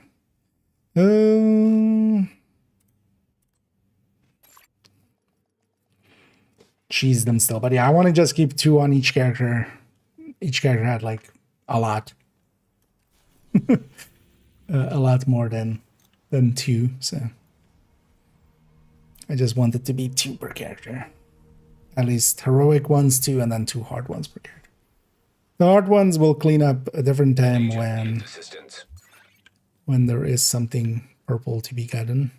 cheese them still. But yeah, I want to just keep 2 on each character. Each character had like a lot. A lot more than 2, so I just want it to be 2 per character. At least heroic ones 2 and then 2 hard ones per character. The hard ones will clean up a different time when there is something purple to be gotten.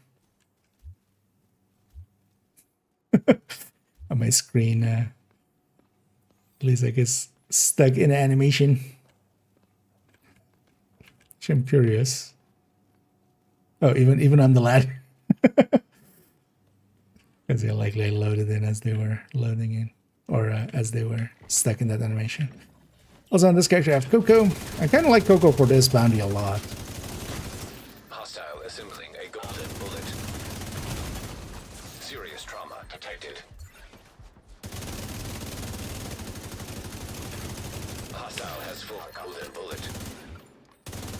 On my screen, at least I guess stuck in animation. Which I'm curious. Oh, even on the ladder. Because they likely loaded in as they were loading in, or as they were stuck in that animation. Also on this character I have Coco. I kind of like Coco for this bounty a lot. Hostile assembling a golden bullet. Serious trauma detected. Hostile has full golden bullet.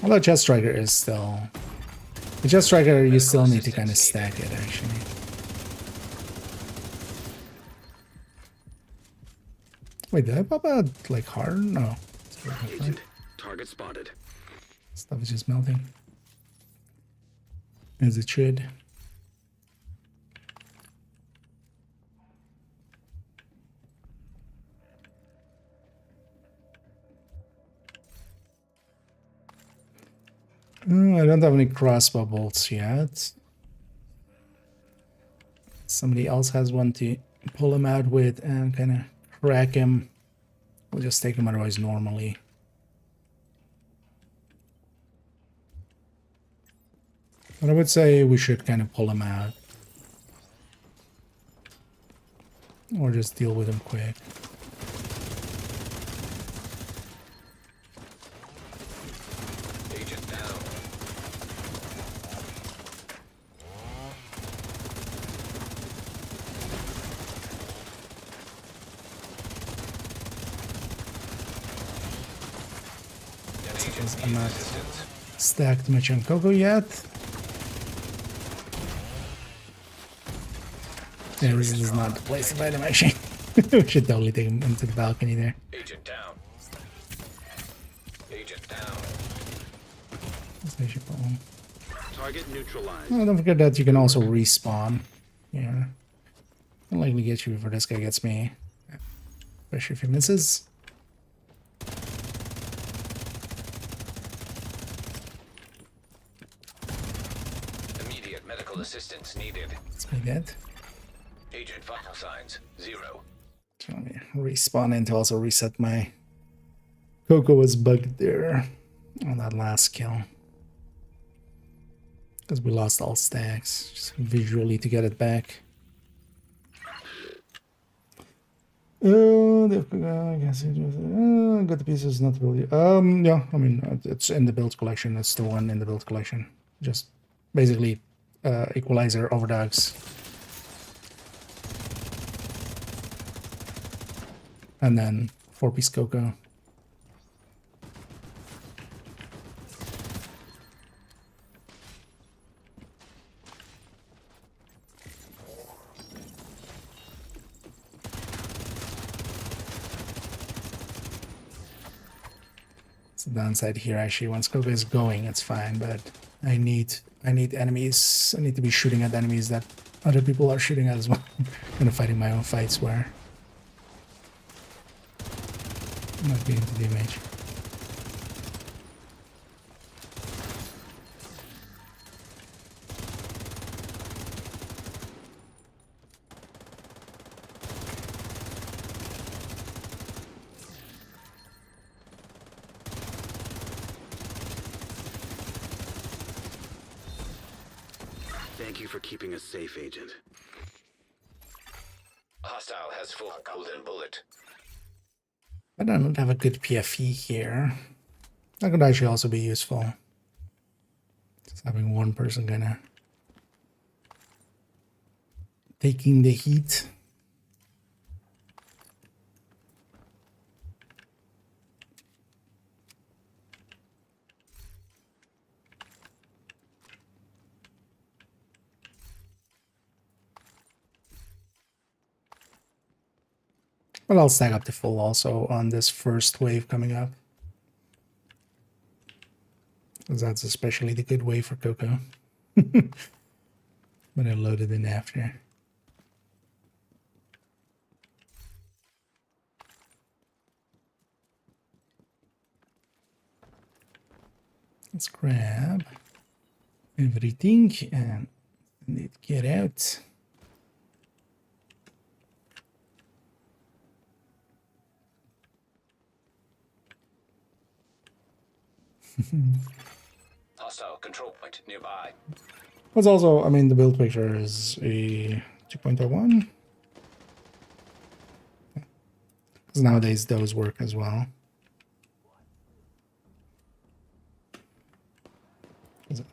Although Chest Striker is still... The Chest Striker, you still need to kind of stack it, actually. Wait, did I pop out, like, hard? No. Agent, target spotted. Stuff is just melting. As it should. I don't have any crossbow bolts yet. Somebody else has one to pull him out with and kind of crack him. We'll just take him otherwise normally. But I would say we should kind of pull him out. Or just deal with him quick. Agent down. I'm not stacked much on Coco yet. There is not the place to fight him, actually. We should totally take him into the balcony there. Agent down. Agent down. Target neutralized. Oh, don't forget that you can also respawn. Yeah. I'll likely get you before this guy gets me. Especially if he misses. Immediate medical assistance needed. Let's make that. Agent vital signs 0. So let me respawn in to also reset my... Coco was bugged there on that last kill. Because we lost all stacks. Just visually to get it back. I guess it was... got the pieces, not really... yeah, I mean, it's in the build collection. It's the one in the build collection. Just basically equalizer, overdogs. And then 4-piece Coco. It's the downside here actually. Once Coco is going, it's fine, but I need enemies. I need to be shooting at enemies that other people are shooting at as well. Kind of fighting my own fights where I'm not getting to damage. Thank you for keeping us safe, Agent. Hostile has full golden bullet. I don't have a good PFE here. That could actually also be useful. Just having one person kind of taking the heat. But I'll stack up the full also on this first wave coming up. Because that's especially the good wave for Coco. But I loaded in after. Let's grab everything and get out. Hostile control point nearby. But also, I mean, the build picture is a 2.01. Because nowadays those work as well.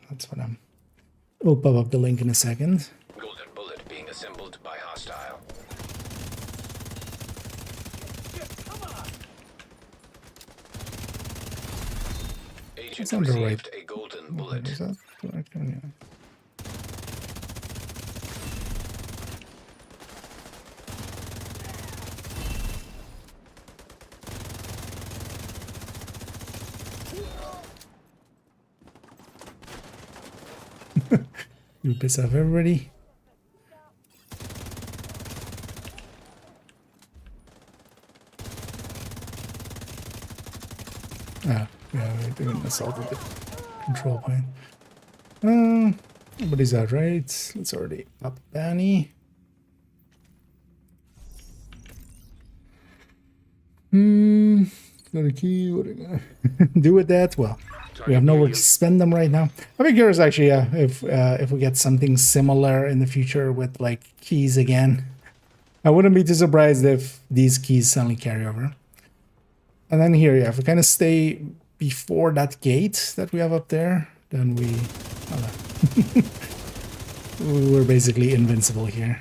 That's what I'm... We'll pop up the link in a second. Golden bullet being assembled by hostile. Agent It's on the right. received a golden bullet. Is that correct? Oh, yeah. You piss off everybody. Ah, yeah, we didn't assaulted the control point. Nobody's out, right? Let's already up Banny. Got a key. What are you gonna do with that? Well, we have nowhere to spend them right now. I'd be curious, actually, if we get something similar in the future with like keys again. I wouldn't be too surprised if these keys suddenly carry over. And then here, yeah, if we kind of stay before that gate that we have up there, then we're basically invincible here.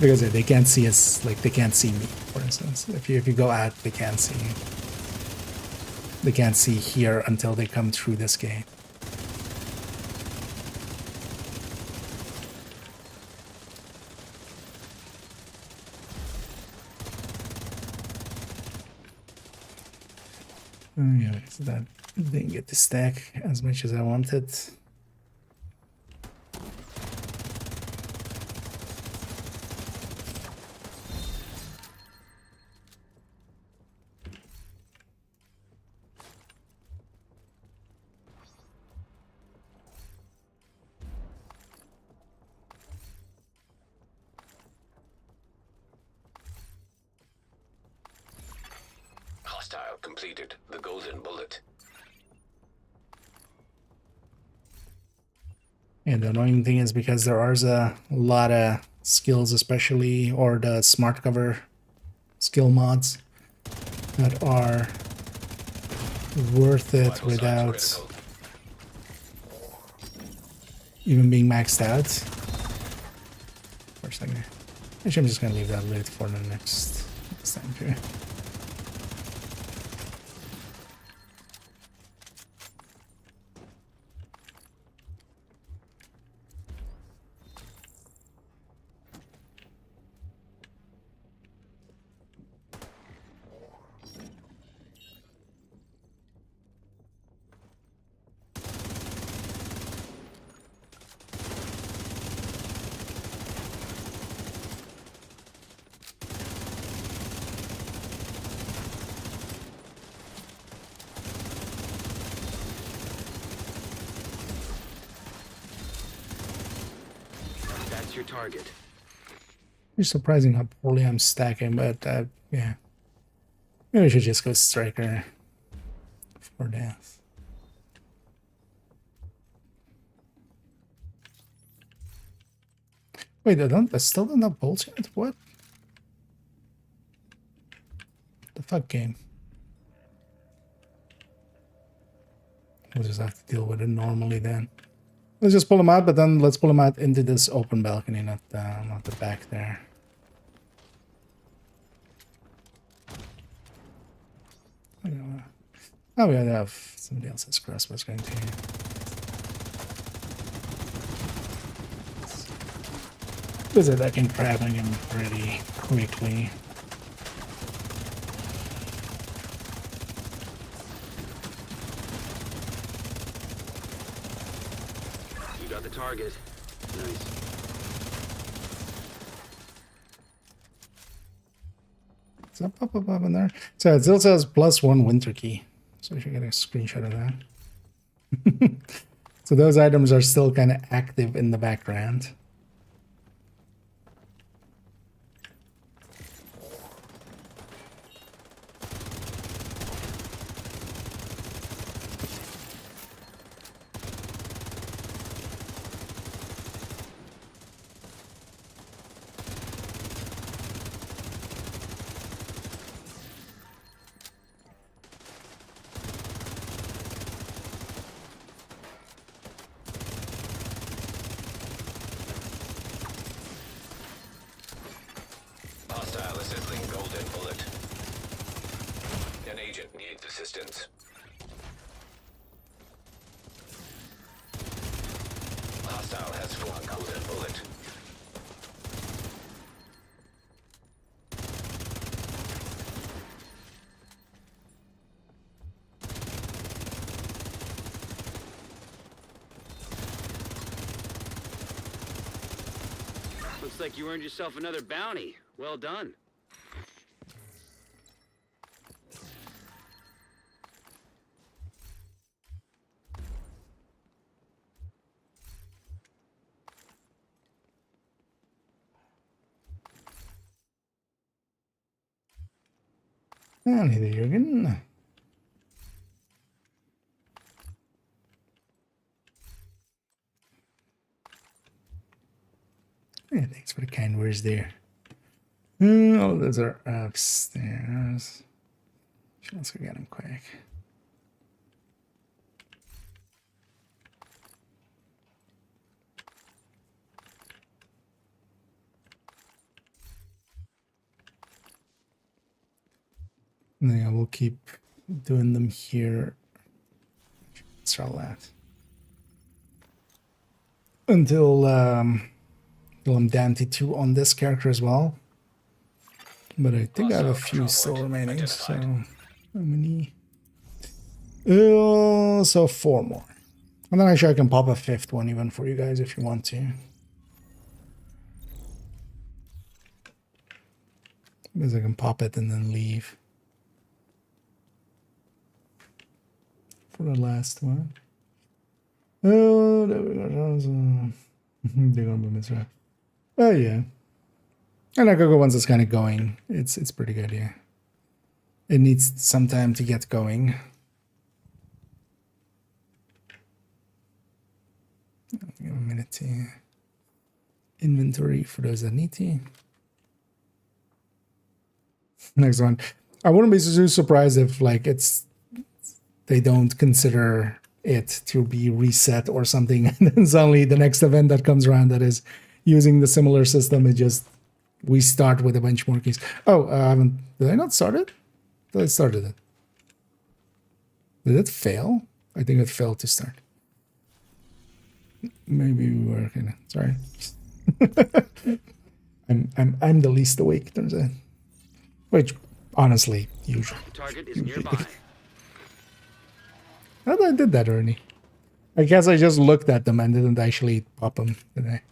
Because they can't see us, like they can't see me, for instance. If you go out, they can't see you. They can't see here until they come through this gate. Yeah, so that didn't get to stack as much as I wanted. Hostile completed the golden bullet. And the annoying thing is because there are a lot of skills, especially, or the smart cover skill mods that are worth it without even being maxed out. For a second. Actually, I'm just gonna leave that lit for the next time here. That's your target. It's surprising how poorly I'm stacking, but yeah. Maybe I should just go striker for death. Wait, I still don't have bolts yet? What? The fuck game? We'll just have to deal with it normally then. Let's just pull them out, but then let's pull them out into this open balcony, not the back there. Oh, we have somebody else's crossbows going to. Visit that can traveling him pretty quickly. You got the target. Nice. Does that pop up in there? So it still says +1 winter key. So we should get a screenshot of that. So those items are still kind of active in the background. Hostile assisting Golden Bullet. An agent needs assistance. Hostile has flung Golden Bullet. Looks like you earned yourself another bounty. Well done. And here you go. Yeah, thanks for the kind words there. Oh, those are upstairs. Let's go get them quick. And then I will keep doing them here. Let's try that. Until I'm down to 2 on this character as well. But I think I have a few still remaining, so how many? So 4 more. And then actually I can pop a 5th one even for you guys if you want to. Because I can pop it and then leave. For the last one. Oh, there we go. They're gonna be miserable. Oh yeah. And I could go once it's kind of going. It's pretty good, yeah. It needs some time to get going. Give a minute to inventory for those that need to. Next one. I wouldn't be too surprised if like they don't consider it to be reset or something, and then suddenly the next event that comes around that is using the similar system, it just we start with a bunch more keys. Oh, did I not start it? I started it. Did it fail? I think it failed to start. Maybe we were kind of sorry. I'm the least awake, turns out. Which honestly, usually. Target is nearby. How did I did that already? I guess I just looked at them and didn't actually pop them, did I?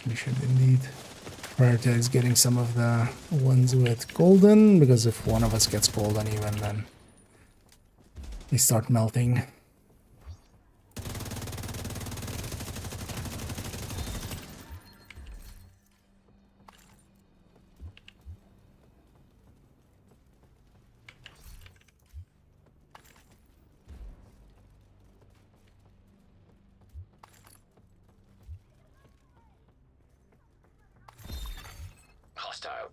We should indeed prioritize getting some of the ones with golden, because if one of us gets golden even, then they start melting.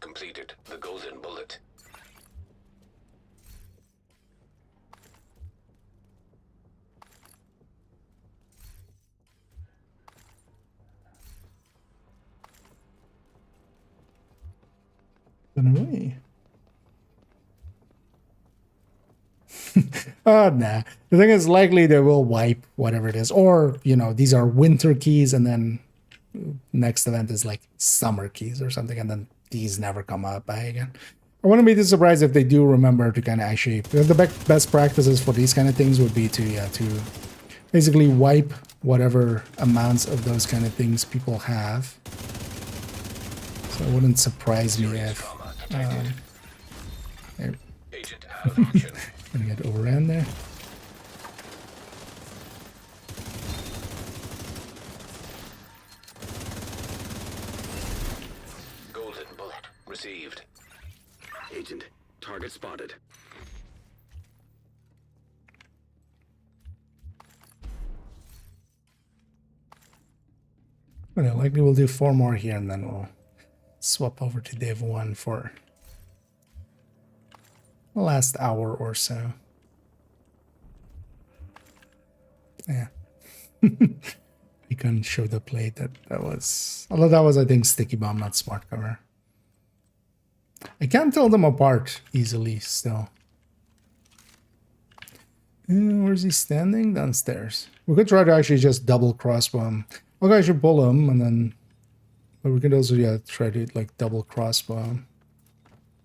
completed the golden bullet. Away. Oh, nah. The thing is, likely they will wipe whatever it is. Or, you know, these are winter keys, and then next event is like summer keys or something, and then these never come up by again. I wouldn't be too surprised if they do remember to kind of actually... The best practices for these kind of things would be to basically wipe whatever amounts of those kind of things people have. So it wouldn't surprise me if... Agent out of action. Gonna get overran there. Golden bullet received. Agent, target spotted. Well, likely we'll do 4 more here, and then we'll swap over to div1 for the last hour or so. Yeah. You couldn't show the plate. That was... Although that was, I think, sticky bomb, not smart cover. I can't tell them apart easily still. Where's he standing? Downstairs. We could try to actually just double crossbow him. Okay, I should pull him, and then... But we could also, yeah, try to, like, double crossbow him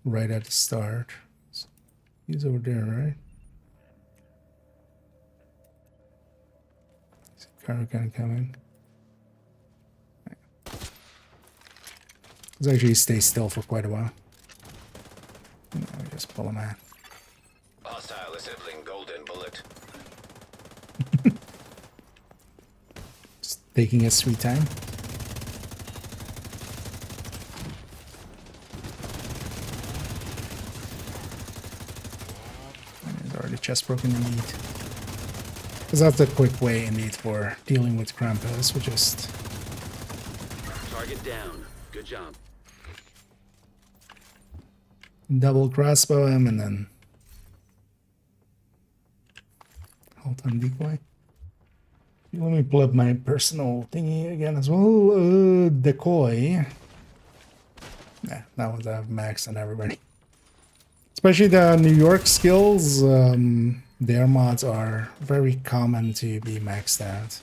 right at the start. He's over there, right? Is the car kind of coming? Let's actually stay still for quite a while. No, just pull him out. Hostile assembling golden bullet. Just taking his sweet time. Chest broken indeed. Because that's a quick way indeed for dealing with Krampus. We just... Target down. Good job. double crossbow him and then... Hold on decoy. Let me pull up my personal thingy again as well. Decoy. Yeah, that one's have max on everybody. Especially the New York skills, their mods are very common to be maxed out.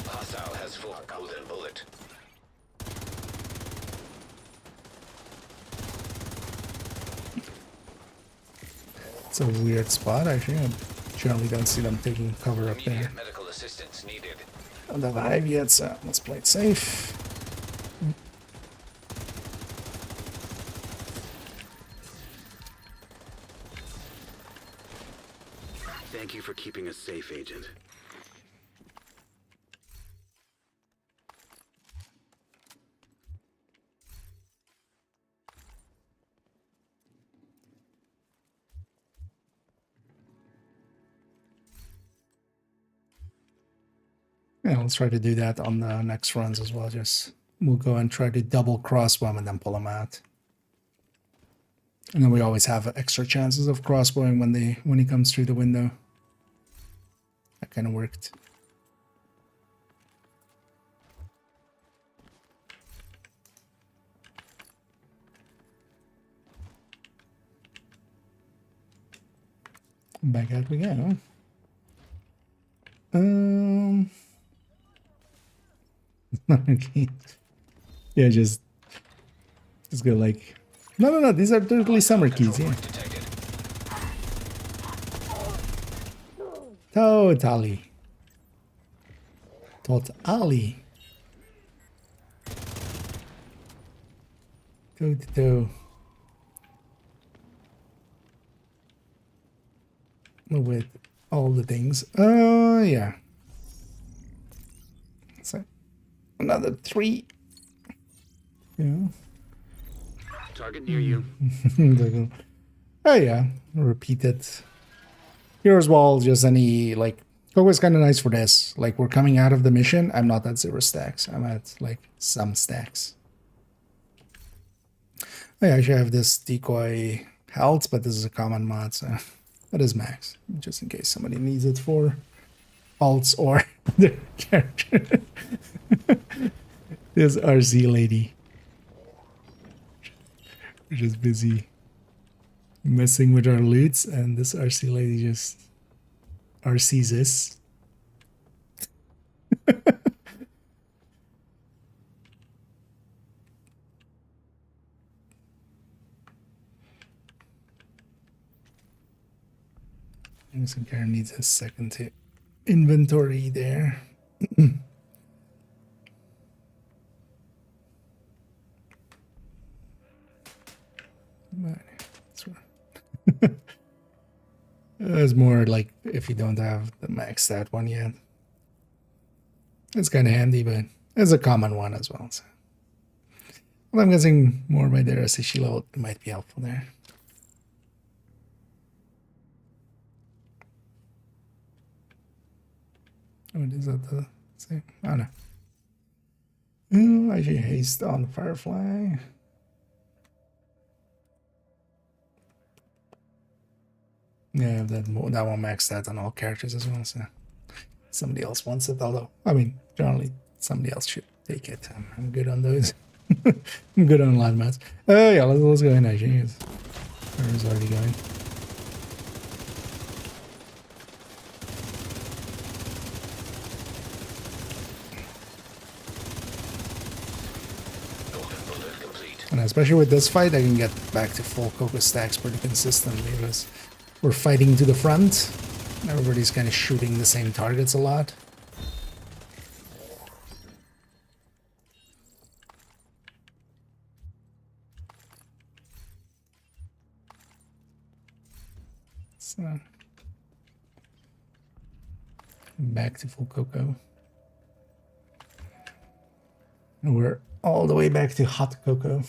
Hostile has full golden bullet. It's a weird spot actually. I generally don't see them taking cover up there. Immediate medical assistance needed. Don't have a hive yet, so let's play it safe. Thank you for keeping us safe, Agent. Yeah, let's try to do that on the next runs as well. Just we'll go and try to double crossbow him and then pull him out. And then we always have extra chances of crossbowing when he comes through the window. That kind of worked. Back out we go. Okay. Yeah, just go like... No, these are totally summer keys, yeah. Detected. Totally. Totally. Toe. With all the things. Yeah. So, another 3. Yeah. Target near you. Oh yeah, repeat it. Here's wall, just any, like, Coco is kind of nice for this. Like, we're coming out of the mission. I'm not at 0 stacks. I'm at, like, some stacks. I should have this decoy health, but this is a common mod, so that is max. Just in case somebody needs it for alts or their character. This RC lady. We're just busy messing with our loots, and this RC lady just RCs us. Innocent Care needs a second to inventory there. It's more like if you don't have the max stat one yet. It's kind of handy, but it's a common one as well. So. Well, I'm guessing more by their SHE level might be helpful there. Oh, is that the same? Oh no. Oh, I should haste on Firefly. Yeah, that one maxed out on all characters as well, so somebody else wants it, although, I mean, generally somebody else should take it. I'm good on those. I'm good on land mats. Yeah, let's go in actually. Where is already going? And especially with this fight, I can get back to full Coco stacks pretty consistently because we're fighting to the front. Everybody's kind of shooting the same targets a lot. So, back to full Coco. And we're all the way back to hot Coco.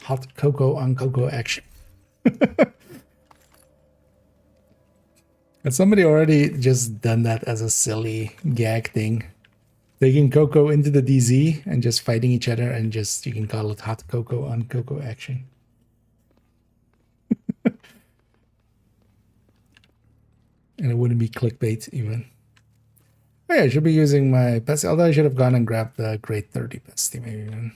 Hot Coco on Coco action. Has somebody already just done that as a silly gag thing? Taking Coco into the DZ and just fighting each other, and just, you can call it hot Coco on Coco action. And it wouldn't be clickbait even. Oh yeah, I should be using my pesty, although I should have gone and grabbed the grade 30 pesty maybe even.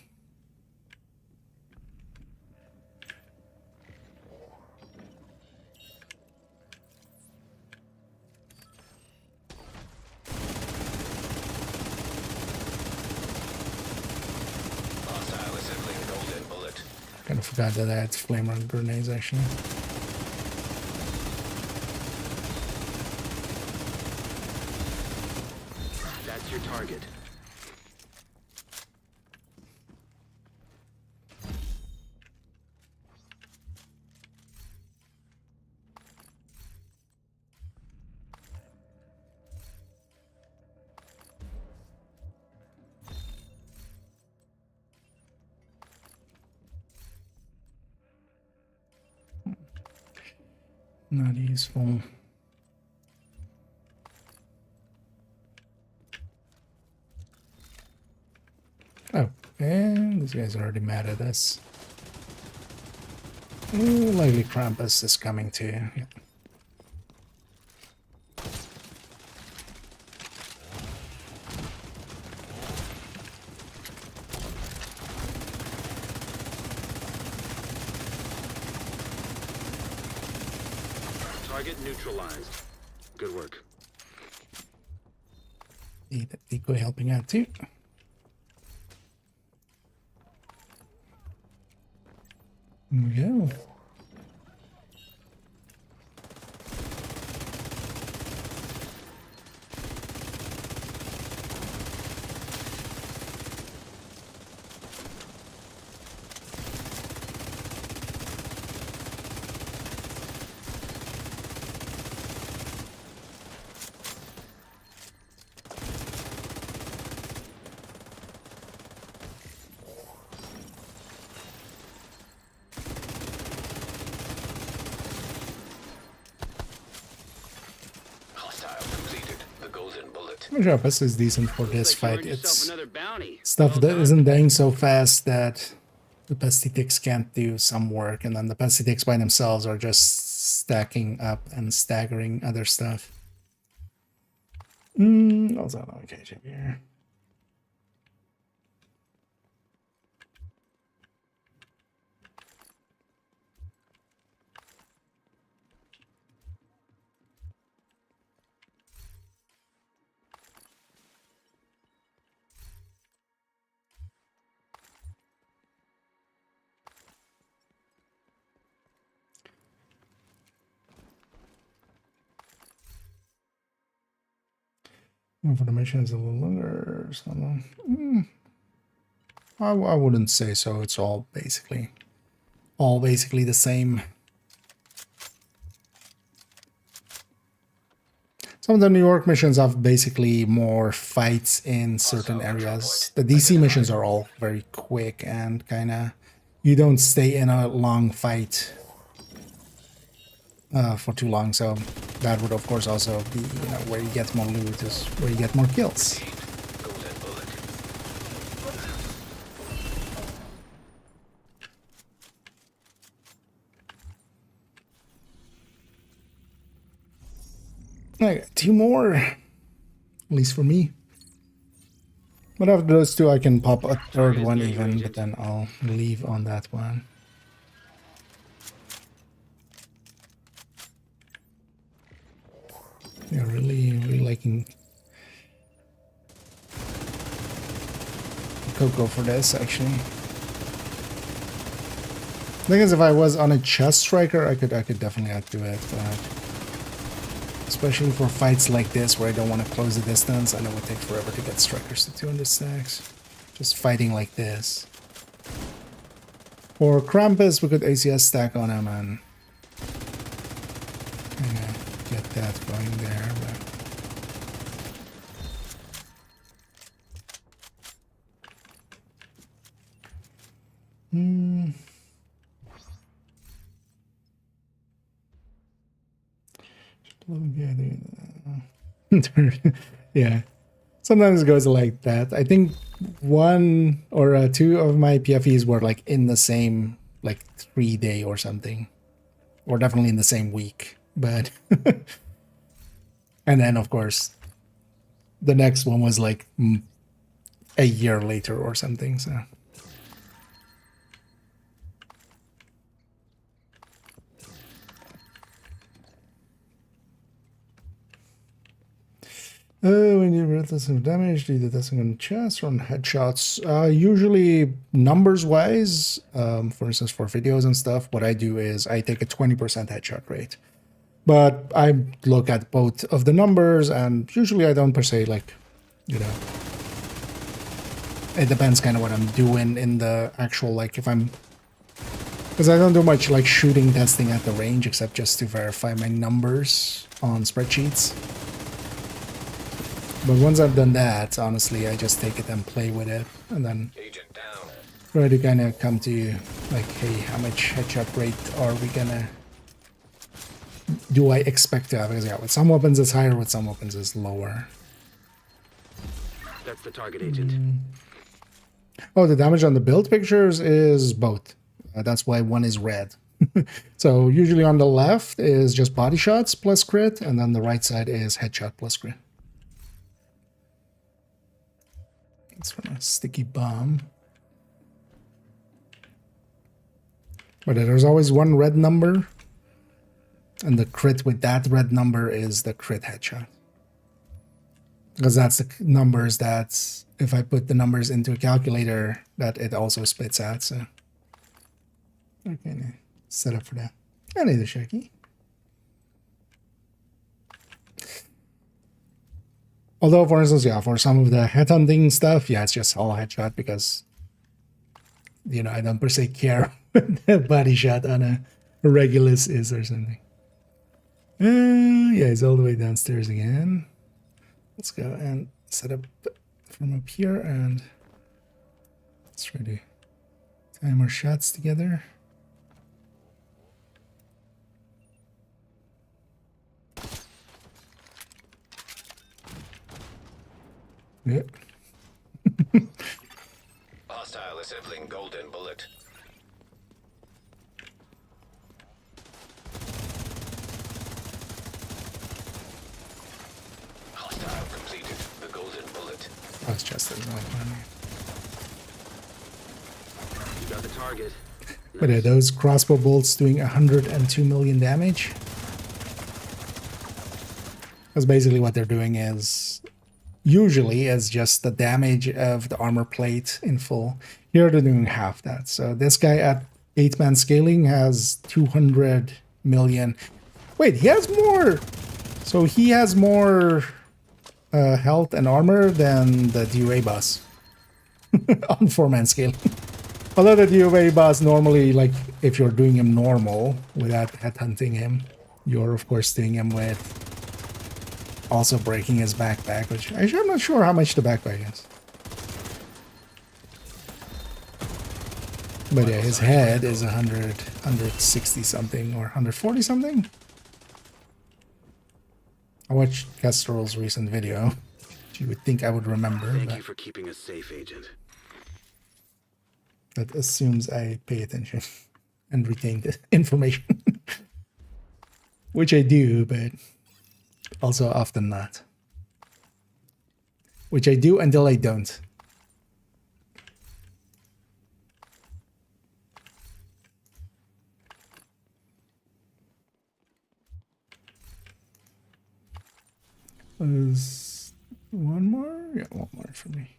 Kind of forgot that I had flame run grenades actually. That's your target. Not useful. Oh, and these guys are already mad at us. Ooh, likely Krampus is coming too. Yeah. Target neutralized. Good work. The decoy helping out too. Here we go. I'm sure Pest is decent for this Looks like you fight. earned yourself It's another bounty. stuff Well that done. isn't dying so fast that the Pestitics can't do some work, and then the Pestitics by themselves are just stacking up and staggering other stuff. Also no cage up here. For the mission is a little longer. So I wouldn't say so. It's all basically the same. Some of the New York missions have basically more fights in certain areas. The DC missions are all very quick and kind of, you don't stay in a long fight for too long. So that would of course also be, you know, where you get more loot is where you get more kills. Golden bullet. I got 2 more, at least for me. But after those 2, I can pop a 3rd one even, but then I'll leave on that one. Yeah, really liking Coco for this, actually. Thing is, if I was on a chest striker, I could definitely add to it, but especially for fights like this where I don't want to close the distance, I know it would take forever to get strikers to 200 stacks. Just fighting like this. For Krampus, we could ACS stack on him and get that going there. But yeah, sometimes it goes like that. I think 1 or 2 of my PFEs were like in the same like 3-day or something, or definitely in the same week. But and then of course the next one was like a year later or something. So. When you roll some damage, do the testing on chest or on headshots? Usually, numbers-wise, for instance, for videos and stuff, what I do is I take a 20% headshot rate. But I look at both of the numbers, and usually I don't per se, like, you know, it depends kind of what I'm doing in the actual, like, if I'm, because I don't do much, like, shooting testing at the range, except just to verify my numbers on spreadsheets. But once I've done that, honestly, I just take it and play with it, and then Agent down. try to kind of come to, like, hey, how much headshot rate are we gonna, do I expect to have? Because yeah, with some weapons it's higher, with some weapons it's lower. That's the target, Agent. Oh, the damage on the build pictures is both. That's why one is red. So usually on the left is just body shots plus crit, and then the right side is headshot plus crit. That's from a sticky bomb. But there's always one red number, and the crit with that red number is the crit headshot. Because that's the numbers that, if I put the numbers into a calculator, that it also spits out, so. Okay, set up for that. I need a shaky. Although, for instance, yeah, for some of the headhunting stuff, yeah, it's just all headshot because, you know, I don't per se care what the body shot on a Regulus is or something. Yeah, he's all the way downstairs again. Let's go and set up from up here, and let's try to time our shots together. Yeah. Hostile assembling golden bullet. Hostile completed the golden bullet. That's just it. You got the target. But are those crossbow bolts doing 102 million damage? Because basically what they're doing is usually is just the damage of the armor plate in full. Here they're doing half that. So this guy at 8-man scaling has 200 million. Wait, he has more. So he has more health and armor than the DOA boss on 4-man scaling. Although the DOA boss normally, like, if you're doing him normal without headhunting him, you're of course doing him with also breaking his backpack, which actually I'm not sure how much the backpack is. But yeah, his head is 160 something or 140 something. I watched Kestrel's recent video. You would think I would remember. Thank but you for keeping us safe, Agent. that assumes I pay attention and retain the information. Which I do, but also often not. Which I do until I don't. Is one more? Yeah, one more for me.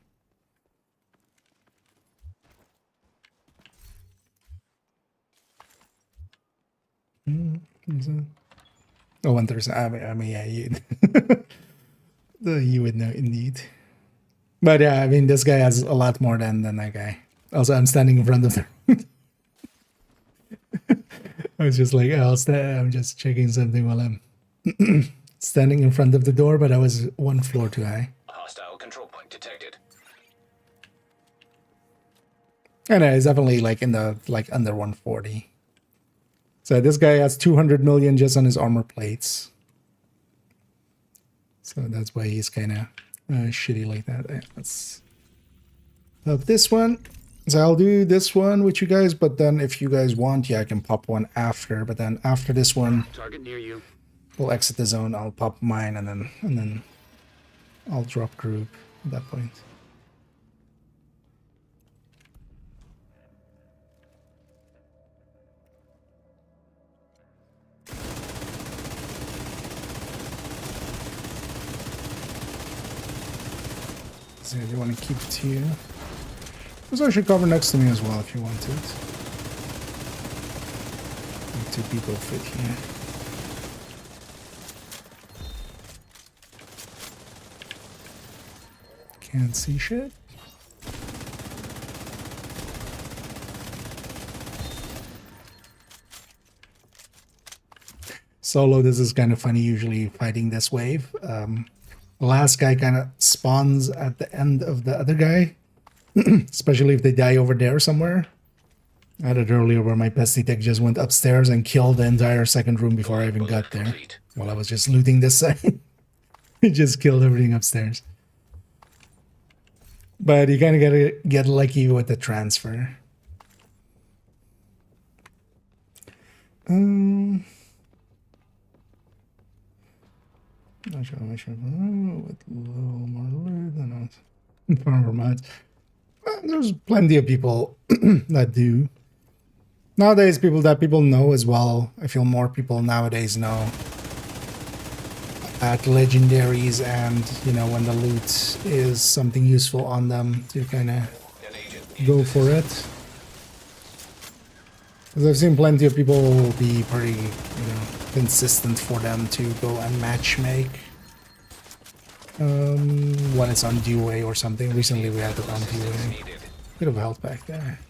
Is it? Oh, 1,000. I mean, yeah, you, you would know indeed. But yeah, I mean, this guy has a lot more than that guy. Also, I'm standing in front of them. I was just like, oh, I'm just checking something while I'm standing in front of the door, but I was one floor too high. Hostile control point detected. And it's definitely like in the under 140. So this guy has 200 million just on his armor plates. So that's why he's kind of shitty like that. Yeah, let's pop this one. So I'll do this one with you guys, but then if you guys want, yeah, I can pop one after. But then after this one, Target near you. we'll exit the zone. I'll pop mine, and then I'll drop group at that point. So you want to keep it here. There's actually cover next to me as well if you want it. And 2 people fit here. Can't see shit. Solo, this is kind of funny usually fighting this wave. The last guy kind of spawns at the end of the other guy. Especially if they die over there somewhere. I had it earlier where my pesty tech just went upstairs and killed the entire second room before I even got there. While I was just looting this side. It just killed everything upstairs. But you kind of gotta get lucky with the transfer. Not sure with a little more loot than farmer mods. There's plenty of people that do. Nowadays, people know as well. I feel more people nowadays know at legendaries, and you know when the loot is something useful on them to kind of go for it. Because I've seen plenty of people be pretty, consistent for them to go and match make. When it's on DOA or something. Recently we had it on DOA. Bit of health back there.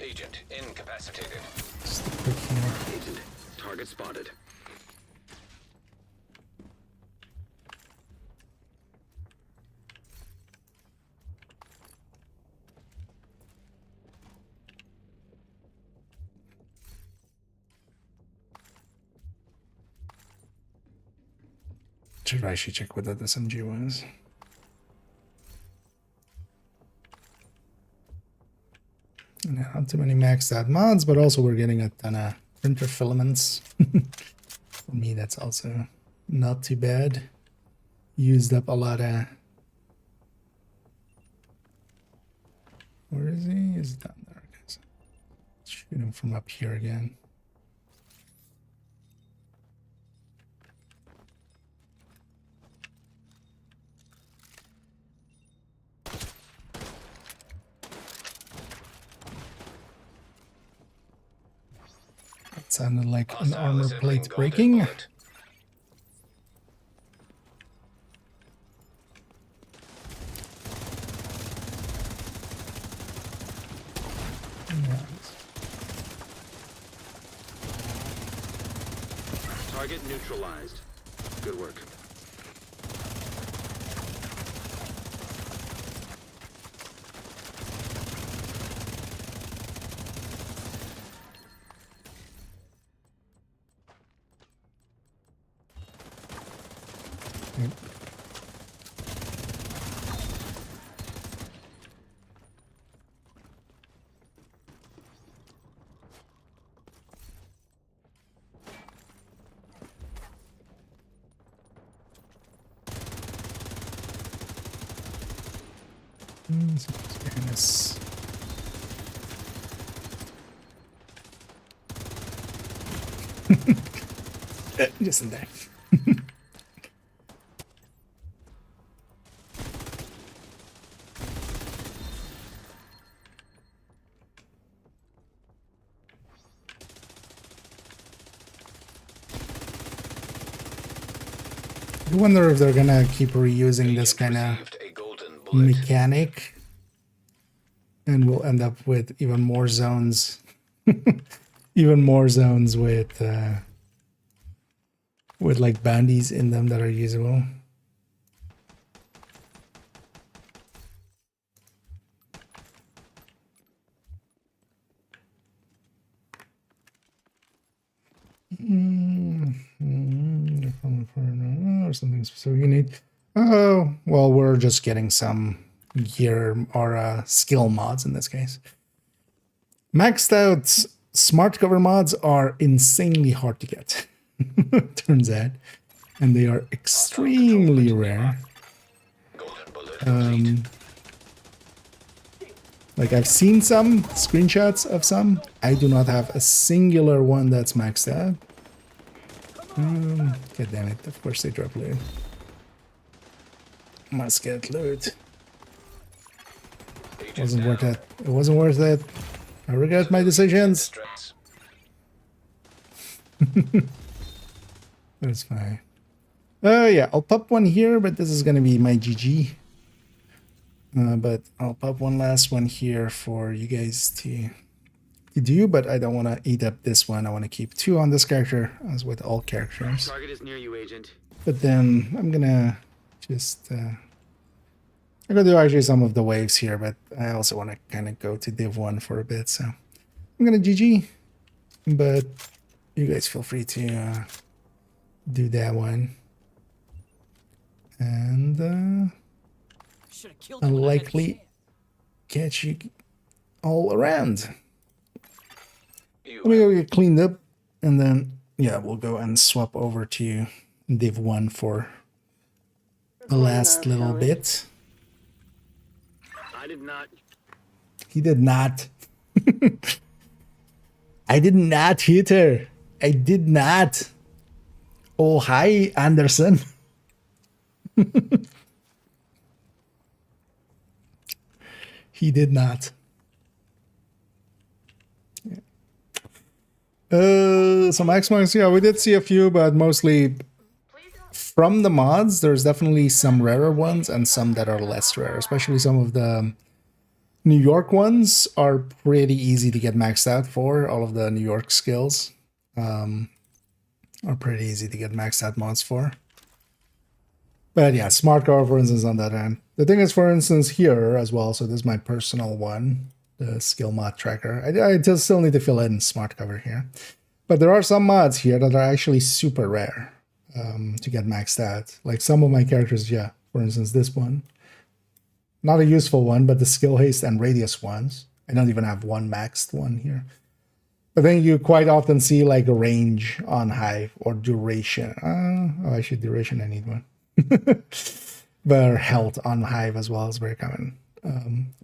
Agent incapacitated. Just a quick heal. Agent, target spotted. Should I actually check what that SMG was? Not too many maxed out mods, but also we're getting a ton of printer filaments. For me, that's also not too bad. Used up a lot of... Where is he? He's down there. Okay, so shoot him from up here again. That sounded like an armor Hostiles plate golden breaking. bullet. Target neutralized. Good work. Yes. Just in there. I wonder if they're gonna keep reusing this kind of Received a golden bullet. mechanic, and we'll end up with even more zones, even more zones with like bounties in them that are usable. Or something specific you need. Oh, well, we're just getting some gear or skill mods in this case. Maxed out smart cover mods are insanely hard to get, turns out, and they are extremely rare. Golden bullet complete. Like, I've seen some screenshots of some. I do not have a singular one that's maxed out. God damn it, of course they drop loot. Must get loot. Agent Wasn't down. worth it. It wasn't worth it. I regret my decisions. Stress. That's fine. Yeah, I'll pop one here, but this is gonna be my GG. But I'll pop one last one here for you guys to do, but I don't want to eat up this one. I want to keep 2 on this character, as with all characters. Target is near you, Agent. But then I'm gonna just I'm gonna do actually some of the waves here, but I also want to kind of go to div1 for a bit, so I'm gonna GG. But you guys feel free to do that one, and I'll likely catch you all around. You Let me go get cleaned up, and then yeah, we'll go and swap over to div1 for the last little bit. I did not. He did not. I did not hit her. I did not. Oh, hi, Anderson. He did not. Some X marks, yeah, we did see a few, but mostly from the mods. There's definitely some rarer ones and some that are less rare, especially some of the New York ones are pretty easy to get maxed out for. All of the New York skills are pretty easy to get maxed out mods for. But yeah, smart cover, for instance, on that end. The thing is, for instance, here as well, so this is my personal one, the skill mod tracker. I just still need to fill in smart cover here. But there are some mods here that are actually super rare to get maxed out. Like some of my characters, yeah. For instance, this one. Not a useful one, but the skill haste and radius ones I don't even have one maxed one here. But then you quite often see like a range on Hive or duration. Oh, actually duration, I need one. But health on Hive as well is very common.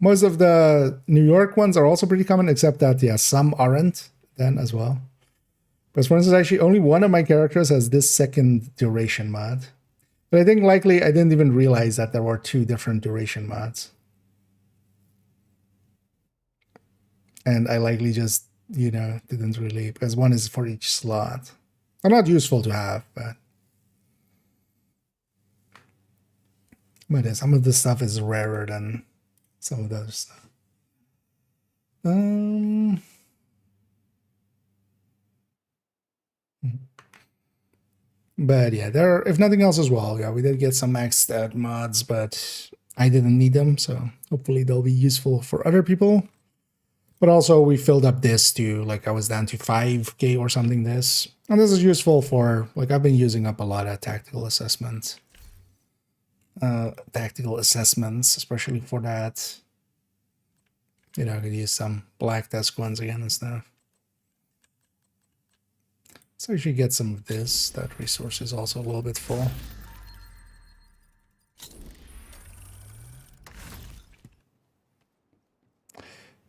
Most of the New York ones are also pretty common, except that, yeah, some aren't then as well. Because for instance, actually only one of my characters has this second duration mod. But I think likely I didn't even realize that there were 2 different duration mods. And I likely just, you know, didn't really, because one is for each slot. They're not useful to have, but yeah, some of the stuff is rarer than some of the other stuff. But yeah, there are, if nothing else as well, yeah, we did get some maxed out mods, but I didn't need them, so hopefully they'll be useful for other people. But also we filled up this to, like, I was down to 5k or something this. And this is useful for, like, I've been using up a lot of tactical assessments. Especially for that. You know, I could use some black desk ones again and stuff. So I should get some of this. That resource is also a little bit full.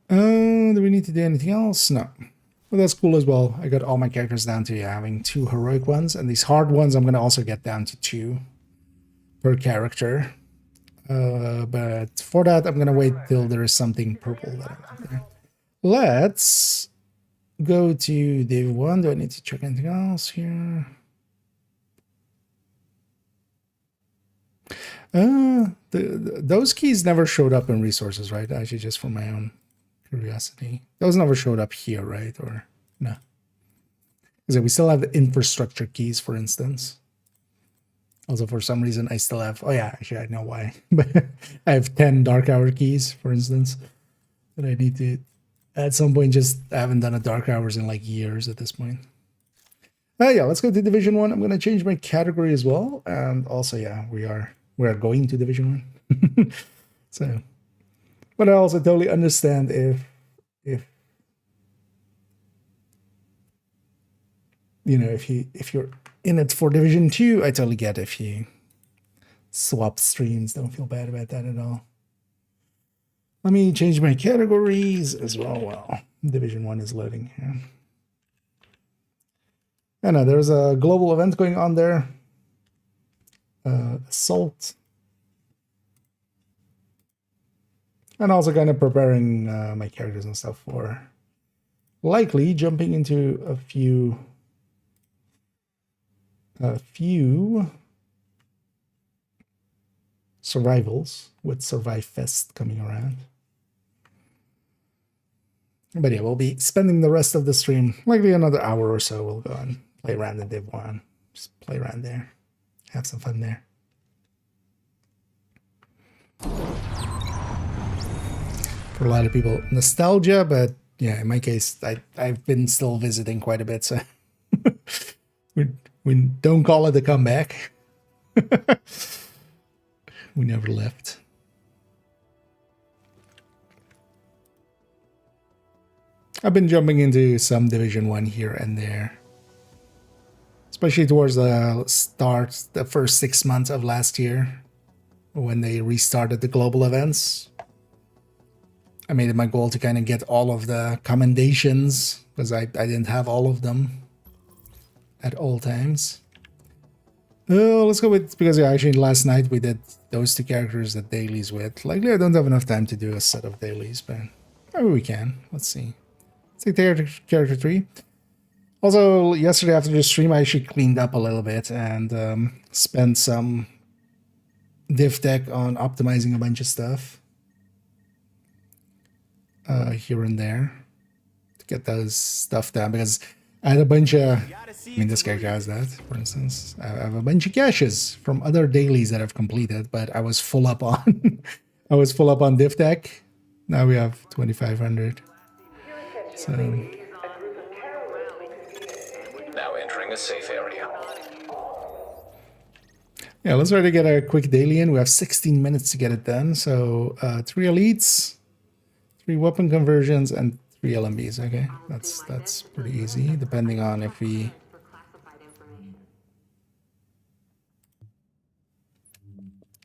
Do we need to do anything else? No. Well, that's cool as well. I got all my characters down to having 2 heroic ones. And these hard ones, I'm going to also get down to 2 per character. But for that, I'm going to wait till there is something purple that I want there. Let's go to div1. Do I need to check anything else here? Those keys never showed up in resources, right? Actually, just for my own curiosity. Those never showed up here, right? Or no? Because we still have the infrastructure keys, for instance. Also, for some reason, I still have... Oh, yeah, actually, I know why. But I have 10 Dark Hour keys, for instance, that I need to... At some point, just... I haven't done a Dark Hours in, like, years at this point. Yeah, let's go to Division 1. I'm going to change my category as well. And also, yeah, we are going to Division 1. So... But I also totally understand if you know, if you're in it for Division 2, I totally get if you swap streams. Don't feel bad about that at all. Let me change my categories as well. Well, Division 1 is loading here. I know there's a global event going on there. Assault. And also kind of preparing my characters and stuff for likely jumping into a few survivals with Survive Fest coming around. But yeah, we'll be spending the rest of the stream, likely another hour or so. We'll go and play around in div1. Just play around there. Have some fun there. For a lot of people, nostalgia, but yeah, in my case, I've been still visiting quite a bit, so we don't call it a comeback. We never left. I've been jumping into some Division 1 here and there, especially towards the first 6 months of last year when they restarted the global events. I made it my goal to kind of get all of the commendations because I didn't have all of them at all times. Let's go with, because yeah, actually last night we did those 2 characters that dailies with. Likely I don't have enough time to do a set of dailies, but maybe we can. Let's see. Let's take character 3. Also, yesterday after the stream, I actually cleaned up a little bit and spent some div tech on optimizing a bunch of stuff. Here and there to get those stuff down, because I had a bunch of, I mean, this character has that, for instance. I have a bunch of caches from other dailies that I've completed, but I was full up on I was full up on div tech. Now we have 2,500. So Now entering a safe area. yeah, let's try to get a quick daily in. We have 16 minutes to get it done. So 3 elites, 3 weapon conversions and 3 LMBs. Okay, that's pretty easy, depending on if we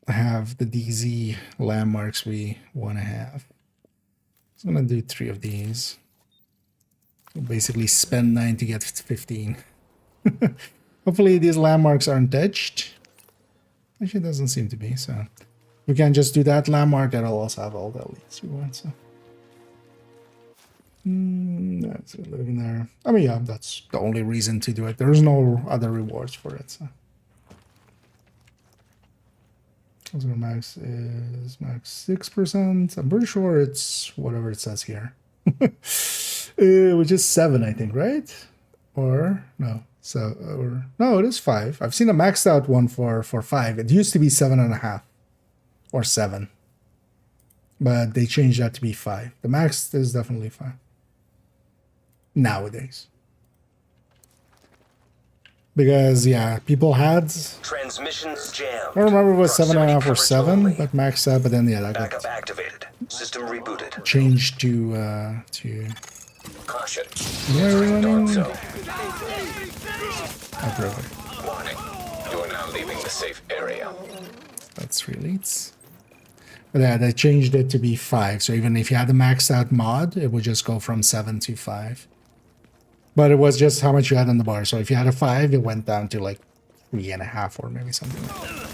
have the DZ landmarks we want to have. So I'm gonna do 3 of these. We'll basically spend 9 to get 15. Hopefully these landmarks aren't touched. Actually, it doesn't seem to be, so we can just do that landmark. That'll also have all the elites we want. So that's living there. I mean, yeah, that's the only reason to do it. There's no other rewards for it. So max is max 6%. I'm pretty sure it's whatever it says here, which is 7, I think, right? Or no. So, or no, it is 5. I've seen a maxed out one for 5. It used to be 7.5 or 7, but they changed that to be 5. The max is definitely 5 nowadays. Because yeah, people had. Transmissions jammed. I don't remember if it was Proximity 7.5 or coverage 7, only. but maxed out. But then yeah, that Backup got activated. System rebooted. changed to Caution. yeah, Entering dark running. zone. Oh, perfect. Warning. You are now leaving the safe area. That's 3 elites. But yeah, they changed it to be 5. So even if you had the maxed out mod, it would just go from 7 to 5. But it was just how much you had on the bar. So if you had a 5, it went down to like 3.5 or maybe something like that.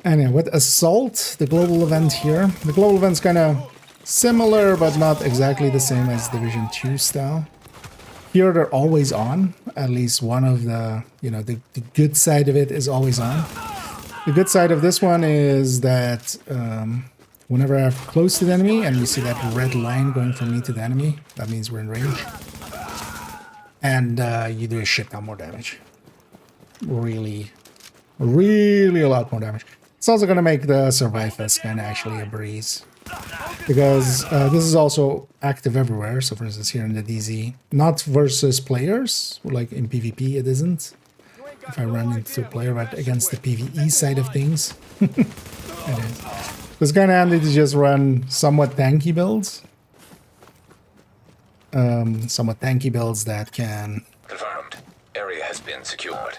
And yeah, with Assault, the global event here, the global event's kind of similar, but not exactly the same as Division 2 style. Here they're always on. At least one of the, the good side of it is always on. The good side of this one is that whenever I'm close to the enemy and you see that red line going from me to the enemy, that means we're in range. And you do a shit ton more damage. Really, really a lot more damage. It's also going to make the Survive Fest kind of actually a breeze. Because this is also active everywhere. So for instance here in the DZ, not versus players, like in PvP it isn't. If I run into a player, but against the PvE side of things, it is. It's kind of handy to just run somewhat tanky builds. Somewhat tanky builds that can Confirmed. Area has been secured.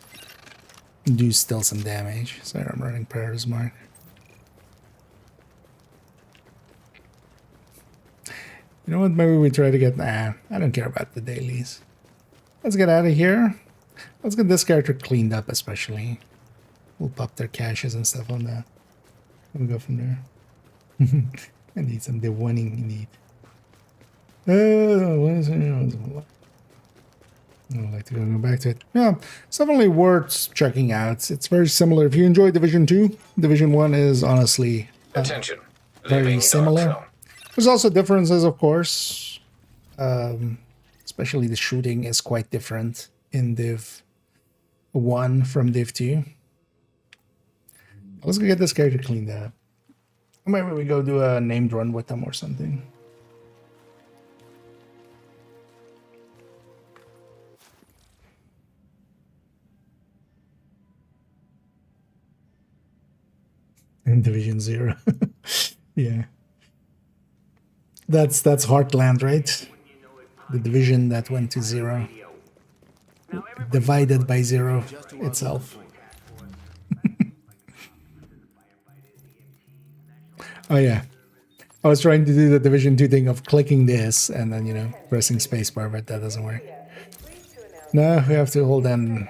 do still some damage. So I'm running Prayer's Mark. You know what? Maybe we try to get. Nah, I don't care about the dailies. Let's get out of here. Let's get this character cleaned up, especially. We'll pop their caches and stuff on that. We'll go from there. I need some div1 indeed. What is it? I'd like to go back to it. Yeah, it's definitely worth checking out. It's very similar. If you enjoy Division 2, Division 1 is honestly Attention. very Leaving dark similar. zone. There's also differences, of course. Especially the shooting is quite different in Div 1 from Div 2. Let's go get this character cleaned up. Maybe we go do a named run with them or something. In Division 0. Yeah. That's Heartland, right? The division that went to 0. Divided by 0 itself. Oh yeah. I was trying to do the Division 2 thing of clicking this and then, pressing spacebar, but that doesn't work. No, we have to hold down.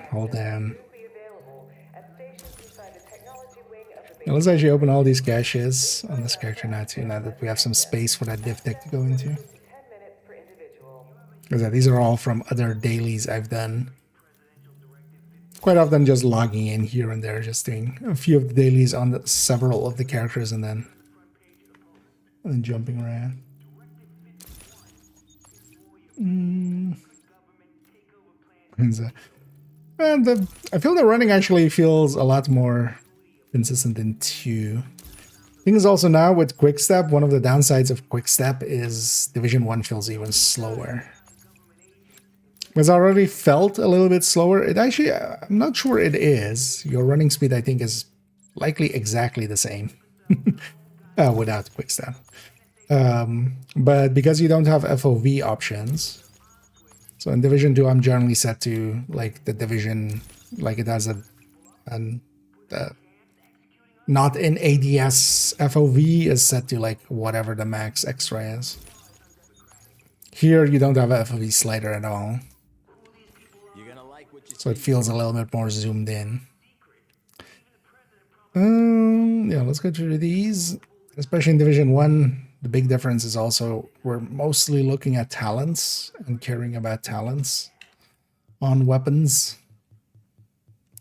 Now let's actually open all these caches on this character now too, now that we have some space for that div tech to go into. Because these are all from other dailies I've done. Quite often just logging in here and there, just doing a few of the dailies on several of the characters and then jumping around. And I feel the running actually feels a lot more consistent in 2. Thing is also now with Quickstep, one of the downsides of Quickstep is Division 1 feels even slower. Because I already felt a little bit slower. It actually, I'm not sure it is. Your running speed, I think, is likely exactly the same. without quick step. But because you don't have FOV options, so in Division 2, I'm generally set to like the Division, like it has an not in ADS FOV is set to like whatever the max extra is. Here, you don't have a FOV slider at all. So it feels a little bit more zoomed in. Yeah, let's go through these. Especially in Division 1, the big difference is also we're mostly looking at talents and caring about talents on weapons.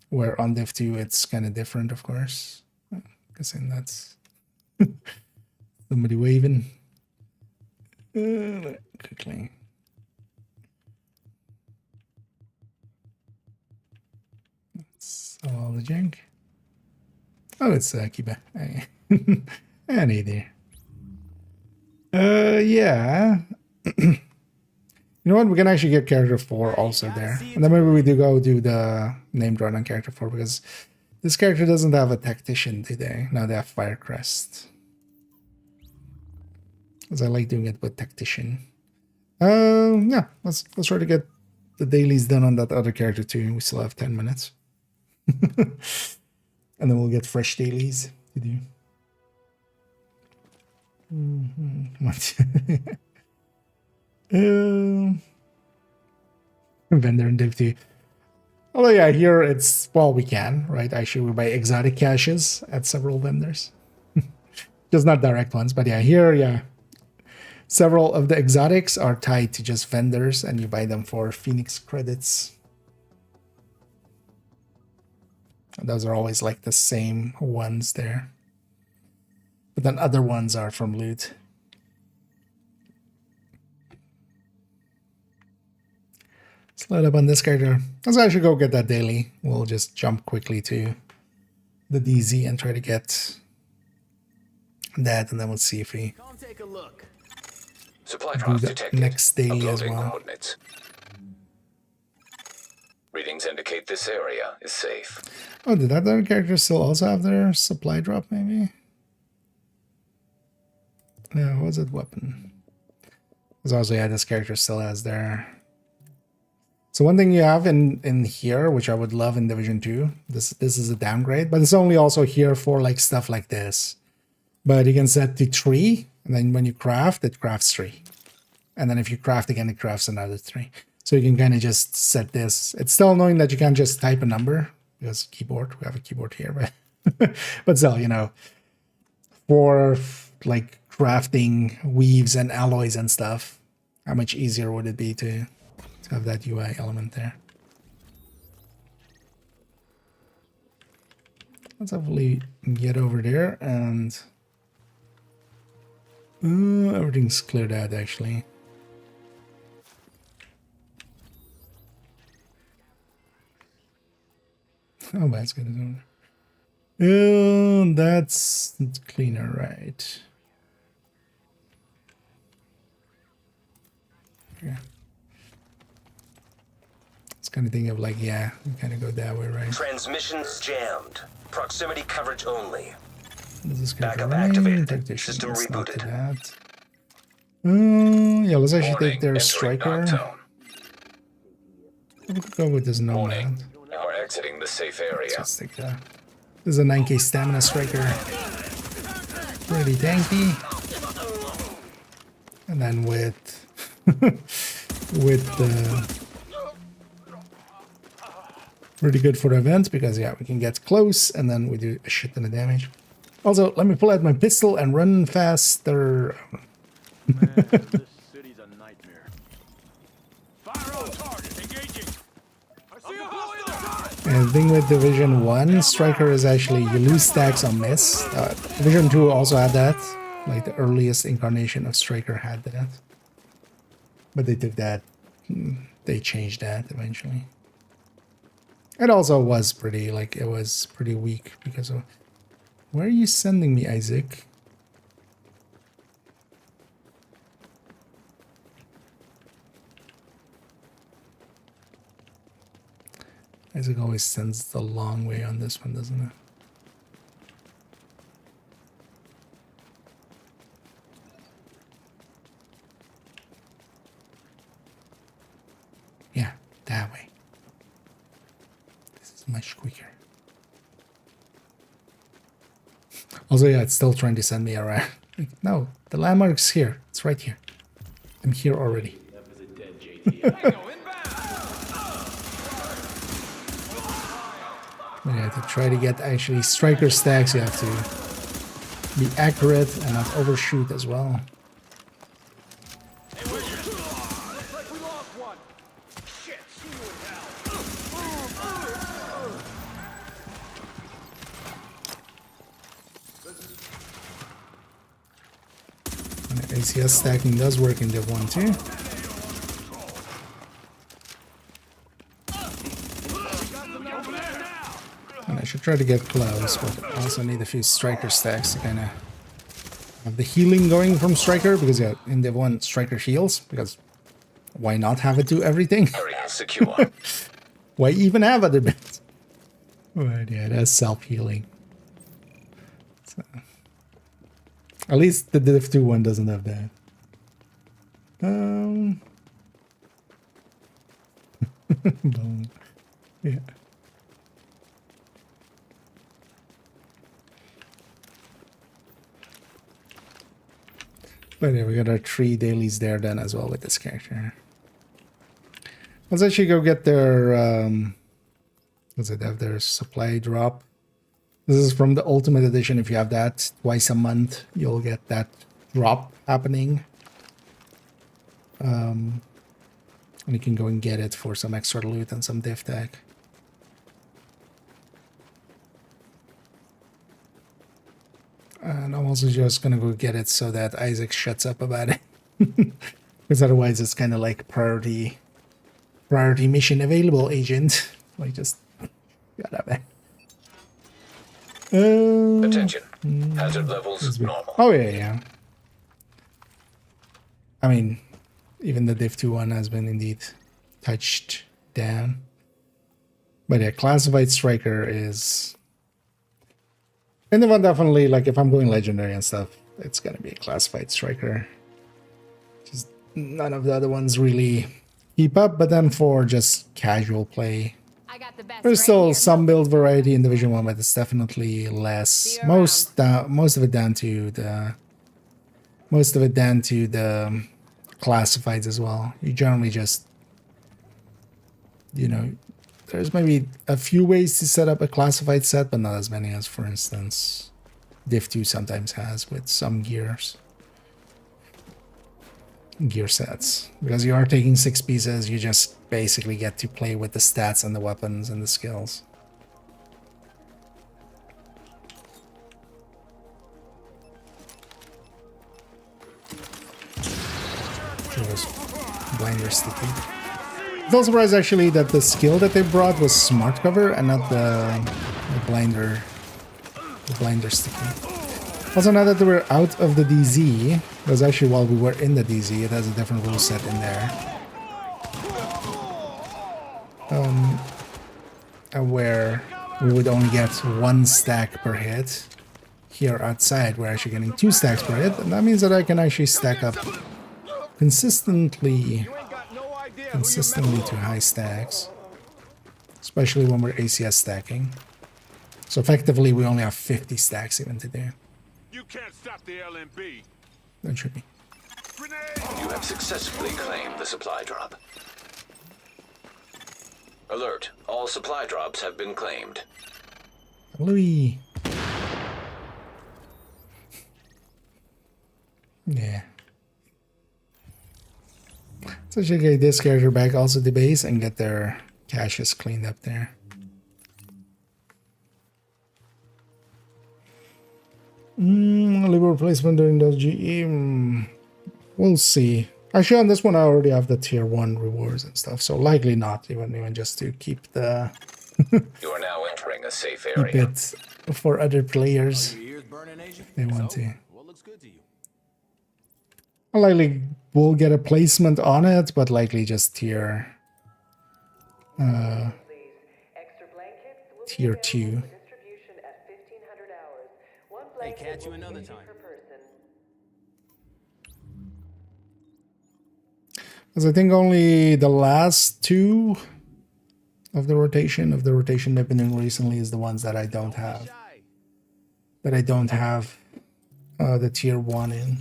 Where on Div 2, it's kind of different, of course. Guessing that's somebody waving. Quickly. That's all the junk. Oh, it's Kiba. And either. Yeah. You know what? We can actually get character 4 also there. And then maybe we do the named run on character 4 because this character doesn't have a tactician today. Now they have Firecrest. Because I like doing it with tactician. Yeah, let's try to get the dailies done on that other character too. We still have 10 minutes. And then we'll get fresh dailies to do. Vendor and Div 2. Although yeah, here it's, well, we can, right? Actually, we buy exotic caches at several vendors. Just not direct ones, but yeah, here, yeah. Several of the exotics are tied to just vendors and you buy them for Phoenix credits. And those are always like the same ones there. But then other ones are from loot. Let's load up on this character. Let's actually go get that daily. We'll just jump quickly to the DZ and try to get that, and then we'll see if we Come take a look. Supply do drops the detected. next daily as Uploading well. coordinates. Readings indicate this area is safe. Oh, did that other character still also have their supply drop, maybe? Yeah, what was it? Weapon. Because also, yeah, this character still has their... So one thing you have in here, which I would love in Division 2, this is a downgrade, but it's only also here for like stuff like this. But you can set to 3, and then when you craft, it crafts 3. And then if you craft again, it crafts another 3. So you can kind of just set this. It's still annoying that you can't just type a number, because keyboard, we have a keyboard here, but but still, you know, for like crafting weaves and alloys and stuff, how much easier would it be to have that UI element there? Let's hopefully get over there and everything's cleared out actually. Oh, that's good. That's cleaner, right? Yeah. It's kind of thing of like, yeah, we kind of go that way, right? Transmissions jammed. Proximity coverage only. This is Backup running. activated. Tactician, System let's not do rebooted. that. Yeah, let's actually Warning, take their entering striker. dark zone. We could go with this Warning, nomad. you are exiting the safe area. Let's take that. This is a 9k stamina striker. Pretty tanky. And then with pretty good for the event because yeah, we can get close and then we do a shit ton of damage. Also, let me pull out my pistol and run faster. Man, this city's a nightmare. Fire on target. Engaging. I see a hostile. And the thing with Division 1 striker is actually you lose stacks on miss. Division 2 also had that. Like the earliest incarnation of striker had that. But they took that, they changed that eventually. It also was pretty, like, it was pretty weak because of... Where are you sending me, Isaac? Isaac always sends the long way on this one, doesn't it? much quicker. Also, yeah, it's still trying to send me around. Like, no, the landmark's here. It's right here. I'm here already. Yeah, to try to get actually striker stacks, you have to be accurate and not overshoot as well. Looks like we lost one. Shit, see you in hell. And ACS stacking does work in div1 too. And I should try to get close, but I also need a few striker stacks to kind of have the healing going from striker, because yeah, in div1 striker heals, because why not have it do everything? Area secure. Why even have other bits? But yeah, that's self-healing. So, at least the div2 one doesn't have that. Yeah. But yeah, we got our 3 dailies there then as well with this character. Let's actually go get their does it have their supply drop? This is from the Ultimate Edition. If you have that twice a month, you'll get that drop happening. And you can go and get it for some extra loot and some div tag. And I'm also just gonna go get it so that Isaac shuts up about it. Because otherwise it's kind of like priority mission available, agent. Like, just got up there. Attention. Hazard levels normal. Oh yeah. I mean, even the div2 one has been indeed touched down. But yeah, classified striker is... And the one definitely, like, if I'm going legendary and stuff, it's gonna be a classified striker. Just none of the other ones really keep up, but then for just casual play, I got the best there's right still here. some build variety in Division 1, but it's definitely less. Most of it down to the classifieds as well. You generally just, you know, there's maybe a few ways to set up a classified set, but not as many as, for instance, Div2 sometimes has with some gear sets. Because you are taking 6 pieces, you just basically get to play with the stats and the weapons and the skills. Blinder sticky. It's also surprised actually that the skill that they brought was smart cover and not the blinder sticky. Also, now that we're out of the DZ, because actually while we were in the DZ, it has a different rule set in there. Where we would only get 1 stack per hit. Here outside, we're actually getting 2 stacks per hit, and that means that I can actually stack up consistently to high stacks, especially when we're ACS stacking. So effectively, we only have 50 stacks even to do. You can't stop the LMB. That should be. You have successfully claimed the supply drop. Alert. All supply drops have been claimed. Louis. Yeah. So I should get this character back also to base and get their caches cleaned up there. Labor replacement during the GE. We'll see. Actually, on this one, I already have the tier 1 rewards and stuff, so likely not, even just to keep the You are now entering a safe keep area. it for other players. They want to. What looks good to you? I likely will get a placement on it, but likely just tier tier 2. Hey, catch you another time. Because I think only the last 2 of the rotation. Of the rotation they've been doing recently is the ones that I don't have. That I don't have the tier 1 in.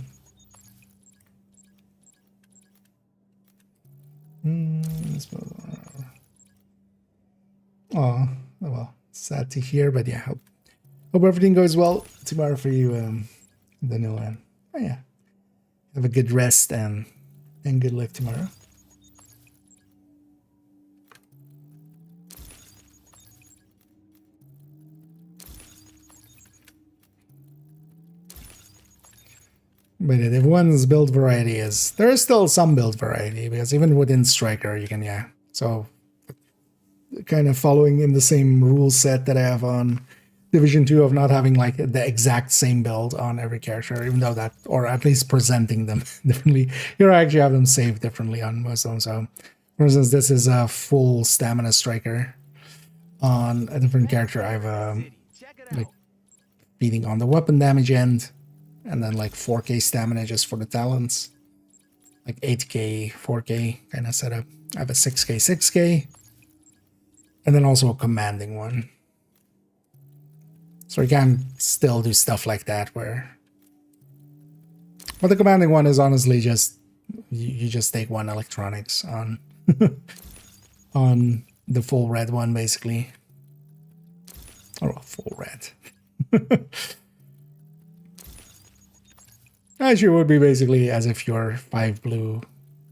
Oh, well, sad to hear, but yeah, hope everything goes well tomorrow for you, Daniel. And oh yeah, have a good rest and good luck tomorrow. But yeah, everyone's build variety is, there is still some build variety, because even within Striker you can, yeah, so kind of following in the same rule set that I have on Division 2 of not having like the exact same build on every character, even though that, or at least presenting them differently. Here I actually have them saved differently on most of them. So for instance, this is a full stamina striker. On a different character I have like feeding on the weapon damage end, and then like 4k stamina just for the talents, like 8k 4k kind of setup. I have a 6k 6k, and then also a commanding one. So you can still do stuff like that where, but the commanding one is honestly just, you just take one electronics on on the full red one basically, or full red. Actually, it would be basically as if you're 5 blue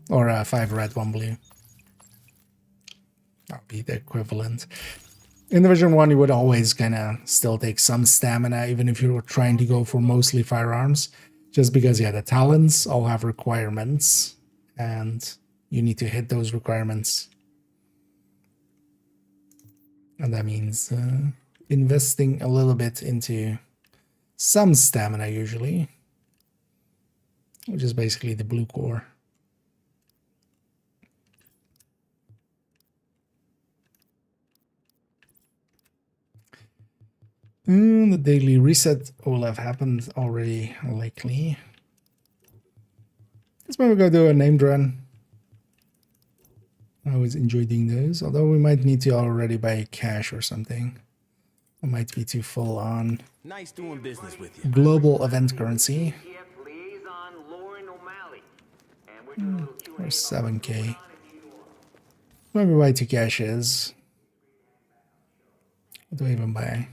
or 5 red 1 blue. That would be the equivalent. In Division 1, you would always kind of still take some stamina, even if you were trying to go for mostly firearms, just because, yeah, the talents all have requirements, and you need to hit those requirements. And that means investing a little bit into some stamina, usually, which is basically the blue core. The daily reset will have happened already, likely. Let's maybe go do a named run. I always enjoy doing those, although we might need to already buy cash or something. It might be too full on. Nice doing business with you. Global event currency. Or 7k. Maybe buy 2 caches. What do I even buy?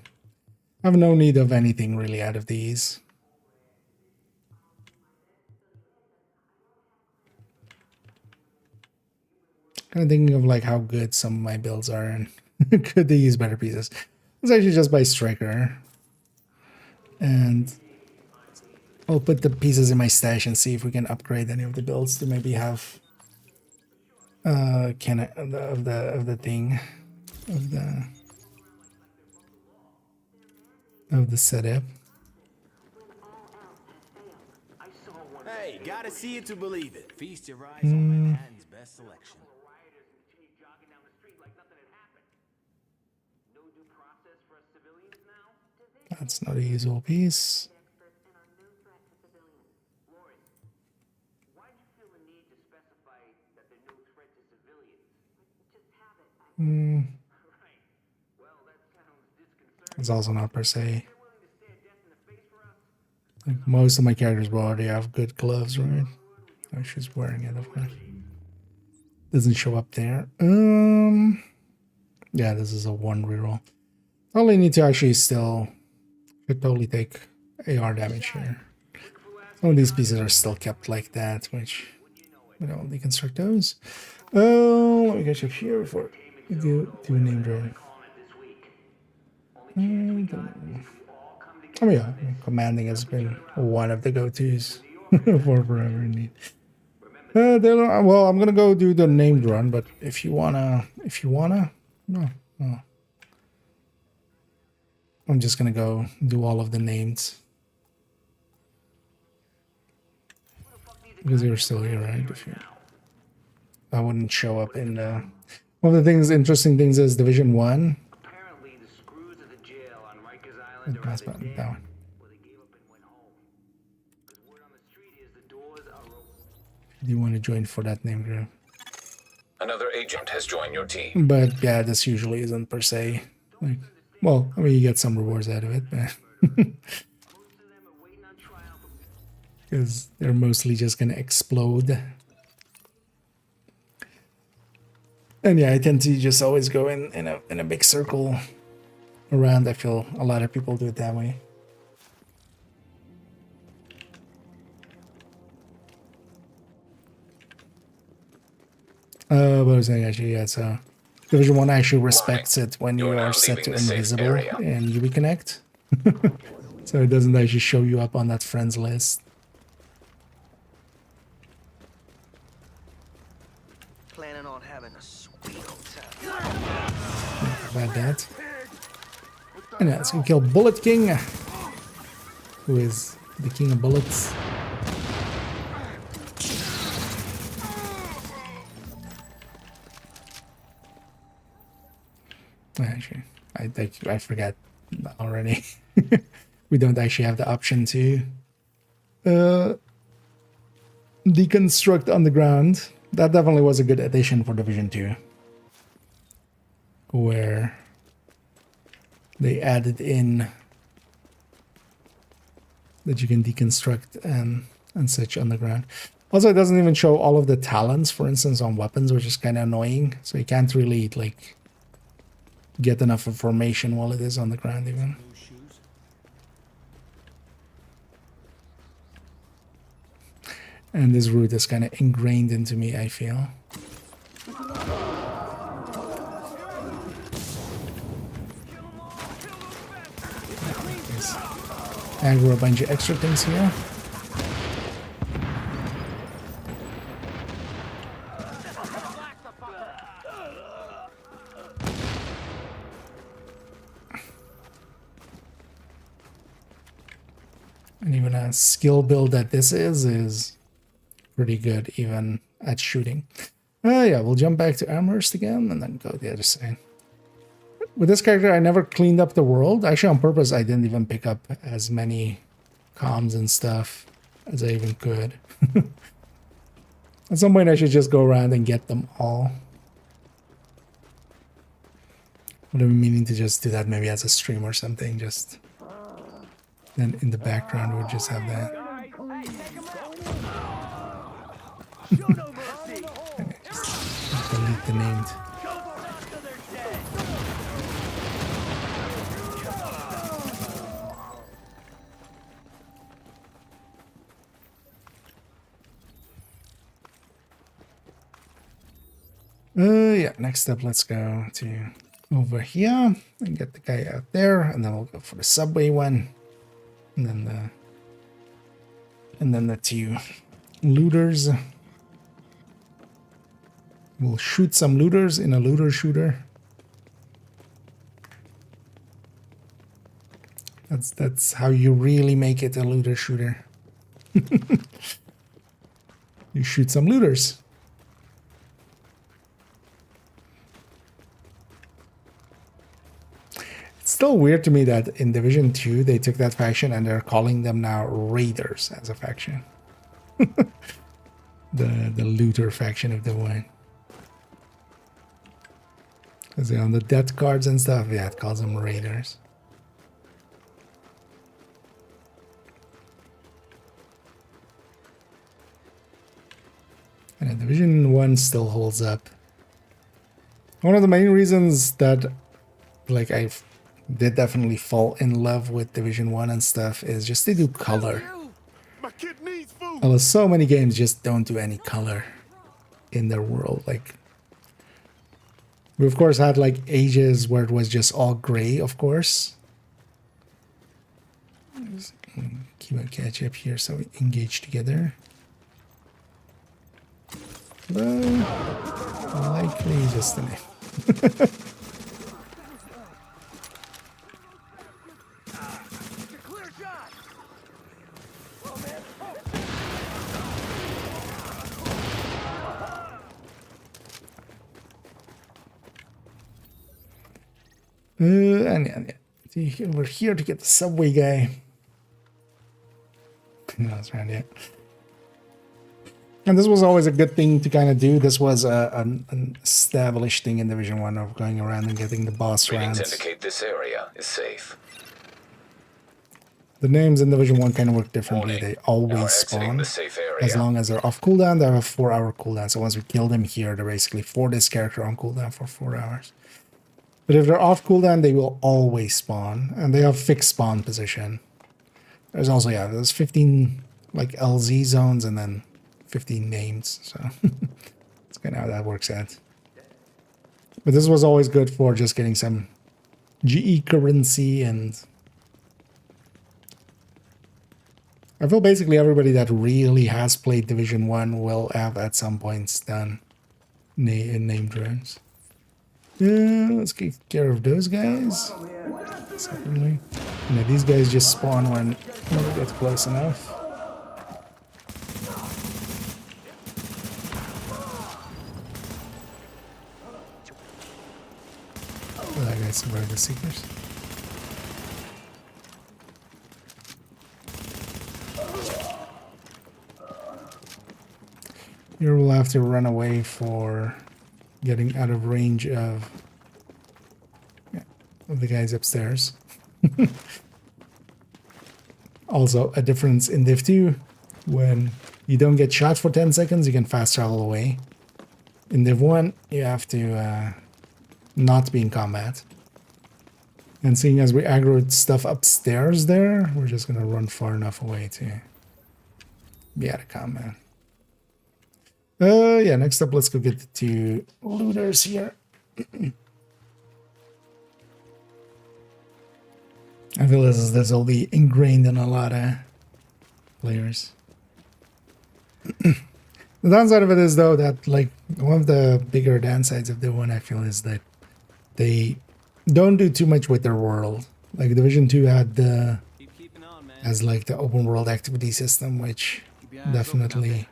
I have no need of anything really out of these. Kind of thinking of like how good some of my builds are and could they use better pieces. Let's actually just buy Striker. And I'll put the pieces in my stash and see if we can upgrade any of the builds to maybe have of the setup. Hey, gotta see it to believe it. Feast your eyes on Manhattan's best selection. That's not a usable piece. It's also not per se. Like most of my characters will already have good gloves, right? Oh, she's wearing it, of course. Doesn't show up there. Yeah, this is a 1 reroll. Probably need to actually still could totally take AR damage here. Some of these pieces are still kept like that, which we don't deconstruct those. Oh, let me catch up here before we do a name drop. Oh yeah, commanding has been one of the go-tos for forever indeed. Well, I'm gonna go do the named run, but if you wanna, no. I'm just gonna go do all of the names because you're still here, right? If you, I wouldn't show up in the. One of the things, interesting things, is Division 1. Pass button, that one. Do you want to join for that name group? Another agent has joined your team. But yeah, this usually isn't per se like, well, I mean, you get some rewards out of it, but because they're mostly just gonna explode. And yeah, I tend to just always go in a big circle around. I feel a lot of people do it that way. What was I saying actually? Yeah, so Division 1 actually respects it when you are set to invisible in UV Connect. So it doesn't actually show you up on that friends list. Planning on having a sweet old time. About that. And yeah, let's go kill Bullet King, who is the king of bullets. Actually, I forgot already. We don't actually have the option to deconstruct underground. That definitely was a good addition for Division 2, where they added in that you can deconstruct and such underground. Also, it doesn't even show all of the talents, for instance, on weapons, which is kind of annoying. So you can't really like get enough information while it is on the ground even. And this route is kind of ingrained into me, I feel. Let's aggro a bunch of extra things here. And even a skill build that this is pretty good even at shooting. Yeah, we'll jump back to Amherst again and then go the other side. With this character, I never cleaned up the world. Actually, on purpose, I didn't even pick up as many comms and stuff as I even could. At some point, I should just go around and get them all. But I'm meaning to just do that maybe as a stream or something, just... Then in the background, we'll just have that. Just delete the named. Yeah, next up, let's go to over here and get the guy out there, and then we'll go for the subway one. And then the two looters. We'll shoot some looters in a looter shooter. That's how you really make it a looter shooter. You shoot some looters. Still weird to me that in Division 2 they took that faction and they're calling them now Raiders as a faction. the looter faction of Div1. Because on the death cards and stuff, yeah, it calls them Raiders. And Division 1 still holds up. One of the main reasons that like I did definitely fall in love with Division 1 and stuff is just they do color. Although so many games just don't do any color in their world. Like, we of course had like ages where it was just all gray, of course. Keep a catch up here so we engage together. But likely just a name. And yeah, we're here to get the subway guy. No, that's around yet. And this was always a good thing to kind of do. This was an established thing in Division 1 of going around and getting the boss Readings rounds. indicate this area is safe. The names in Division 1 kind of work differently. Warning. They Now always exiting spawn. the safe area. As long as they're off cooldown, they have a 4-hour cooldown. So once we kill them here, they're basically for this character on cooldown for 4 hours. But if they're off cooldown, they will always spawn. And they have fixed spawn position. There's also, yeah, there's 15 like LZ zones and then 15 names. So that's kind of how that works out. But this was always good for just getting some GE currency, and I feel basically everybody that really has played Division 1 will have at some points done name drones. Yeah, let's take care of those guys. Secondly, these guys just spawn when we get close enough. Oh, that guy's survived the seekers. Here we'll have to run away for getting out of range of the guys upstairs. Also, a difference in Div 2, when you don't get shot for 10 seconds, you can fast travel away. In Div 1, you have to not be in combat. And seeing as we aggroed stuff upstairs there, we're just going to run far enough away to be out of combat. Yeah, next up, let's go get the 2 looters here. I feel this will be ingrained in a lot of players. The downside of it is, though, that like one of the bigger downsides of the one, I feel, is that they don't do too much with their world. Like Division 2 had the as like the open world activity system, which definitely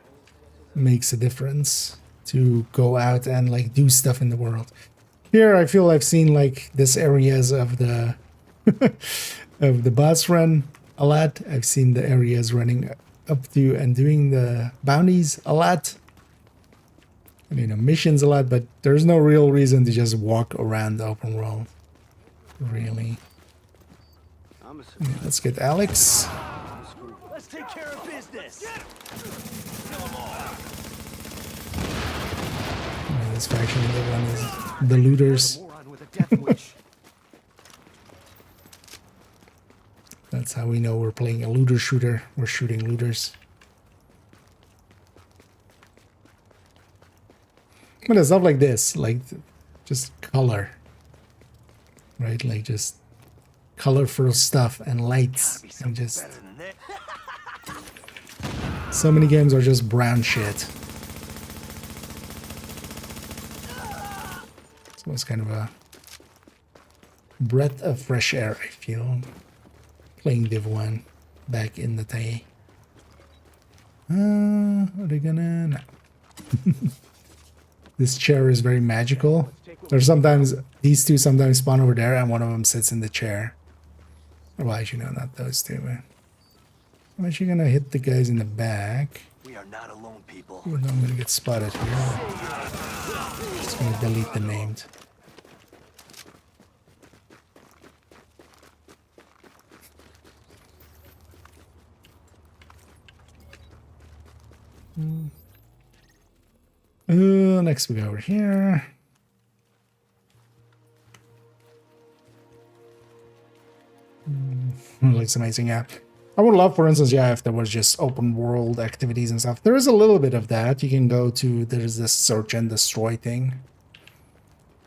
makes a difference to go out and like do stuff in the world. Here I feel I've seen like this areas of the of the boss run a lot. I've seen the areas running up to and doing the bounties a lot. I mean, missions a lot, but there's no real reason to just walk around the open world. Really. Yeah, let's get Alex. Let's take care of business. This faction in the one is the looters. That's how we know we're playing a looter shooter. We're shooting looters. But it's stuff like this, like just color, right? Like just colorful stuff and lights and just so many games are just brown shit. So it's kind of a breath of fresh air, I feel, playing Div 1 back in the day. Are they gonna? No. This chair is very magical. There's sometimes these two sometimes spawn over there, and one of them sits in the chair. Well, actually, no, not those two. But I'm actually gonna hit the guys in the back. We are not alone, people. Even though I'm gonna get spotted here. Just gonna delete the named. Next we go over here. Looks amazing, yeah. I would love, for instance, yeah, if there was just open world activities and stuff. There is a little bit of that. You can go to, there's this search and destroy thing.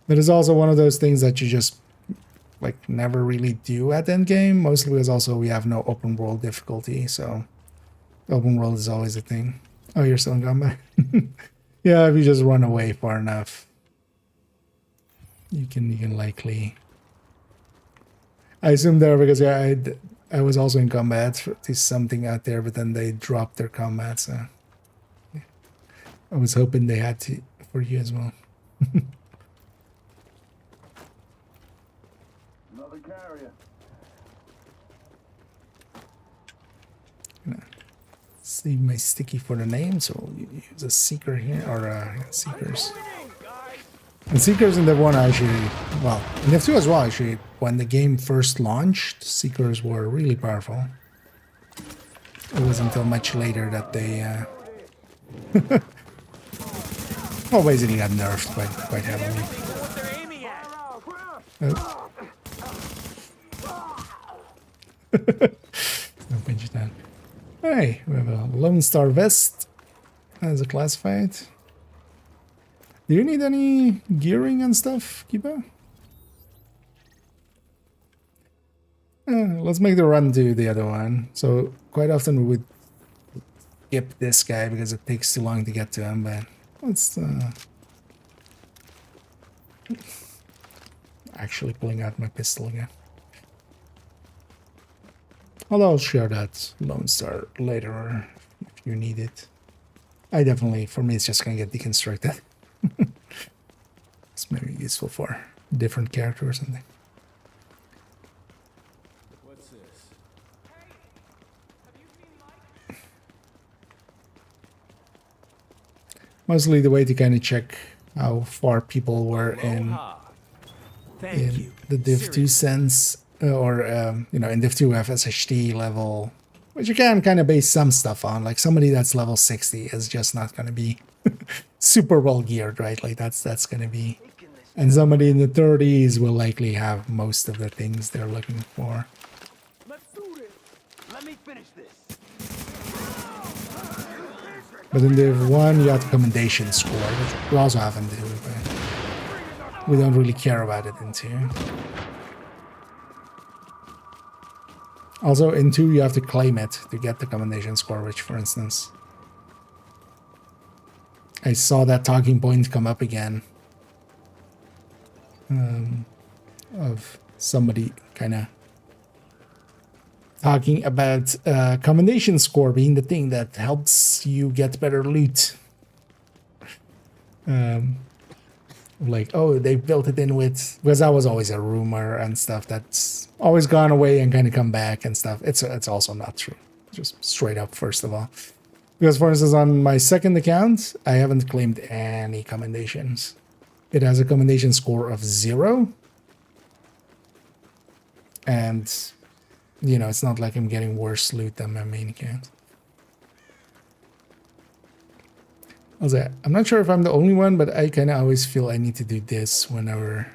That is also one of those things that you just like never really do at end game, mostly because also we have no open world difficulty, so open world is always a thing. Oh, you're still in combat? Yeah, if you just run away far enough, you can likely. I assume there because yeah, I was also in combat to something out there, but then they dropped their combat, so yeah. I was hoping they had to for you as well. Another carrier. leave my sticky for the name, so we'll use a seeker here, or seekers. And seekers in Div1 actually, well, in Div2 as well actually, when the game first launched, seekers were really powerful. It wasn't until much later that they, well, basically got nerfed quite heavily. No pinch down. Hey, we have a Lone Star vest as a classified. Do you need any gearing and stuff, Kiba? Let's make the run to the other one. So quite often we would skip this guy because it takes too long to get to him, but let's actually pulling out my pistol again. Although I'll share that Lone Star later if you need it. I definitely, for me, it's just gonna get deconstructed. It's maybe useful for a different character or something. What's this? Mostly the way to kind of check how far people were in the Div2 sense, or you know, in Div2 we have SHD level, which you can kind of base some stuff on. Like somebody that's level 60 is just not going to be super well geared, right? Like that's going to be, and somebody in the 30s will likely have most of the things they're looking for. Let's do this. Let me finish this. But in Div1 you have the commendation score, which we also have in Div, but we don't really care about it in 2. Also in 2 you have to claim it to get the commendation score, which for instance, I saw that talking point come up again, of somebody kind of talking about commendation score being the thing that helps you get better loot. Like, oh, they built it in with, because that was always a rumor and stuff that's always gone away and kind of come back and stuff. It's also not true, just straight up, first of all. Because for instance, on my second account, I haven't claimed any commendations. It has a commendation score of 0. And, you know, it's not like I'm getting worse loot than my main account. Also, I'm not sure if I'm the only one, but I kind of always feel I need to do this whenever...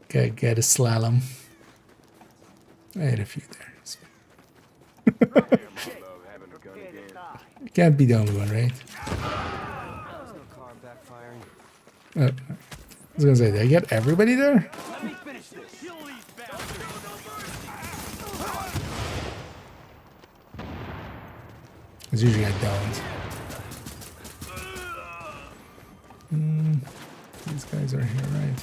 Okay, get a slalom. I had a few there. So. Can't be the only one, right? I was gonna say, did I get everybody there? Let me finish this. Kill these bastards. Because usually I don't. These guys are here, right?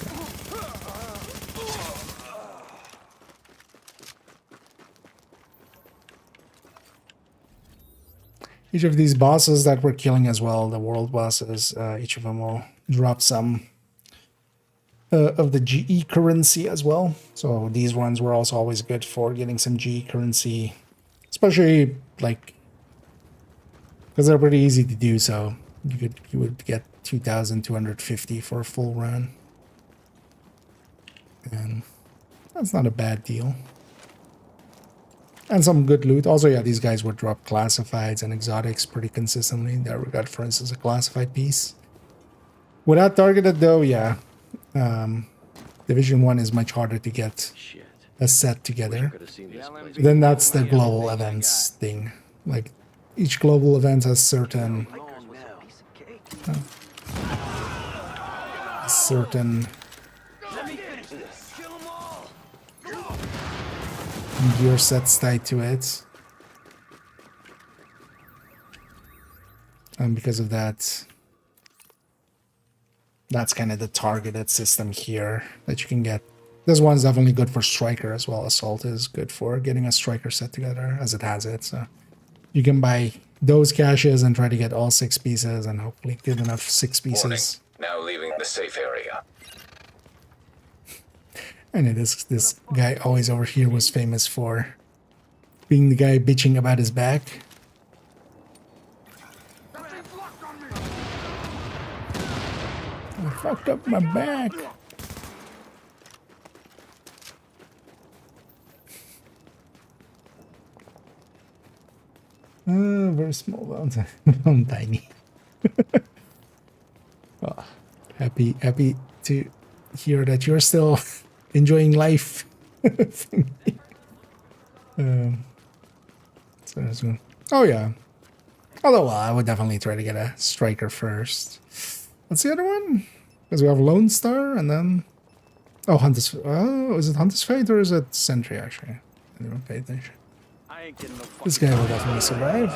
Each of these bosses that we're killing as well, the world bosses, each of them will drop some of the GE currency as well. So these ones were also always good for getting some GE currency, especially like because they're pretty easy to do. So you would get 2,250 for a full run, and that's not a bad deal. And some good loot. Also, yeah, these guys would drop classifieds and exotics pretty consistently. There we got, for instance, a classified piece. Without targeted, though, yeah. Division 1 is much harder to get a set together. Then that's the global events thing. Like, each global event has certain... gear sets tied to it, and because of that, that's kind of the targeted system here that you can get. This one's definitely good for striker as well. Assault is good for getting a striker set together, as it has it, so you can buy those caches and try to get all 6 pieces and hopefully get enough 6 pieces. Warning. Now leaving the safe area. I know this guy always over here was famous for being the guy bitching about his back. I fucked up my back. Very small ones. I'm tiny. Oh, happy to hear that you're still enjoying life. So that's good. Oh yeah. Although I would definitely try to get a striker first. What's the other one? Because we have Lone Star and then Hunter's. Oh, is it Hunter's Fate or is it Sentry actually? I didn't pay attention. I ain't getting no fucking This guy will definitely survive.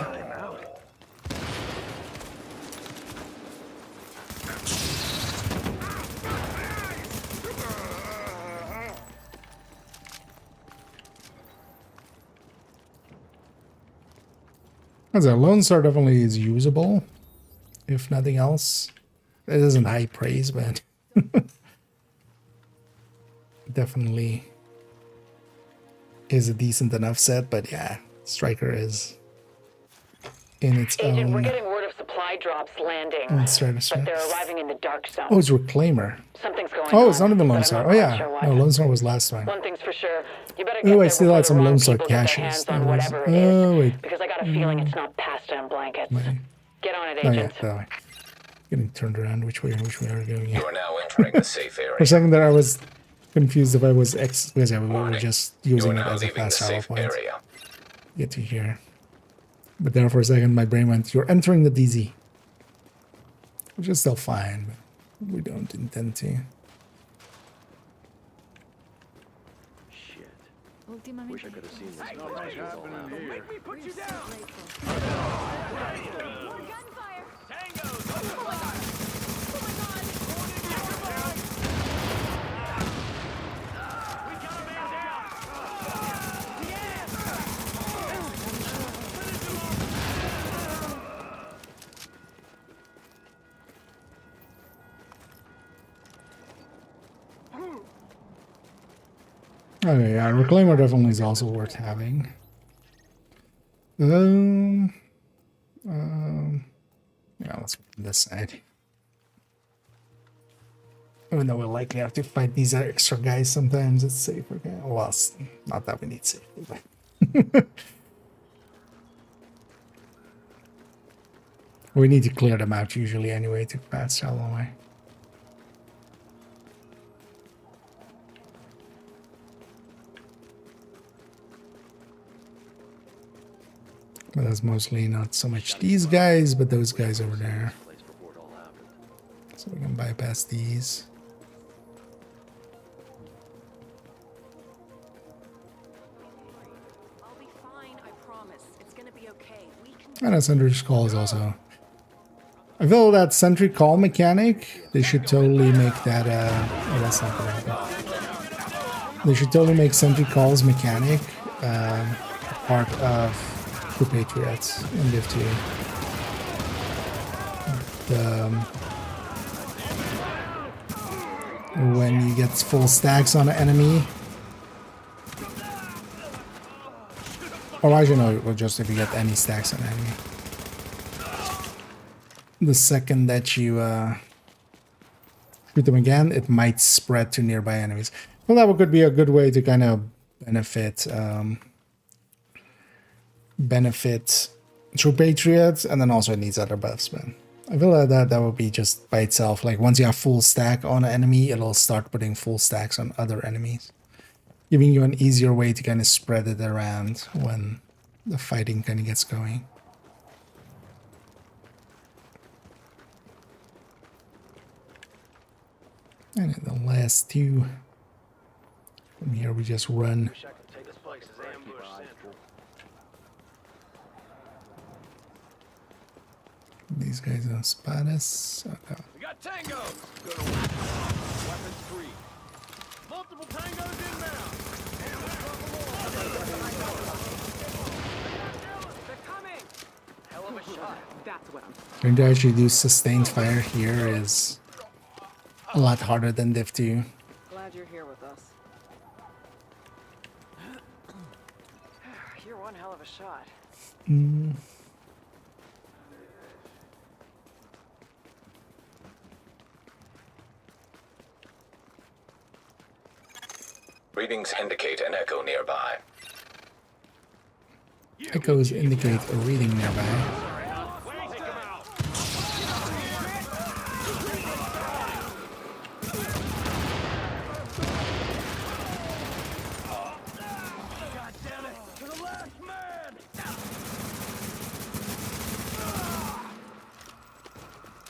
As a Lone Star definitely is usable, if nothing else. It isn't high praise, but definitely is a decent enough set. But yeah, Striker is in its Agent, own. we're getting word of supply drops landing, Stratosphere. but they're arriving in the dark zone. Oh, it's Reclaimer. Something's going on. Oh, it's not even but Lone I'm Star. not Oh quite yeah, sure what. no, Lone Star was last time. One thing's for sure, you better Oh, get I there still before had the some wrong Lone Star people get their caches. hands That on was. whatever it Oh is, wait. because I got a feeling it's not pasta and blankets. My, Get on it, oh yeah, Agent. that way. Getting turned around. Which way are we going? You are now entering the safe area. For a second there, I was confused if I was because yeah, we were Warning. just You are using it now as a leaving the fast travel safe point. area. Get to here. But there for a second, my brain went, "You're entering the DZ," which is still fine. But we don't intend to. shit. Últimamente. Wish I could have seen this. Nothing's happening here. Make me put you down. More gunfire. Tango's Oh my god. We got a man down. Okay, yeah, Reclaimer definitely is also worth having. Yeah, let's put this side. Even though we'll likely have to fight these extra guys sometimes, it's safer. Okay? Well, it's not that we need safety, but we need to clear them out usually anyway to fast travel away. But that's mostly not so much these guys, but those guys over there. Place before it all happened. So we can bypass these. I'll be fine, I promise. It's gonna be okay. We can. And a sentry call is also. I feel that sentry call mechanic, they should totally make that. Oh, that's not gonna happen. They should totally make sentry calls mechanic part of True Patriots in Div 2. When you get full stacks on an enemy. Or actually no, well, just if you get any stacks on an enemy. The second that you shoot them again, it might spread to nearby enemies. Well, that could be a good way to kind of benefit True Patriots, and then also it needs other buffs, man. I feel like that would be just by itself. Like once you have full stack on an enemy, it'll start putting full stacks on other enemies, giving you an easier way to kind of spread it around when the fighting kind of gets going. And then the last two. From here we just run. Wish I could take this place as ambush central. These guys don't spot us. Oh, no. We got Tango. Gonna weapons free. Multiple Tangos inbound. They're coming! Hell of a shot. That's what I'm Trying to actually do sustained fire here is a lot harder than Div 2. Glad you're here with us. one hell of a shot. Readings indicate an echo nearby. Echoes indicate a reading nearby.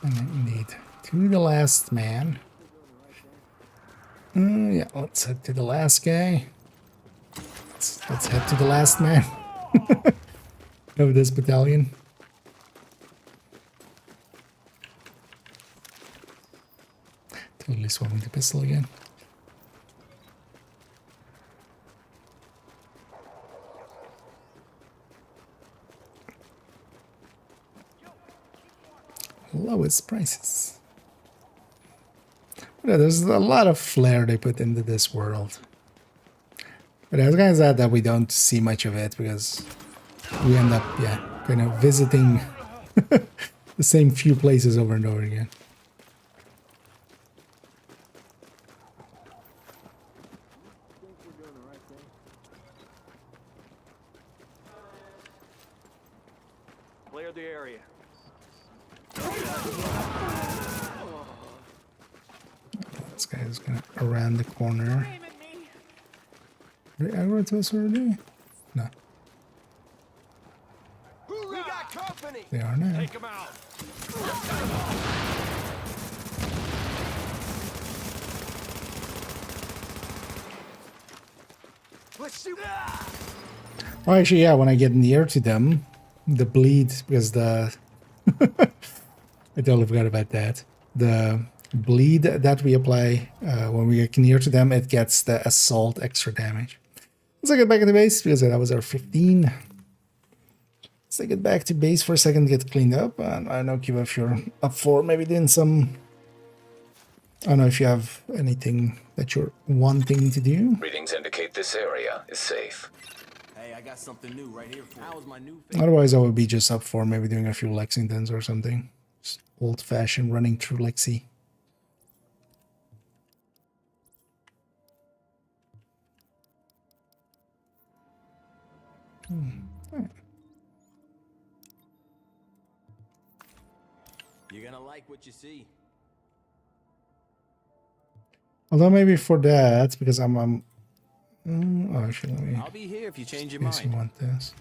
Indeed. To the last man. Yeah, let's head to the last guy. Let's head to the last man of this battalion. Totally swapping the pistol again. Lowest prices. Yeah, there's a lot of flair they put into this world. But it's kind of sad that we don't see much of it because we end up, yeah, kind of visiting the same few places over and over again. Clear the area. This guy is gonna around the corner. Are they aggro to us already? No. We got company. They are now. Take him out. Let's shoot. Oh, actually, yeah, when I get near to them, the bleed, because the... I totally forgot about that. The bleed that we apply when we get near to them, it gets the assault extra damage. Let's get back to the base, because that was our 15. Let's take it back to base for a second, get cleaned up. And I don't know, Kiva, if you're up for maybe doing some... I don't know if you have anything that you're wanting to do. Readings indicate this area is safe. Hey, I got something new right here for you. How's my new favorite? Otherwise, I would be just up for maybe doing a few Lexingtons or something. Just old-fashioned running through Lexi. You're gonna like what you see. Although maybe for that, because I'm oh, actually, let me. I'll be here if you change your In case you mind. want this.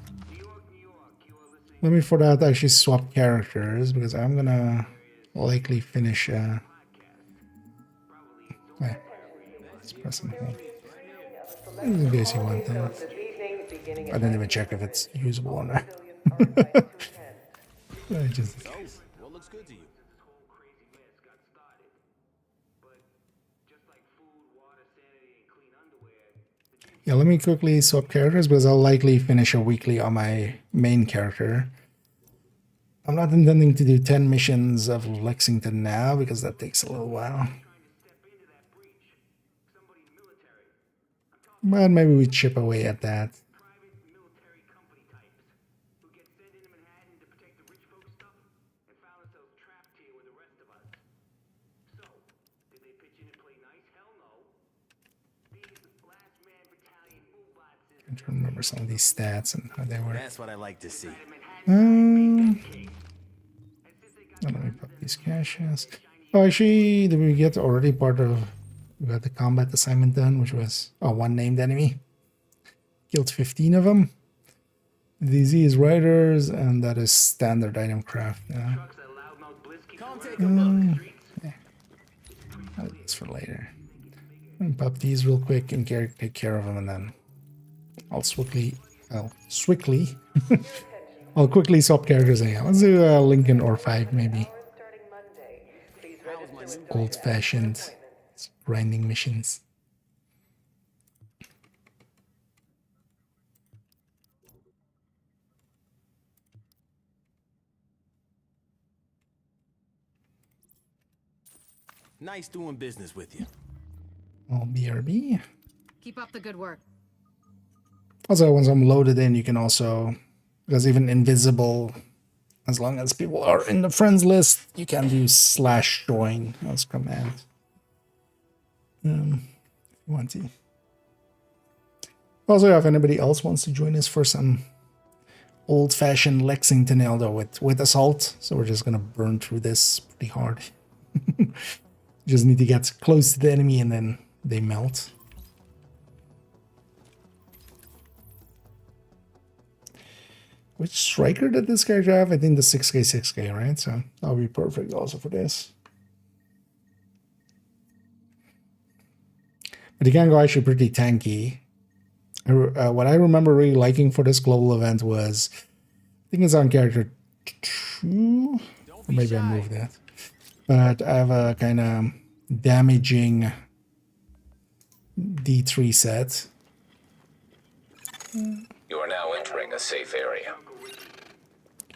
Let me for that actually swap characters because I'm gonna likely finish. Let's press and hold. In case you want that. I didn't even check if it's usable or not. Just in case. What looks good to you? Yeah, let me quickly swap characters because I'll likely finish a weekly on my main character. I'm not intending to do 10 missions of Lexington now because that takes a little while. But maybe we chip away at that. I'm trying to remember some of these stats and how they were. That's what I like to see. Let me pop these caches. Oh, actually, did we get already part of... We got the combat assignment done, which was... Oh, one named enemy. Killed 15 of them. DZ is riders, and that is standard item craft. Yeah. That's for later. Let me pop these real quick and take care of them, and then I'll quickly swap characters again. Let's do Lincoln or 5 maybe. Old-fashioned grinding missions. Nice doing business with you. All BRB. Keep up the good work. Also, once I'm loaded in, you can also, because even invisible, as long as people are in the friends list, you can do /join as command. If you want to. Also, if anybody else wants to join us for some old-fashioned Lexington Elder with assault, so we're just gonna burn through this pretty hard. Just need to get close to the enemy and then they melt. Which striker did this character have? I think the 6k, right? So that'll be perfect also for this. But the can go actually pretty tanky. What I remember really liking for this global event was, I think it's on character 2, or maybe I moved that. But I have a kind of damaging D3 set. You are now entering a safe area.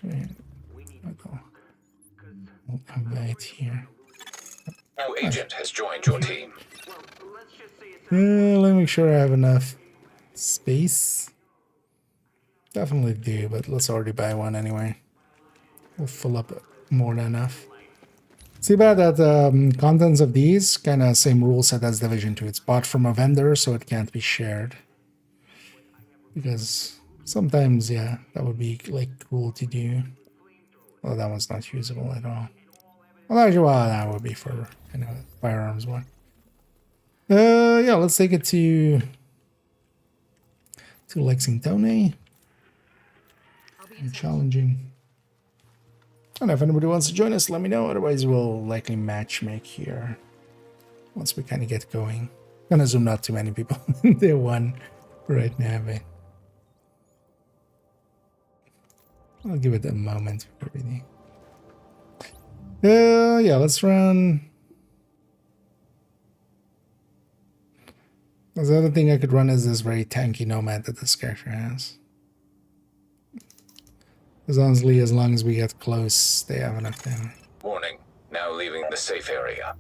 Okay. I'll come right here. New agent has joined your team. Let me make sure I have enough space. Definitely do, but let's already buy one anyway. We'll fill up more than enough. See about that contents of these, kind of same rule set as Division 2. It's bought from a vendor, so it can't be shared. Because sometimes, yeah, that would be like cool to do. Well, that one's not usable at all. Well, actually, well, that would be for kind of firearms one. Yeah, let's take it to Lexington. Challenging. And if anybody wants to join us, let me know. Otherwise, we'll likely match make here once we kind of get going. Gonna zoom not too many people in day one right now, but I'll give it a moment for everything. Yeah, let's run. The other thing I could run is this very tanky nomad that this character has. As honestly, as long as we get close, they have enough damage. Warning, now leaving the safe area.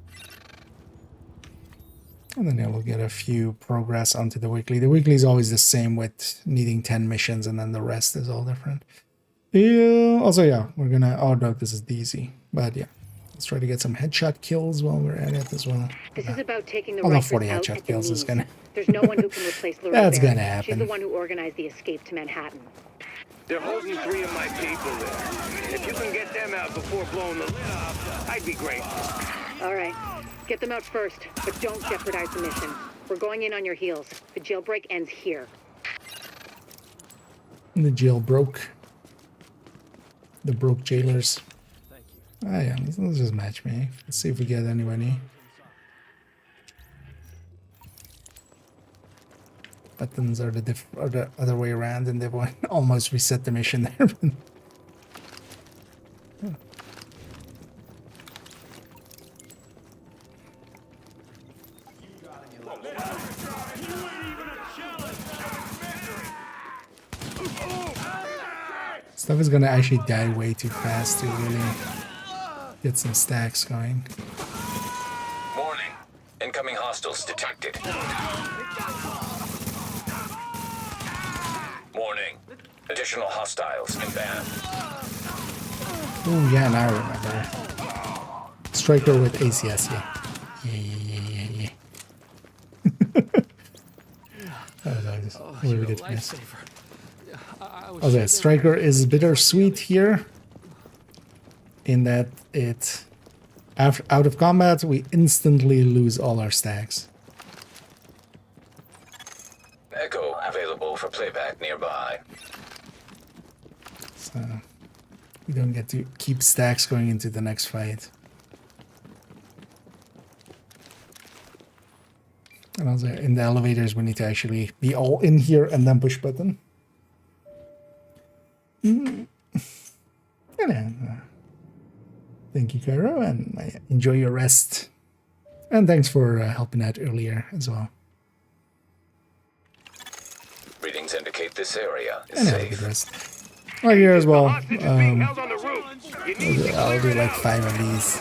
And then we'll get a few progress onto the weekly. The weekly is always the same with needing 10 missions, and then the rest is all different. Yeah. Also, yeah, we're gonna. Oh no, this is easy, but yeah, let's try to get some headshot kills while we're at it as well. This is about taking the although Rikers 40 out headshot at the kills is knees. gonna. There's no one who can replace Lorraine. That's Barrett. gonna happen. She's the one who organized the escape to Manhattan. They're holding 3 of my people there. If you can get them out before blowing the lid off, I'd be grateful. All right. Get them out first, but don't jeopardize the mission. We're going in on your heels. The jailbreak ends here. The jail broke. The broke jailers. Ah, yeah, let's just match me. Let's see if we get anybody. Buttons are the other way around, and they will almost reset the mission there. Stuff is gonna actually die way too fast to really get some stacks going. Warning, incoming hostiles detected. Warning, additional hostiles inbound. Oh yeah, now I remember. Striker with ACS, yeah. That was really good miss. Okay, Striker is bittersweet here, in that it, out of combat, we instantly lose all our stacks. Echo available for playback nearby. So we don't get to keep stacks going into the next fight. And also in the elevators, we need to actually be all in here and then push button. Thank you, Cairo, and enjoy your rest. And thanks for helping out earlier as well. Readings indicate this area is And have a good safe. rest. Right here as well. Hostage is being held on the roof. You need I'll do like 5 of these,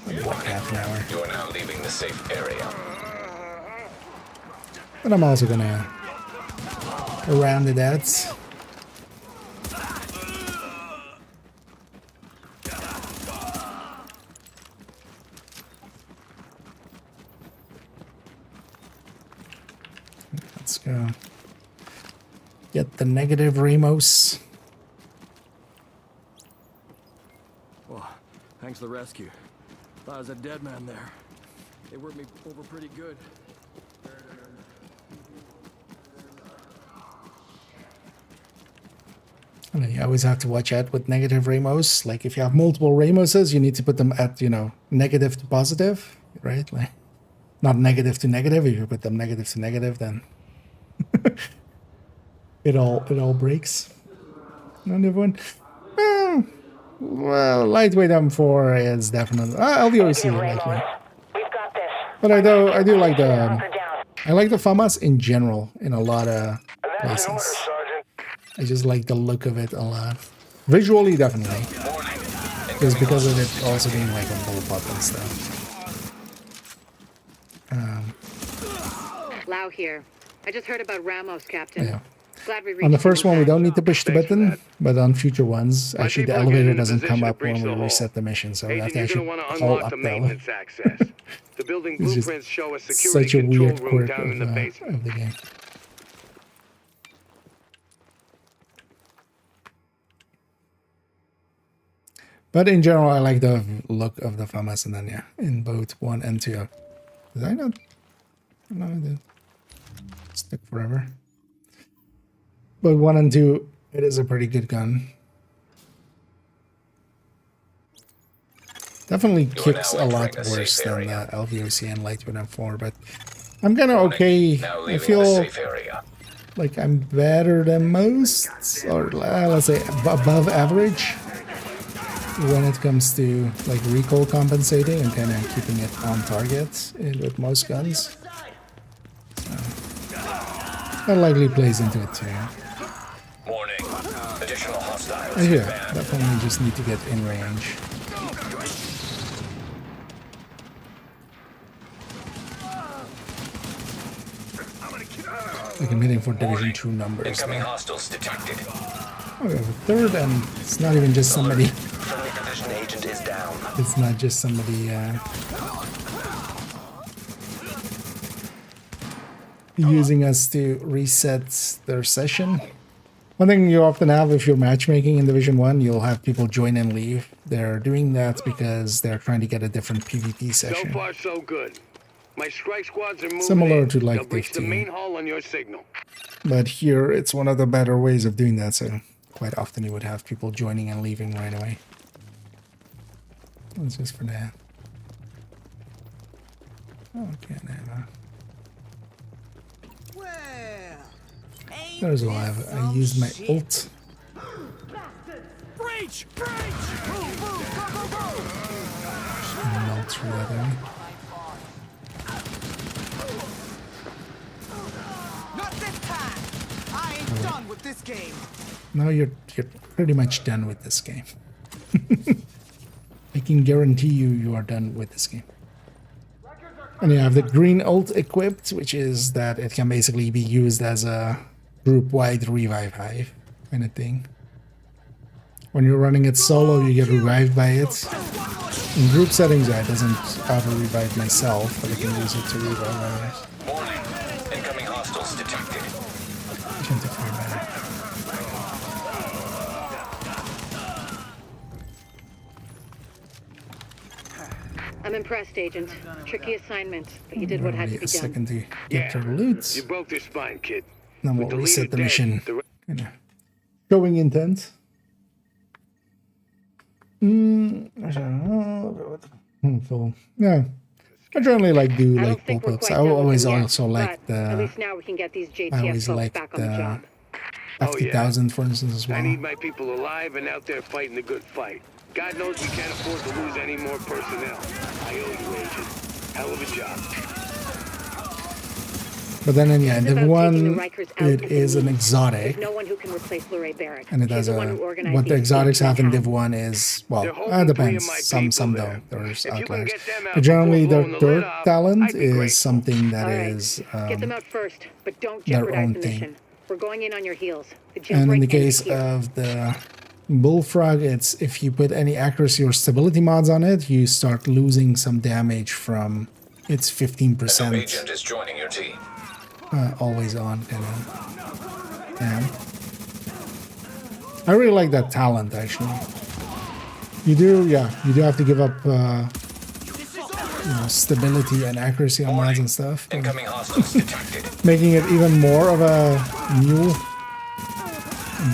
maybe like half an hour. You are now leaving the safe area. But I'm also gonna around the deaths. Let's go. Get the negative Ramos. Well, thanks for the rescue. Thought I was a dead man there. They worked me over pretty good. And then you always have to watch out with negative Ramos. Like if you have multiple Ramoses, you need to put them at, you know, negative to positive, right? Like not negative to negative. If you put them negative to negative, then it all breaks. And everyone, well, lightweight M4 is definitely LVOC like me. We've got this. But I do like the FAMAS in general in a lot of places. I just like the look of it a lot. Visually, definitely. Just because of it also being like a bullpup and stuff. Lau here. I just heard about Ramos, Captain. Yeah. Glad we reached On the first one, we don't need to push the Thanks for button, that. but on future ones, actually the people are elevator getting in doesn't position come to up breach when we the hull. reset the mission, so we have Agent, to you're actually gonna want to call unlock up the the elevator. maintenance access. The building It's just blueprints show a security such a control weird room quirk down in the basement. of the game. But in general, I like the look of the FAMAS, and then yeah, in both 1 and 2. Did I not? No, I did. Stick forever. But 1 and 2, it is a pretty good gun. Definitely kicks a lot worse than the LVOC and Lightweight M4, but I'm kind of okay. I feel like I'm better than most, or let's say above average, when it comes to like recoil compensating and kind of keeping it on target with most guns. So, that likely plays into it too. Warning. Additional hostiles. And yeah, definitely just need to get in range. Like I'm hitting for Division 2 numbers. Incoming Now. hostiles detected. Oh, we have a third, and it's not even just somebody. Friendly division agent is down. It's not just somebody using us to reset their session. One thing you often have if you're matchmaking in Division 1, you'll have people join and leave. They're doing that because they're trying to get a different PvP So session. far, so good. My strike squads are moving Similar in. to like They'll breach the 15. main hull on your signal. But here, it's one of the better ways of doing that, so quite often you would have people joining and leaving right away. That's just for that. Okay, now. There's a lot. I used my ult. Breach! Breach! Melt through that area. Not this time! I ain't done with this game! Now you're pretty much done with this game. I can guarantee you are done with this game. And you have the green ult equipped, which is that it can basically be used as a group-wide revive hive kind of thing. When you're running it solo, you get revived by it. In group settings, it doesn't auto-revive myself, but I can use it to revive others. Warning. Incoming hostiles detected. Shouldn't have far better. I'm impressed, Agent. Tricky assignment, but you did what had to Only be a done. second to get your loot. You broke their spine, kid. Then we'll With the reset leader the dead, mission. the Kinda showing intent. So, yeah. I generally like do I don't like think we're bullpups. quite I done with always them yet, also like but at the least now we can get these I JTF always folks like back on the the job. F2000 for instance as I well. need my people alive and out there fighting the good fight. God knows we can't afford to lose any more personnel. I owe you, Agent. Hell of a job. But then yeah, It's the about taking one the Rikers out it at is the an knees. exotic. There's no one who can replace Luray Barrett. And it She's has the a one who organized what the these exotics have in things. Div 1 is well, They're holding depends. 3 of my Some people don't. there. There's If you can outliers. get them out But generally before their blowing the lid third off, talent I'd be is grateful. something that All right. is Get them out first, but don't their jeopardize own the thing. mission. We're going in on your heels. The And in the jailbreak case ends here. of the Bullfrog, it's if you put any accuracy or stability mods on it, you start losing some damage from its A new 15% agent is joining your team. always on kind of. Yeah. I really like that talent actually. You do have to give up stability and accuracy on mods and stuff. But Incoming hostiles detected. making it even more of a mule.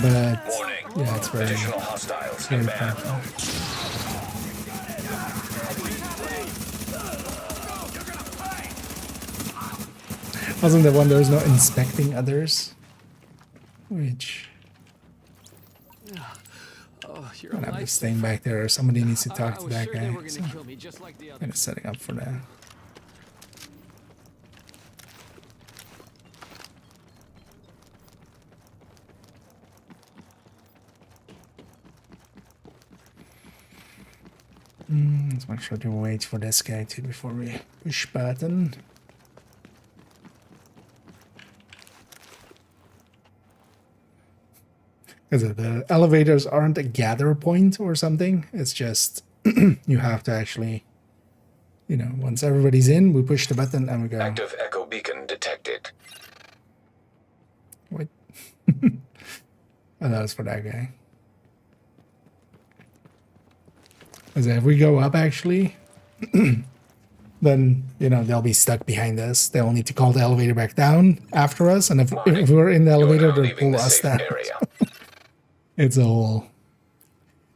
But Warning. yeah, it's very, Additional hostiles very inbound. powerful. Wasn't the one there's no inspecting others? Which Oh, you're I'm alive. just staying back there, or somebody needs to I talk to was that sure they guy. were gonna So kill me just like the kind others. of setting up for that. Let's make sure to wait for this guy too before we push button. Because the elevators aren't a gather point or something. It's just you have to actually, once everybody's in, we push the button and we go. Active echo beacon detected. Wait. Oh, that was for that guy. Because if we go up, actually, then, they'll be stuck behind us. They'll need to call the elevator back down after us. And if we're in the You are elevator, now they'll leaving pull the us safe down. area. It's a whole...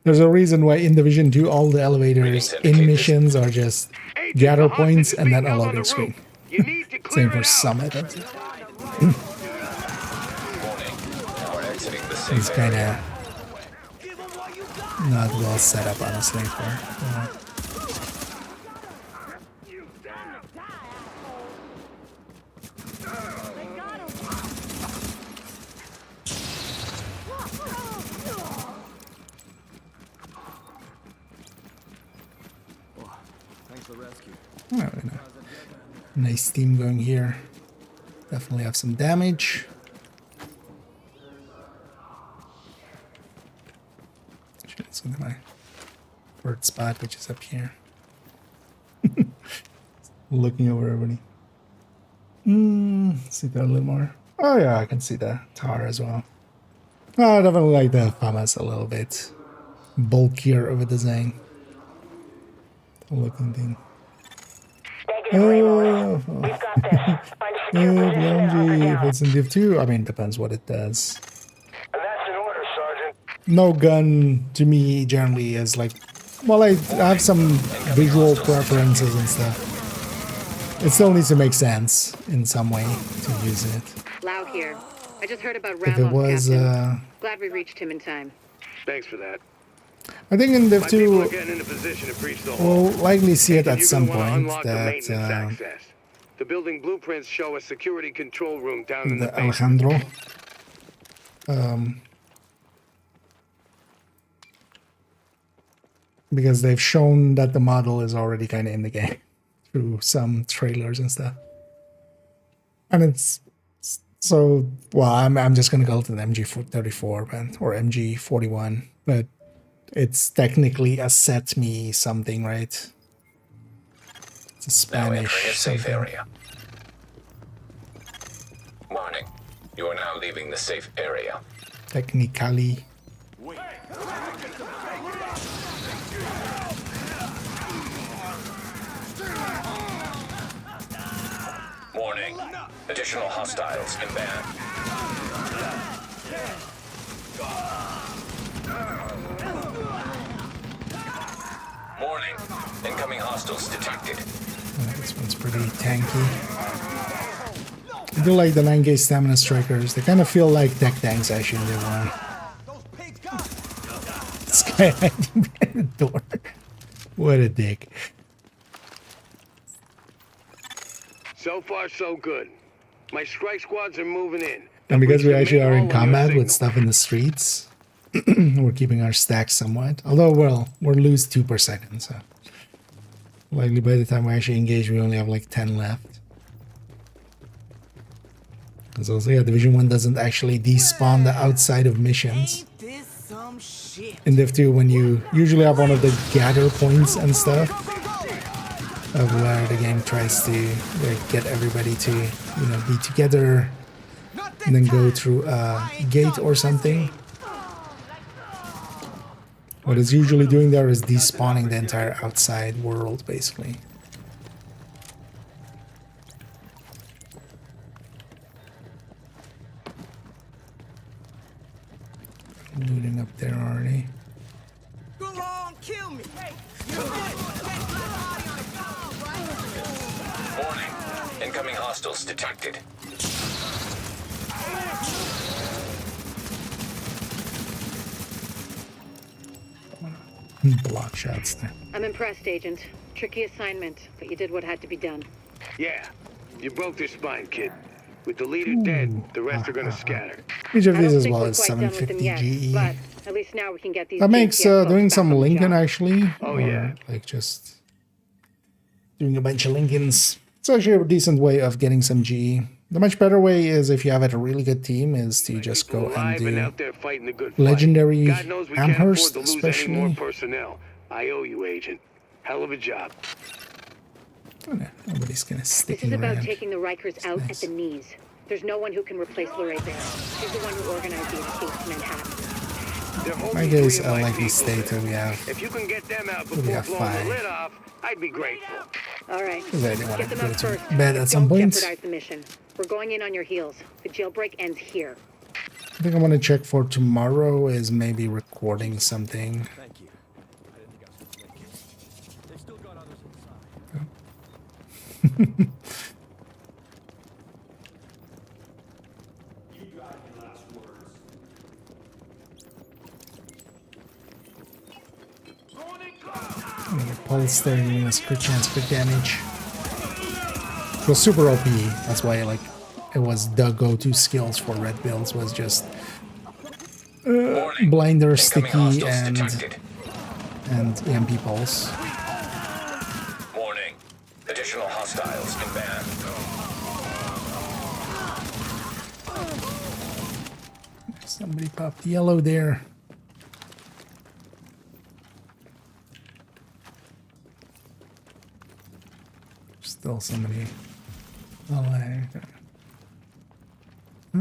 There's a reason why in Division 2 all the elevators Readings in indicate missions are just gather points and then a loading screen. You need to clear Same for it out. Summit. Warning. Now we're exiting the safe It's kind area. of not well set up, honestly. Thanks for the rescue. Nice team going here. Definitely have some damage. Let's go to my third spot, which is up here. Looking over everybody. See that a little more. Oh yeah, I can see the tower as well. Oh, I definitely like the FAMAS a little bit bulkier of a design. Looking thing. Oh, We've got this. Find a yeah, secure the position and hunker MG, if down. it's in Div 2, I mean, depends what it does. And that's an order, Sergeant. No gun to me generally is like, well, I have some visual preferences and stuff. It still needs to make sense in some way to use it. Loud here. I just heard about If it Ramos, was, Captain. Glad we reached him in time. Thanks for that. I think in Div My people are 2, getting in a position to breach the hall. we'll likely see it at You're some gonna wanna point unlock the that maintenance access. The building blueprints show a security control room down in the the basement. Alejandro, because they've shown that the model is already kind of in the game through some trailers and stuff. And it's so, well, I'm just gonna go to the MG34 man, or MG41, but it's technically a set me something, right? It's a Now entering a Spanish safe something. area. Warning. You are now leaving the safe area. Technically. Warning. Additional hostiles inbound. Warning. Incoming hostiles detected. This one's pretty tanky. I do like the 9-gauge stamina strikers. They kind of feel like tech tanks actually in Div 1. This guy hiding behind the door. What a dick. So far, so good. My strike squads are moving in. And because we actually are in All on your combat signal. with stuff in the streets, we're keeping our stacks somewhat. Although, well, we're lose 2 per second, so likely by the time we actually engage, we only have like 10 left. So yeah, Division 1 doesn't actually despawn the outside of missions. Ain't this some shit? In Div 2, when you usually have one of the gather points and stuff, of where the game tries to get everybody to, you know, be together and then go through a gate or something. What it's usually doing there is despawning the entire outside world, basically. Looting up there already. Go on, kill me. Hey, Warning. Incoming hostiles detected. Block shots there. I'm impressed, Agent. Tricky assignment, but you did what had to be done. Yeah, you broke their spine, kid. With the leader dead, the rest are gonna scatter. Each of I these don't as think well we're as quite done with them 750 yet, GE. but at least now we can get these. That makes GTS doing folks some back on the Lincoln job. actually. Oh, or, yeah. like just doing a bunch of Lincolns. It's actually a decent way of getting some GE. The much better way is if you have a really good team is to just go and Alive and do out there fighting the good fight. legendary God knows we can't afford Amherst, to lose any more especially. personnel. I owe you, Agent. Hell of a job. Oh, no, nobody's gonna stick This is you about around. taking the Rikers out nice. at the knees. There's no one who can replace Lorraine there. She's the one who organized the escape to Manhattan. They're holding My guys three of are my likely people stay there. till we have. If you can get them out we before have blowing 5. the lid off, I'd be grateful. All right, Because I didn't want get to them go out to first. bed but at some don't point. jeopardize the mission. We're going in on your heels. The jailbreak ends here. I think I want to check for tomorrow is maybe recording something. Thank you. I didn't think I was gonna make it. They've still got others inside. Pulse there giving us crit chance, crit damage. It was super OP. That's why like it was the go-to skills for red builds was just Warning. blinder, Incoming sticky, hostiles detected. and EMP pulse. Warning. Additional hostiles inbound. Somebody popped yellow there. Still somebody alive. I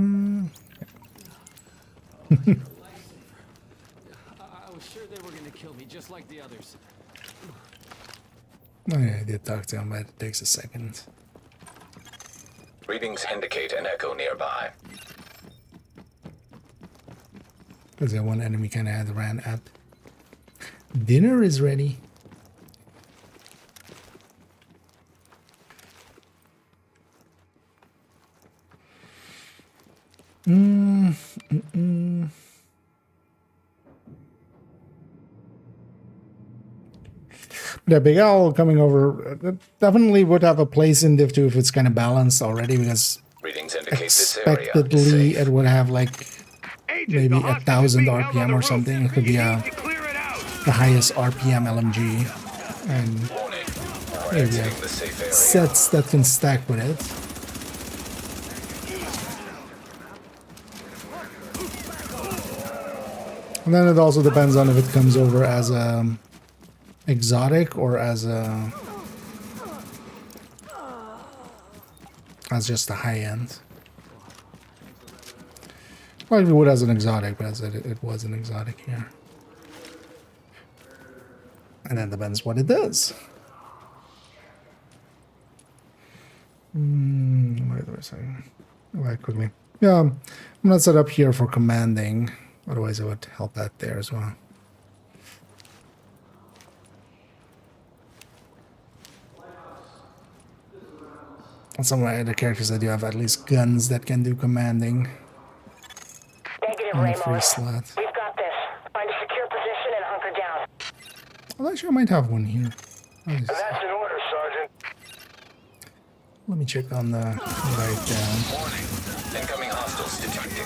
was sure they were gonna kill me, just like the others. Oh yeah, I did talk to him, but it takes a second. Readings indicate an echo nearby. Because that one enemy kind of had ran up. Dinner is ready. The Big Owl coming over definitely would have a place in Div 2 if it's kind of balanced already, because Readings indicate this area is expectedly safe. it would have like Agent, maybe the hostage is 1,000 being held on RPM the or roof. something. It could be You a need to clear it out. the highest RPM LMG, and Warning. We're maybe exiting have the safe area. sets that can stack with it. And then it also depends on if it comes over as a exotic or as just a high end. Well, it would as an exotic, but as it was an exotic here. And then depends what it does. Wait a second. Right, quickly. Yeah, I'm not set up here for commanding. Otherwise, I would help that there as well. And some of my other characters, I do have at least guns that can do commanding Negative, on the free Ramos. slot. We've got this. Find a secure position and hunker down. Well, actually, I might have one here. Nice. That's an order, Sergeant. Let me check on the right down. Warning. Incoming hostiles detected.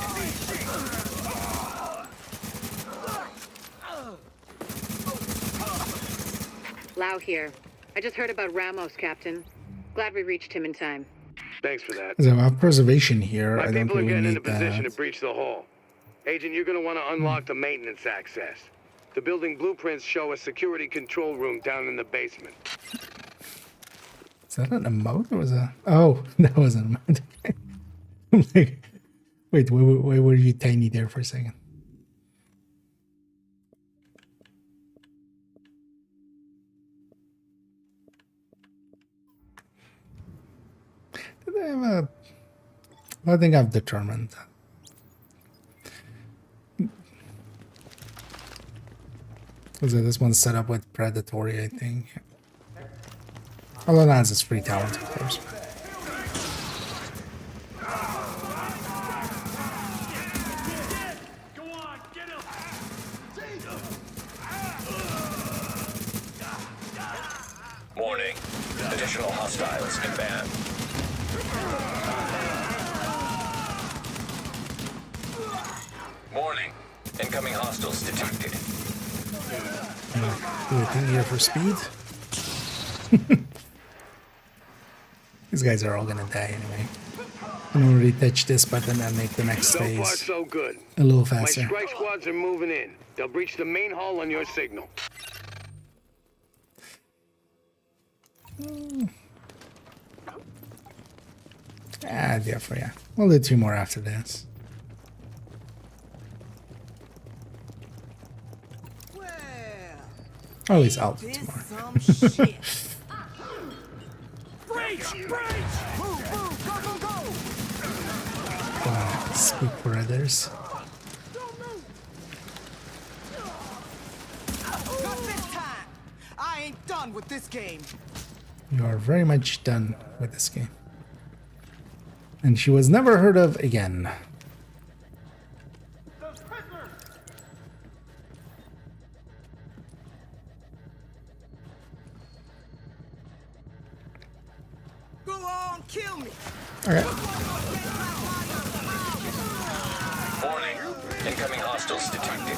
Lau here. I just heard about Ramos, Captain. Glad we reached him in time. Thanks for that. Because I have preservation here. My I don't people are really getting in a need position that. to breach the hall. Agent, you're going to want to unlock the maintenance access. The building blueprints show a security control room down in the basement. Is that an emote or was that? Oh, that was an emote. I'm like, wait, wait, were you tiny there for a second? Did I have a... I think I've determined. Was it this one's set up with predatory, I think. Although that's his free talent, of course. Warning. Additional hostiles inbound. Warning. Incoming hostiles detected. Do a thing here for speed. These guys are all gonna die anyway. I'm already touch this button and make the next So far, phase so good. a little My faster. strike squads are moving in. They'll breach the main hall on your signal. Ah, yeah, for ya. We'll do 2 more after this. Oh, he's out tomorrow. Speak for others. Not this time. I ain't done with this game. You are very much done with this game. And she was never heard of again. Go on, kill me. Okay. Warning. Incoming hostiles detected.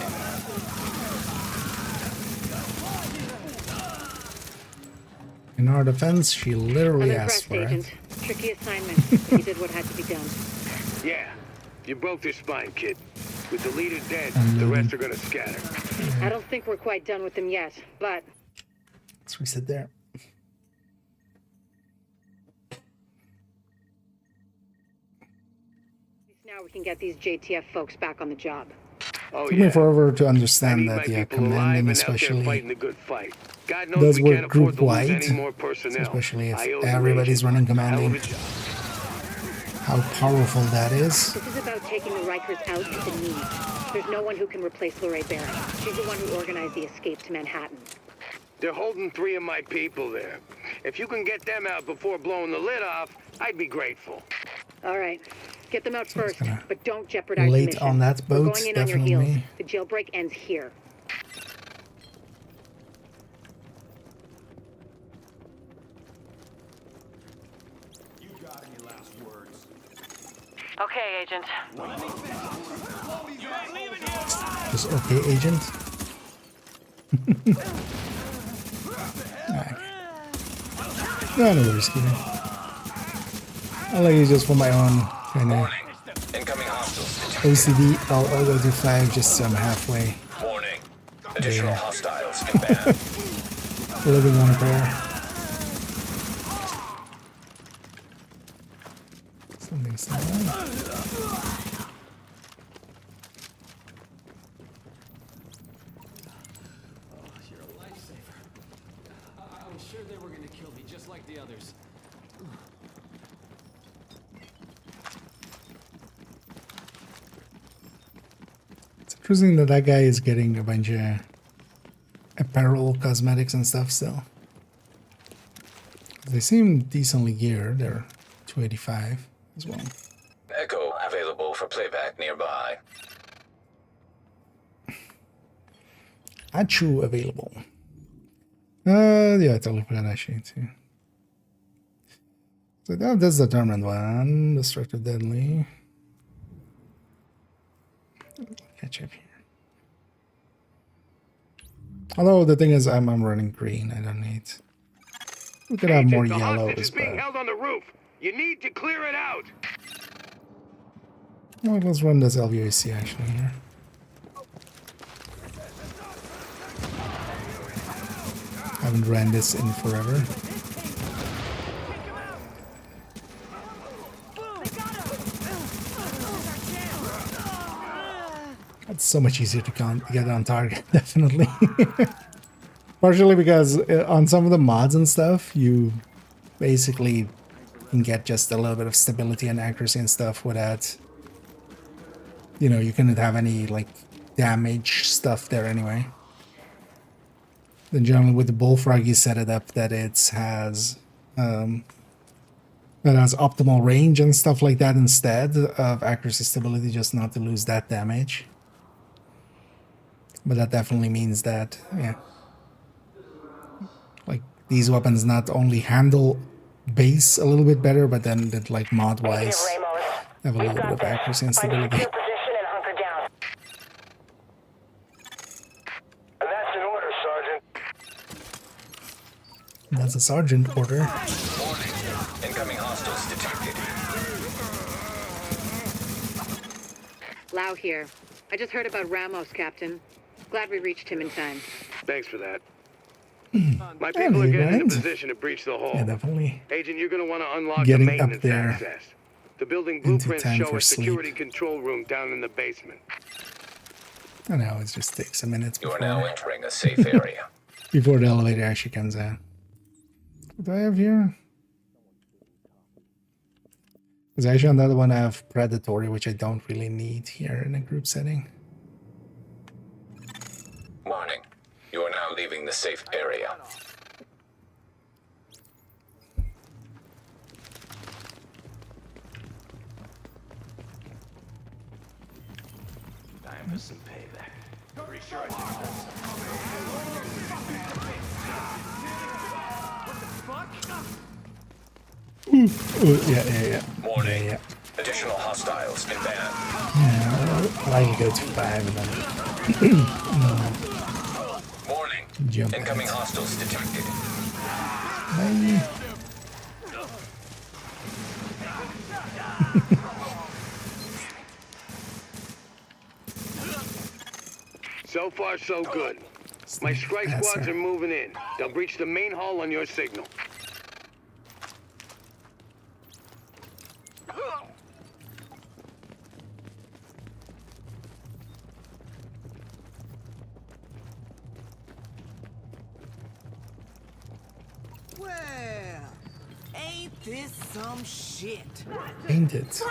In our defense, she I'm literally asked impressed, for Agent. it. Tricky assignment. You did what had to be done. Yeah, you broke their spine, kid. With the leader dead, And the rest are gonna scatter. I don't think we're quite done with them yet, but Let's reset there. now we can get these JTF folks back on the job. Oh Took me yeah. forever to I understand need my that, yeah, people alive commanding and out there especially fighting the good fight. God knows does we work can't afford to lose group-wide, any more personnel. especially if I owe you, everybody's Agent. running Hell of commanding. a job. How powerful that is. This is about taking the Rikers out at the knees. There's no one who can replace Lorraine Barrett. She's the one who organized the escape to Manhattan. They're holding 3 of my people there. If you can get them out before blowing the lid off, I'd be grateful. All right. Get them out first, gonna but don't jeopardize the late mission. on that We're boat, going in on your heels. definitely. The jailbreak ends here. You got any last words? Okay, Agent. Just okay, agent. Alright. No, no worries, Keegan. I like it just for my own kind of Warning. Incoming hostiles detected. OCD. I'll go to 5 just so I'm halfway Warning. Additional hostiles inbound. living on a prayer. Something's not right. You're a lifesaver. I was sure they were gonna kill me just like the others. It's interesting that that guy is getting a bunch of apparel, cosmetics, and stuff still. They seem decently geared. They're 285 as well. Echo available for playback nearby. Achu available. Yeah, I totally forgot actually too. So that's the determined one. Destructive deadly. Catch up here. Although the thing is, I'm running green. I don't need. We could have more Agent, the hostage yellows, is being but held on the roof. You need to clear it out. Well, let's run this LVAC actually here. Haven't ran this in forever. It's so much easier to get on target, definitely. Partially because on some of the mods and stuff, you basically can get just a little bit of stability and accuracy and stuff without, you know, you couldn't have any like damage stuff there anyway. Then generally with the bullfrog, you set it up that it has optimal range and stuff like that instead of accuracy stability, just not to lose that damage. But that definitely means that, yeah, like these weapons not only handle base a little bit better, but then that like mod wise have a little bit of accuracy and stability. That's an order, Sergeant. That's a sergeant order. Warning. Incoming hostiles detected. Lau here. I just heard about Ramos, Captain. Glad we reached him in time. Thanks for that. My people are getting in a position to breach the hall. Yeah, definitely. Agent, you're going to want to unlock Getting the up maintenance there access. The building into blueprints time show for a security sleep. control room down in the basement. I know, it just takes a minute You are before, now entering a safe area. before the elevator actually comes out. What do I have here? Because actually on the other one I have predatory, which I don't really need here in a group setting. Warning. You are now leaving the safe area. Time for some payback. Pretty sure I did this. Ooh, yeah. Warning. Yeah. Additional hostiles inbound. I like to go to 5 and then Warning. jump Incoming out. hostiles detected. Bye. So far, so good. My strike squads are moving in. They'll breach the main hall on your signal. Well, ain't this some shit? Ain't it?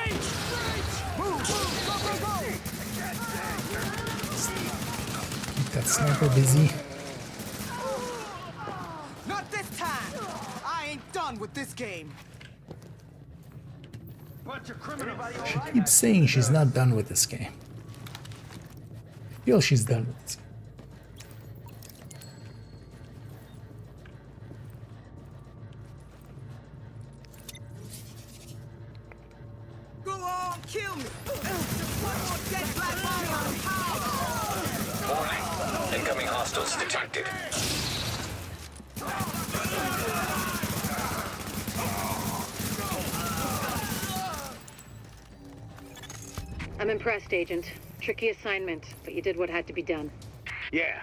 Keep that sniper busy. Not this time! I ain't done with this game. She keeps saying she's not done with this game. I feel she's done with this game. Go on, kill me! Just one more dead black body on power! Warning. Incoming hostiles detected. I'm impressed, Agent. Tricky assignment, but you did what had to be done. Yeah,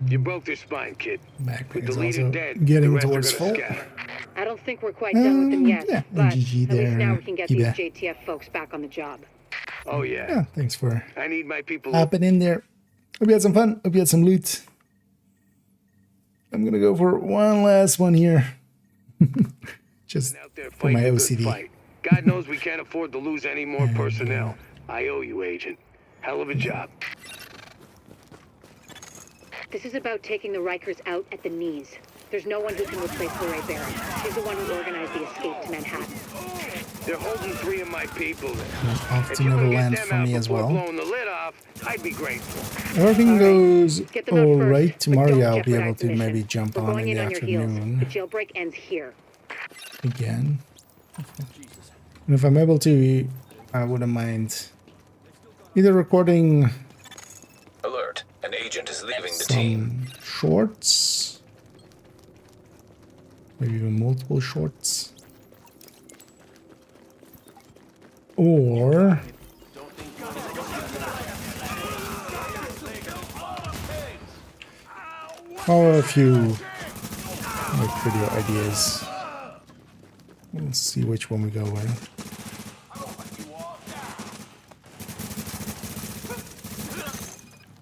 you broke their spine, kid. Back With is the leader also dead, the getting rest are towards gonna full. scatter. I don't think we're quite done with them yet, Yeah, but GG at least now there, we can get Kiba. these JTF folks back on the job. Oh yeah. Yeah, thanks for I need my people. hopping in there. Hope you had some fun. Hope you had some loot. I'm gonna go for one last one here. Just out there for my fighting a good OCD. fight. God knows we can't afford to lose any more personnel. I owe you, Agent. Hell of a job. This is about taking the Rikers out at the knees. There's no one who can replace Lorraine Barron. She's the one who organized the escape to Manhattan. They're holding 3 of my people there. Off If to you could get Neverland them for out me as before well. blowing the lid off, I'd be grateful. Everything goes Get them out first, alright. but Tomorrow don't I'll be jeopardize able the to mission. maybe jump We're on going in the in on your heels. afternoon The jailbreak ends here. again. And if I'm able to, I wouldn't mind either recording Alert. An agent is leaving the team. some shorts, maybe even multiple shorts, Or a few like video ideas. Let's see which one we go with.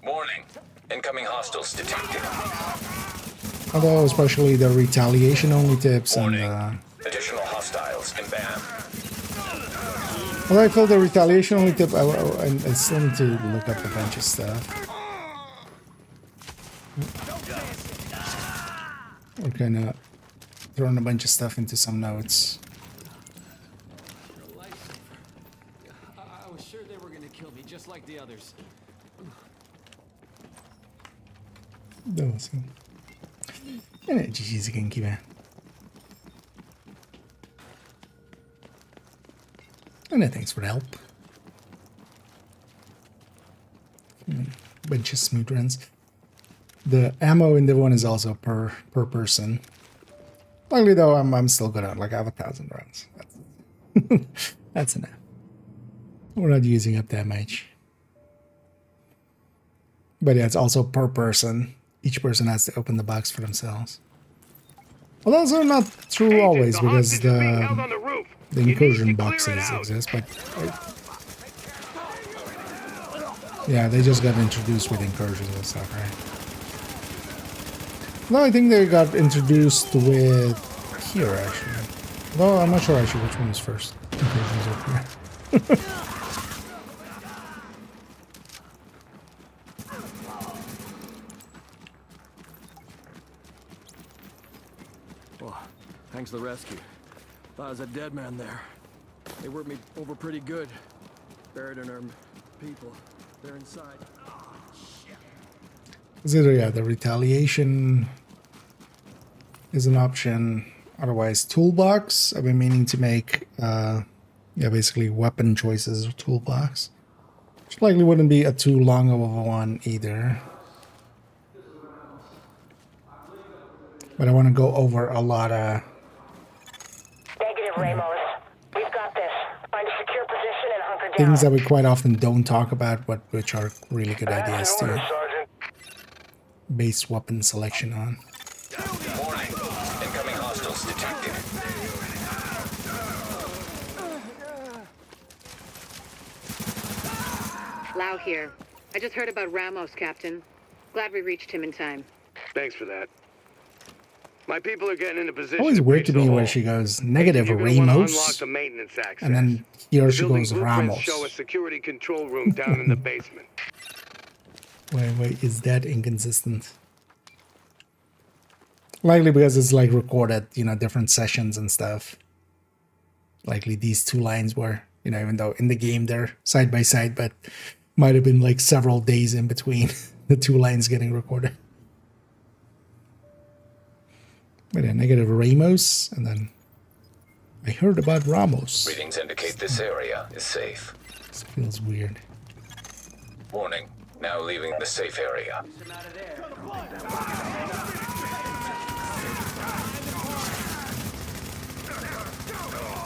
Warning. Incoming hostiles detected. Although especially the retaliation only tips Warning. and Additional hostiles inbound. although I feel the retaliation only tip, I still need to look up a bunch of stuff. We're kind of throwing a bunch of stuff into some notes. I was sure they were gonna kill me, just like the others. Doce. GG's aqui, velho. And thanks for the help. Bunch of smooth runs. The ammo in div1 is also per person. Luckily though, I'm still good at like I have 1,000 rounds. That's enough. We're not using up that much. But yeah, it's also per person. Each person has to open the box for themselves. Well, that's not true always because the incursion boxes exist, but yeah, they just got introduced with incursions and stuff, right? No, I think they got introduced with here actually. Though I'm not sure actually which one was first. Incursions up here. Well, thanks for the rescue. Thought I was a dead man there. They worked me over pretty good. Buried in our people. They're inside. Yeah, the retaliation is an option. Otherwise, toolbox. I've been meaning to make, yeah, basically weapon choices toolbox. Which likely wouldn't be a too long of a one either. But I want to go over a lot of Negative, Ramos. We've got this. Find a secure position and hunker down. things that we quite often don't talk about, but which are really good ideas to base weapon selection on. Warning. Incoming hostiles detected. Lau here. I just heard about Ramos, Captain. Glad we reached him in time. Thanks for that. My people are getting in a position. Always weird to breach me the where hull. she goes negative You're gonna wanna unlock Ramos, the maintenance access. and then here she Building goes blueprints Ramos. show a security control room down in the basement. Wait, is that inconsistent? Likely because it's like recorded, you know, different sessions and stuff. Likely these two lines were, you know, even though in the game they're side by side, but might have been like several days in between the two lines getting recorded. But yeah, negative Ramos, and then I heard about Ramos. Readings indicate this area is safe. This feels weird. Warning. Now leaving the safe area.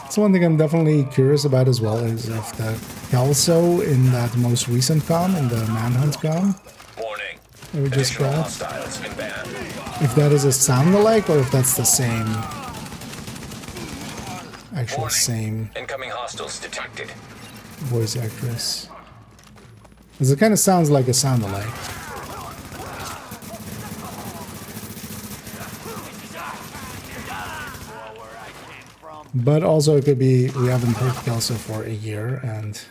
So one thing I'm definitely curious about as well is if the Kelso in that most recent com, in the Manhunt com, Warning. that we just Additional got, hostiles inbound. if that is a sound-alike or if that's the same, actual Warning. same Incoming hostiles detected. voice actress. Because it kind of sounds like a sound-alike. But also it could be we haven't heard Kelso for a year and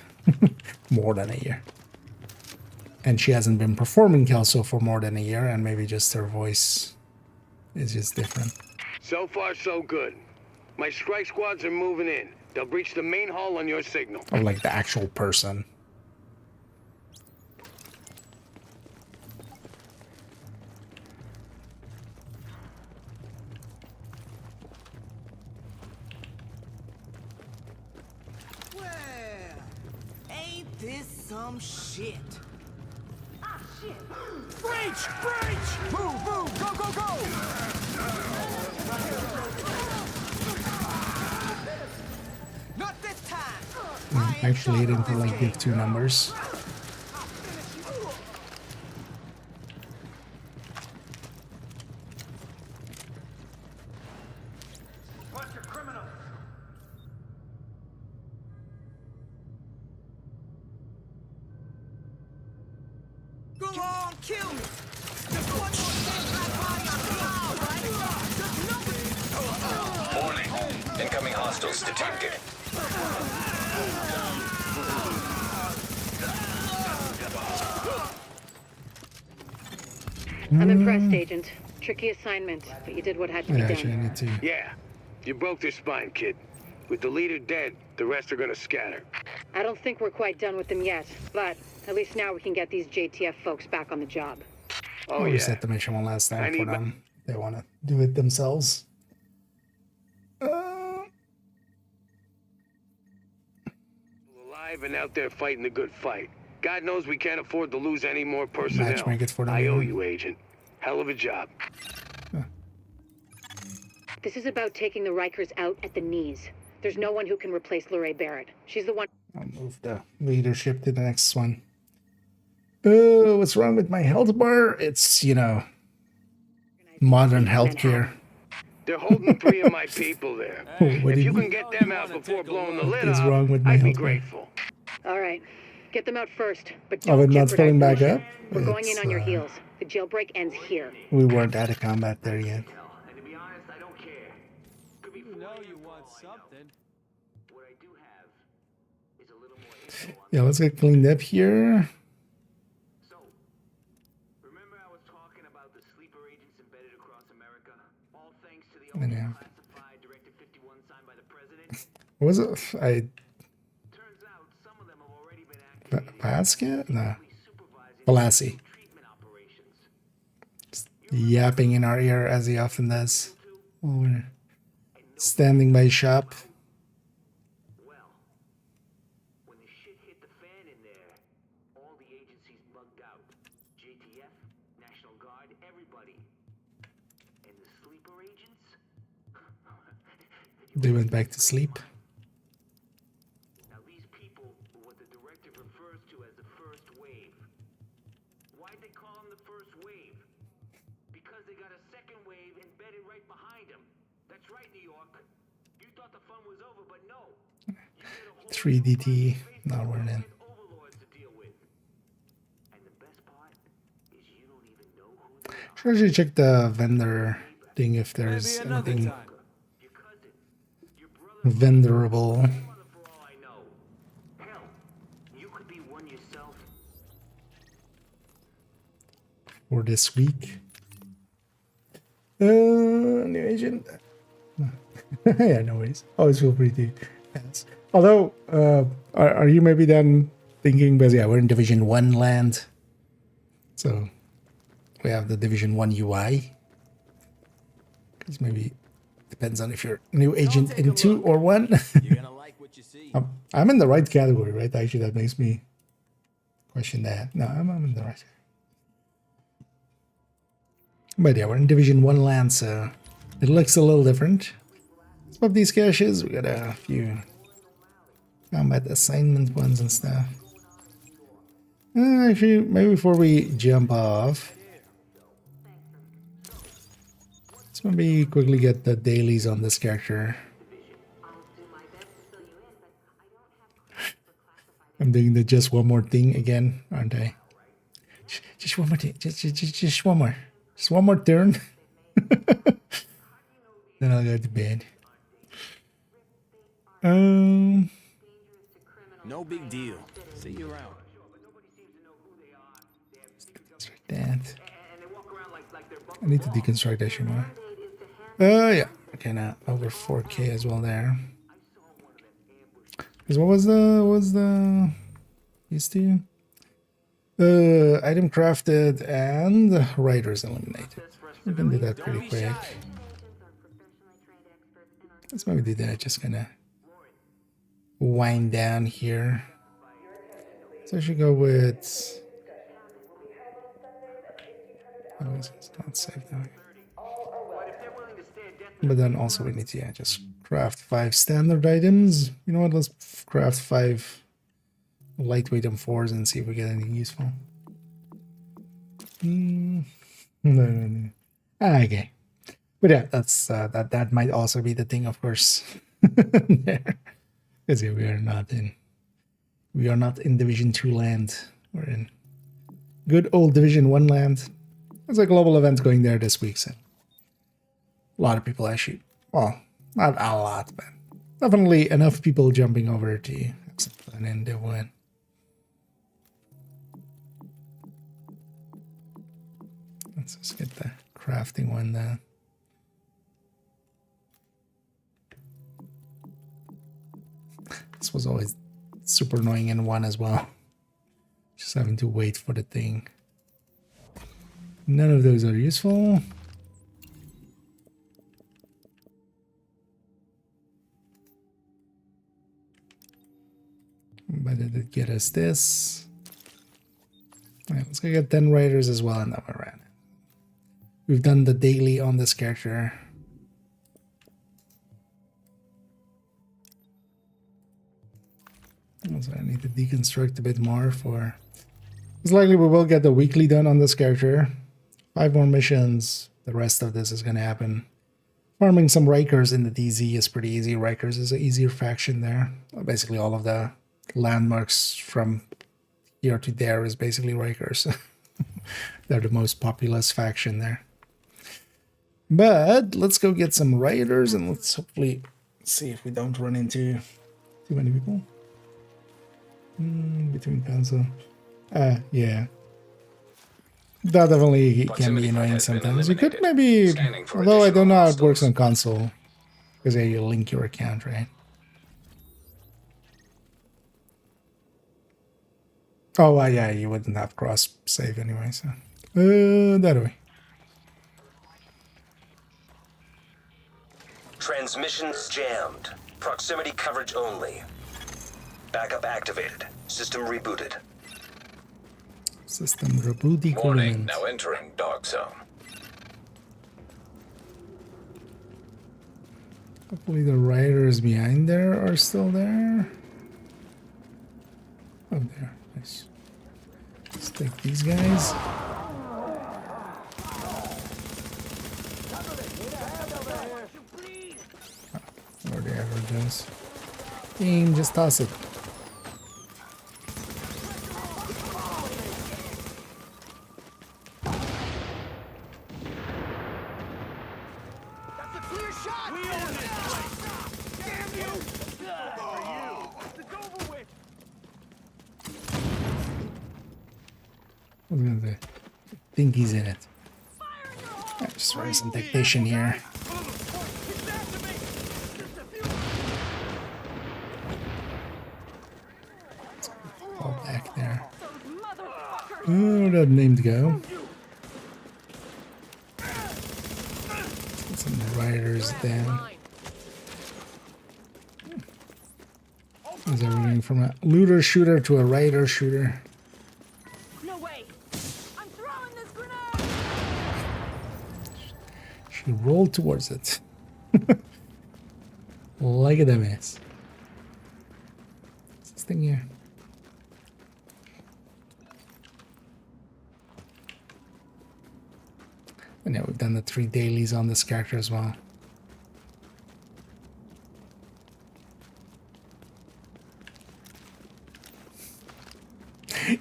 more than a year. And she hasn't been performing Kelso for more than a year, and maybe just her voice is just different. So far, so good. My strike squads are moving in. They'll breach the main hull on your signal. Or like the actual person. Well, ain't this some shit? Ah, shit. Breach! Breach! Move! Move! Go! Go! Go! Not this time. I Actually hitting for like div 2 numbers. Go on, kill me. Just one more thing, black body on the wall, right? Just Warning. Incoming hostiles detected. I'm impressed, Agent. Tricky assignment, but you did what had to be Yeah, done. actually, I need to. Yeah, you broke their spine, kid. With the leader dead, the rest are gonna scatter. I don't think we're quite done with them yet, but at least now we can get these JTF folks back on the job. Oh, I'll yeah. reset the mission one last I time for need them. They want to do it themselves. Alive and out there fighting the good fight. God knows we can't afford to lose any more personnel. Matchmake it for them. I owe you, Agent. Hell of a job. This is about taking the Rikers out at the knees. There's no one who can replace Lorraine Barrett. She's the one. I'll move the leadership to the next one. Oh, what's wrong with my health bar? It's, you know, modern healthcare. They're holding 3 of my people there. What If did you you- can get them out before blowing the lid is off, wrong with my I'd be health bar? grateful. All right, get them out first, but Oh, don't it's not jeopardize filling the back mission. up? We're going in It's, on your heels. The jailbreak ends here. We weren't out of combat there yet. And to be honest, I don't care. Could be You know you want something. What I do have is a little more info on. Yeah, let's get cleaned up here. So, remember I was talking about the sleeper agents embedded across America? All thanks to the Yeah. classified Directive 51 signed by the president? What was it? Turns out some of them have already been activated. Basket? No. Supervising Balassi. treatment operations. Yapping in our ear as he often does. While we're standing by shop. Well, when the shit hit the fan in there, all the agencies bugged out. JTF, National Guard, everybody. And the sleeper agents? They went back to sleep. Now these people were what the directive refers to as the first wave. Why'd they call them the first wave? Because they got a second wave embedded right behind them. That's right, New York. You thought the fun was over, but no. You get a whole 3DT. Now we're in. overlords to deal with. And the best part is you don't even know who they are. Should actually check the vendor thing if there's Maybe another anything time. Your cousin, your brother, vendorable for all I know. Hell, you could be one yourself. for this week. New agent. Yeah, no worries. Always feel free to ask. Although, are you maybe then thinking, because yeah, we're in Division 1 land. So, we have the Division 1 UI. Because maybe, depends on if you're new agent in 2 or 1. You're gonna like what you see. I'm in the right category, right? Actually, that makes me question that. No, I'm in the right. But yeah, we're in Division 1 land, so it looks a little different. Some of these caches, we got a few combat assignment ones and stuff. Actually, maybe before we jump off, let's maybe quickly get the dailies on this character. I'm doing the just one more thing again, aren't I? Just one more thing. Just one more. Just one more turn. Then I'll go to bed. No big deal. See you around. Construct that. I need to deconstruct that shit more. Yeah. Okay, now over 4K as well there. Because what was the these two? Item crafted and writers eliminated. We can do that pretty quick. Let's maybe do that. Just gonna wind down here. So I should go with. Oh, it's not safe now. But then also we need to just craft 5 standard items. You know what? Let's craft 5 lightweight M4s and see if we get anything useful. No. Okay. But yeah, that's that might also be the thing, of course. There. Because yeah, we are not in Division 2 land. We're in good old Division 1 land. There's a global event going there this week, so a lot of people actually, well, not a lot, but definitely enough people jumping over to accept an in div1. Let's just get the crafting one done. This was always super annoying in 1 as well. Just having to wait for the thing. None of those are useful. But it did get us this. Alright, let's go get 10 riders as well, and then we're at it. We've done the daily on this character. So I need to deconstruct a bit more for... It's likely we will get the weekly done on this character. 5 more missions. The rest of this is going to happen. Farming some Rikers in the DZ is pretty easy. Rikers is an easier faction there. Basically all of the landmarks from here to there is basically Rikers. They're the most populous faction there. But let's go get some Riders and let's hopefully see if we don't run into too many people. Between console. Yeah. That definitely can be annoying sometimes. You could maybe, although I don't know how it works on console, because yeah, you link your account, right? Oh, yeah, you wouldn't have cross save anyway, so. That way. Transmissions jammed. Proximity coverage only. Backup activated. System rebooted. System reboot equivalent. Warning, now entering dog zone. Hopefully the riders behind there are still there. Oh, there. Nice. Let's take these guys. Or the ever does. Aim, just toss it. Think he's in it. Just running some dictation here. Fall back there. Oh, that named go. Get some riders down. Is everything from a looter shooter to a rider shooter? She rolled towards it. Like a dumbass. What's this thing here? And yeah, we've done the 3 dailies on this character as well.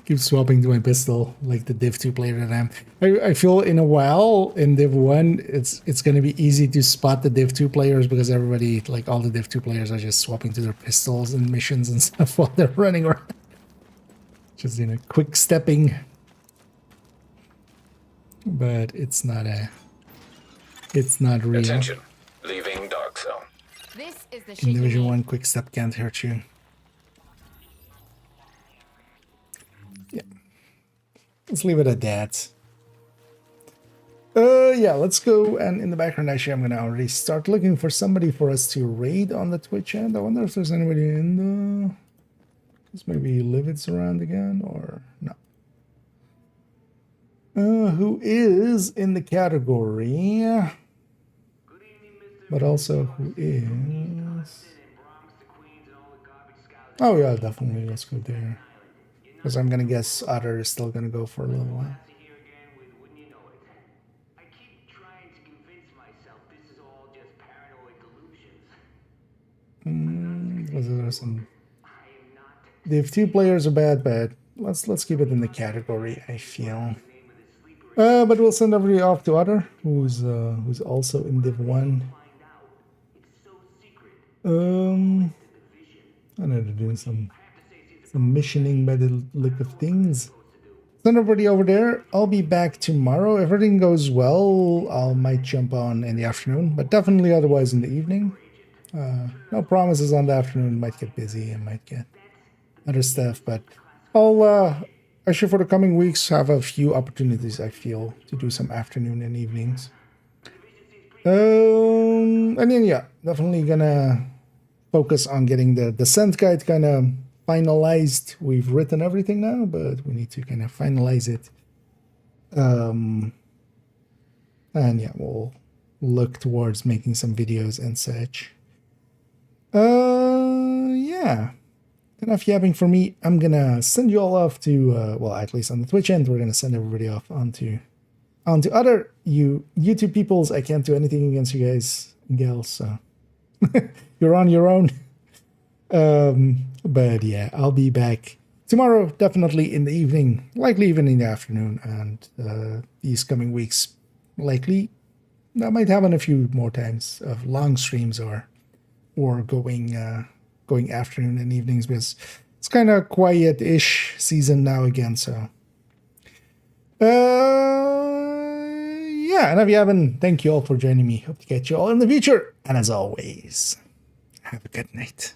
Keep swapping to my pistol like the Div 2 player that I am. I feel in a while in Div 1 it's gonna be easy to spot the Div 2 players because everybody, like all the Div 2 players, are just swapping to their pistols and missions and stuff while they're running around. Just, you know, quick stepping. But it's not real. Attention, leaving dark zone. This is the In Division 1, quick step can't hurt you. Yeah. Let's leave it at that. Yeah, let's go. And in the background, actually, I'm going to already start looking for somebody for us to raid on the Twitch end. I wonder if there's anybody in the... Just maybe Livid's around again, or no. Who is in the category, but also who is... Oh yeah, definitely, let's go there. Because I'm gonna guess Otter is still gonna go for a little while. Here again with wouldn't you know it. I keep trying to convince myself this is all just paranoid delusions. There are some I am not div2 players are bad, but let's keep it in the category, I feel. But we'll send everybody off to Otter, who's also in div1. I know they're doing some missioning by the look of things. Send everybody over there. I'll be back tomorrow. If everything goes well, I might jump on in the afternoon, but definitely otherwise in the evening. No promises on the afternoon. Might get busy and might get other stuff, but I'll actually for the coming weeks have a few opportunities, I feel, to do some afternoon and evenings. And then yeah, definitely gonna focus on getting the descent guide kind of finalized. We've written everything now, but we need to kind of finalize it. And yeah, we'll look towards making some videos and such. Yeah. Enough yapping for me. I'm gonna send you all off to well, at least on the Twitch end, we're gonna send everybody off onto other YouTube peoples. I can't do anything against you guys and gals, so you're on your own. But yeah, I'll be back tomorrow, definitely in the evening, likely even in the afternoon, and these coming weeks, likely that might happen a few more times of long streams or going afternoon and evenings, because it's kind of quiet-ish season now again. So yeah, and if you haven't, thank you all for joining me. Hope to catch you all in the future, and as always, have a good night.